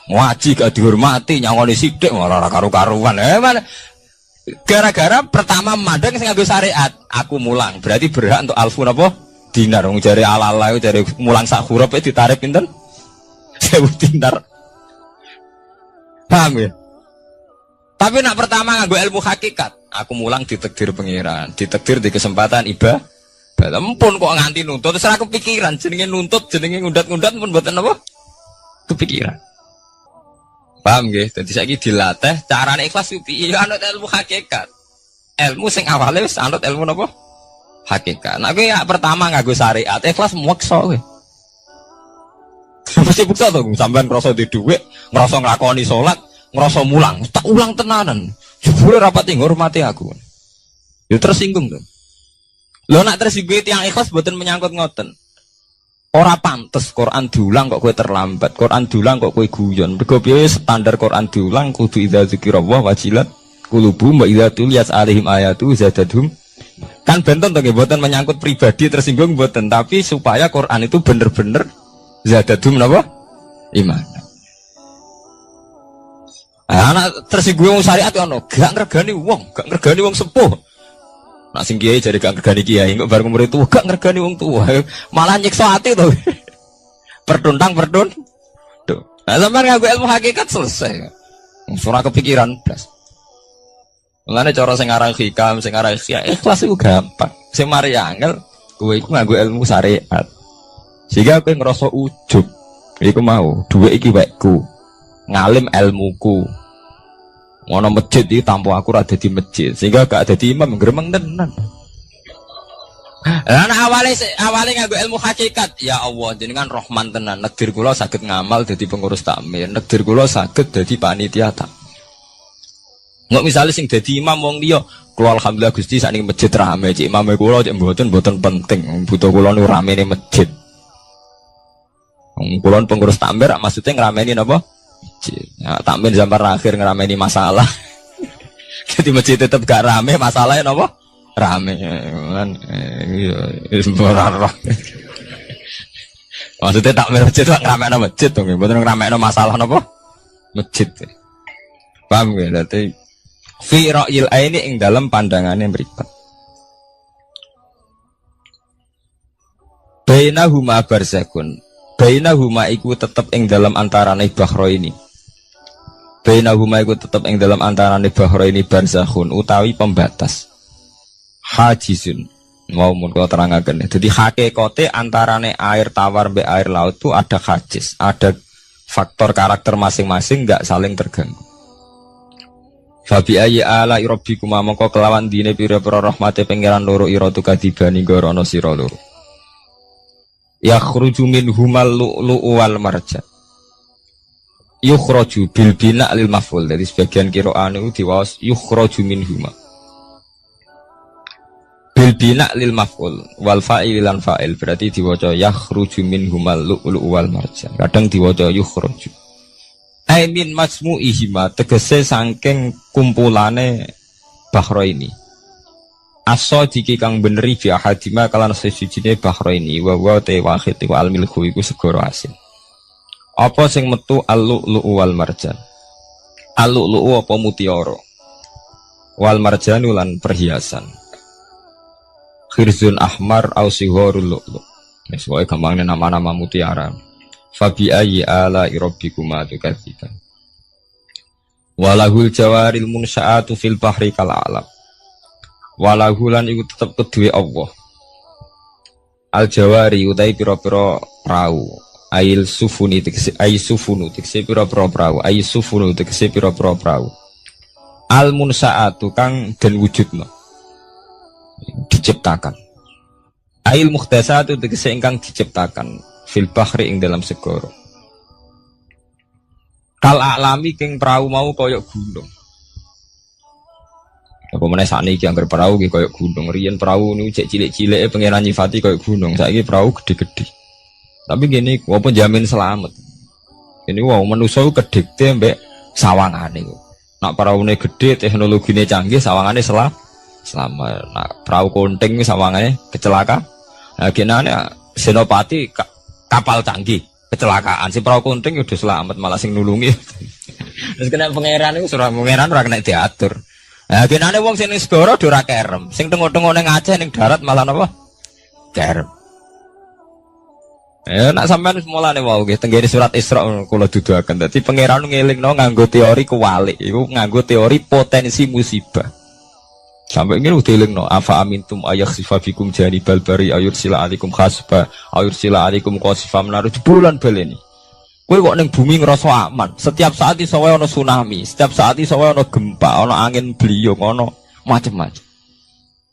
Ngaji gak dihormati, nyangoni sithik ora karu-karuan. Mana gara-gara pertama mandang sing nganggo syariat, aku mulang. Berarti berhak untuk alfun apa? Dinar. Wong jare ala-ala jare mulang sak huruf ditarif pinten? 1000 dinar. Paham ya? Tapi nak pertama nganggo ilmu hakikat, aku mulang ditakdir pengiran, ditakdir di kesempatan ibadah. Ampun kok nganti nuntut, terus aku pikiran jenenge nuntut, jenenge ngundat-ngundat pun mboten apa? Kepikiran. Paham nggih? Dadi saiki dilatih carane ikhlas piye anut ilmu hakikat. Ilmu sing awale wis anut ilmu napa? Hakikat. Nek kowe ya pertama nganggo syariat, ikhlas meksa kowe. Mesti bukti to, sampean ngrasa di dhuwit, ngrasa nglakoni salat, ngrasa mulang, tak ulang tenanan. Jebule rapati ngurmati aku. Ya tersinggung to. Lho nak tersinggung tiyang ikhlas mboten menyangkut ngoten. Ora pantes Quran diulang kok kowe terlambat, Quran diulang kok kowe guyon. Mergo piye standar Quran diulang kudu idza dzikrallah wajilat qulubuhum wa idza tuliyat alaihim ayatu zadadhum. Kan benten to nggih mboten menyangkut pribadi tersinggung mboten, tapi supaya Quran itu bener-bener zadadhum napa? Iman. Anak tersinggung syariat ono, gak ngergani wong sepuh. Nak sing kiai jadi gak ngergani kiai, kok bareng murid tua gak ngergani wong tua, malah nyiksa hati tuh. Tuh. Nah, sampean nganggo ilmu hakikat selesai. Ora kepikiran blas. Mulane cara sing aran hikam, sing aran ikhlas iku gampang. Sing mari angel kowe iku nganggo ilmu syariat. Sehingga kowe ngrasa ujub. Iku mau, dhuwit iki wekku. Ngalim ilmuku. Ngono masjid iki tanpa aku ora dadi masjid, sehingga gak dadi imam gremeng tenan. Lah awale nganggo ilmu hakikat, ya Allah jenengan Rahman tenan. Negdir kula saged ngamal dadi pengurus takmir, negdir kula saged dadi panitia tak. Nggak misalnya sing dadi imam wong liya, kula alhamdulillah Gusti sakniki masjid rame, cik imame kula cik mboten penting, butuh kula niku ramene masjid. Wong kula pengurus takmir maksudnya ngrameni napa? Ya, takmir zaman akhir ngerameni masalah. Jadi masjid tetap gak rame, masalahnya apa? Rame kan. Maksudnya takmir masjid itu ngerameni masjid dong, bukan ngerameni masalah apa? Masjid. Paham ya? Berarti fi ra'yil aini ing dalam pandangannya mripat. Bainahuma barzakun. Bainahuma iku tetep ing dalam antarane bahro ini. Bainahuma iku tetep ing dalam antarane bahro ini barzakhun utawi pembatas. Hajizun. Mau mun kula terangaken. Jadi hakikate antarane air tawar mbek air laut itu ada hajiz, ada faktor karakter masing-masing enggak saling terganggu. Fabi ayyi ala rabbikuma mongko kelawan dine pira-pira rahmate pangeran loro ira tukadibani gorono sira loro. Yakhruju minhumal lu'lu'u wal marjan. Yukhraju bil bina' lil maf'ul. Jadi sebagian qira'ah niku diwaos yukhraju minhuma. Bil bina' lil maf'ul wal fa'il lan fa'il berarti diwaca yakhruju minhumal lu'lu'u wal marjan. Kadang diwaca yukhraju. Ai min majmu'ihima tegese saking kumpulane bahro ini. Aso diki kang beneri bi ahadima kalan sejine bahro ini wa te wahid wa al milku iku segoro asin. Apa sing metu al-lu'lu'u wal marjan? Al-lu'lu'u apa mutiara? Wal marjan lan perhiasan. Khirzun ahmar au sigharul lu'lu'. Wis wae gampangnya nama-nama mutiara. Fabi ayyi ala rabbikuma tukadziban. Walahul jawaril munsha'atu fil bahri kal alam. Walahulan iku tetep kedue Allah. Al jawari utai pira-pira prau. Ail sufuni tegese ai sufunu tegese pira-pira prau. Ai sufunu tegese pira-pira prau. Al munsaatu kang den wujudna. Diciptakan. Ail mukhtasatu tegese ingkang diciptakan fil bahri ing dalam segara. Kal alami king prau mau kaya gunung. Apa meneh sakniki anggar perahu iki koyo gunung. Riyen perahu niku cek cilik-cilike pangeran nyifati koyo gunung. Saiki perahu gede-gede. Tapi gini, apa jamin selamat. Ini wow manusa kedikte mbek sawangane iku. Nak peraune gede, teknologine canggih, sawangane selamat. Nak perahu konting sawangane kecelakaan. Nah, genane Senopati kapal canggih kecelakaan si perahu kunting udah selamat malah sing nulungi. Terus kena pangeran itu surah pangeran ora kena diatur. Nah, genane wong sing ning segara ora kerem, sing tengok-tengok ning Aceh ning darat malah napa? Kerem. Nak sampean mulane wau nggih tenggene surat Isra kula duduaken. Dadi pangeran ngelingno nganggo teori kewalik, iku nganggo teori potensi musibah. Sampai ini udah dilingno afa amintum ayakhsifa bikum janibal bari ayursila alaikum khasba ayursila alaikum qasifam naru bulan baleni. Kowe kok ning bumi ngerasa aman. Setiap saat iso wae ana tsunami, setiap saat iso wae ana gempa, ana angin beliung, ana macam-macam.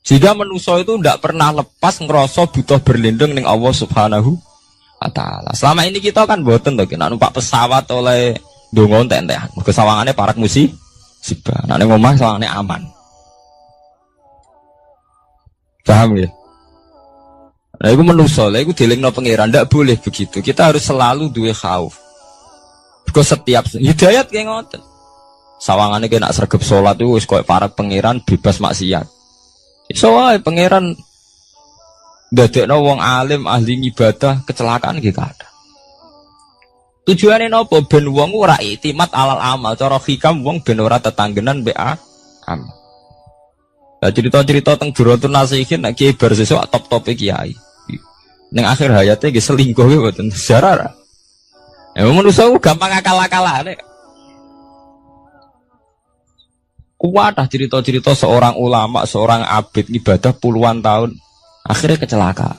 Jika manusia itu tidak pernah lepas ngerasa butuh berlindung ning Allah Subhanahu wa taala. Selama ini kita kan boten to nek numpak pesawat oleh ndonga entek-entekan. Mergo sawangane parak musibah. Nek ning omah sawangane aman. Paham ya? Nah, itu manusia, itu dilingno pangeran, tidak boleh begitu. Kita harus selalu duwe khauf. Because setiap hidayat kayak ngoten. Sawangannya kayak nak sergap sholat itu, koyo para pangeran bebas maksiat. Soalnya pangeran dadekno wong alim ahli ibadah kecelakaan gitu ada. Tujuannya nopo ben wong ora itimat alal amal, cara hikam wong ben ora tetanggenan be amal. Nah, cerita-cerita tentang Duratun Nasihin nak kiai bar sesuk top-tope kiai. Ning akhir hayatnya nggih selingkuh nggih mboten sejarah. Ya manusa gampang akal-akalane. Kuat cerita-cerita seorang ulama, seorang abid ibadah puluhan tahun akhirnya kecelakaan.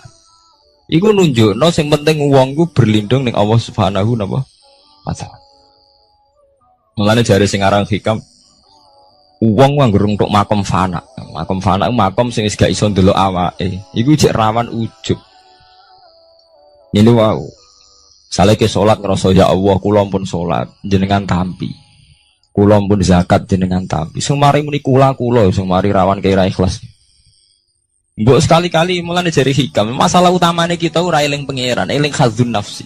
Iku nunjukno sing penting wong ku berlindung ning Allah Subhanahu wa taala. Mulane jare sing aran hikam uang nganggo untuk makom fana. Makom fana itu makom sing wis gak iso ndelok awake. Iku cek rawan ujub. Ini wow. Sale ke salat ngrasa ya Allah kula pun salat jenengan tampi. Kula pun zakat jenengan tampi. Sing mari muni kula sing mari rawan kira ikhlas. Mbok sekali-kali mulane jari hikam. Masalah utamane kita ora eling pangeran, eling khazun nafsi.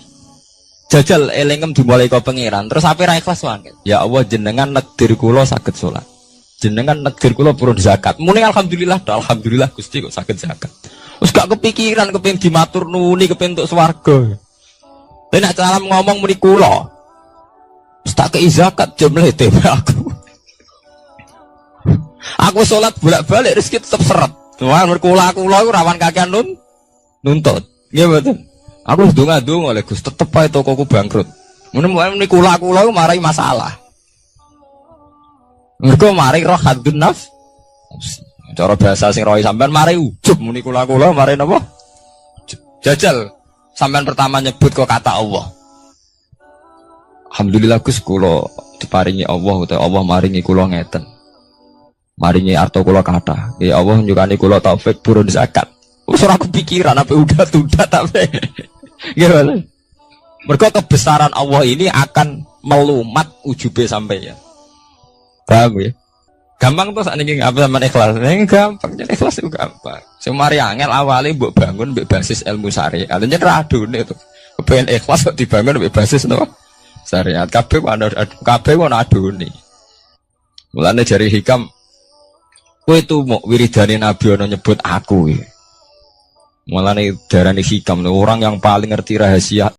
Jajal elingem dimulai ke pangeran, terus ape ra ikhlas wae. Ya Allah jenengan nekdir kula saged salat. Jenengan negir kula purun zakat. Muni alhamdulillah Gusti kok saged zakat. Wis gak kepikiran kepengin dimatur nuni kepengin entuk swarga. Lah nek salam ngomong muni kula. Wis tak kei zakat jemle dhewe aku. Aku salat bolak-balik rezeki tetep seret. Wah kula iku rawan kakean nuntut. Nggih mboten. Aku ndonga-ndonga oleh Gus tetep ae tokoku bangkrut. Muni kula marai masalah. Mergo mari roh hadun nafs. Cara bahasa sing rohi sampean mari ujub muni kula mari napa? Jajal sampean pertama nyebut kok kata Allah. Alhamdulillah Gus kula diparingi Allah utawa Allah maringi kula ngeten. Maringi arto kula kathah. Ya Allah nyukani kula taufik purun zakat. Wis ora kepikiran apa udah tapi. Gimana? Mergo kebesaran Allah ini akan melumat ujube sampeyan. Paham ya? Gampang tuh saat ini apa sama ikhlas? Gampang, jadi ikhlas itu gampang. Semari angel awalnya buat bangun berbasis ilmu syariat. Artinya radu nih tuh. Kepengen ikhlas kok dibangun berbasis no syariat. Kabeh mana adu nih. Mulanya jari hikam. Kue itu mau wiridani Nabi ono nyebut aku. Mulanya darani hikam orang yang paling ngerti rahasia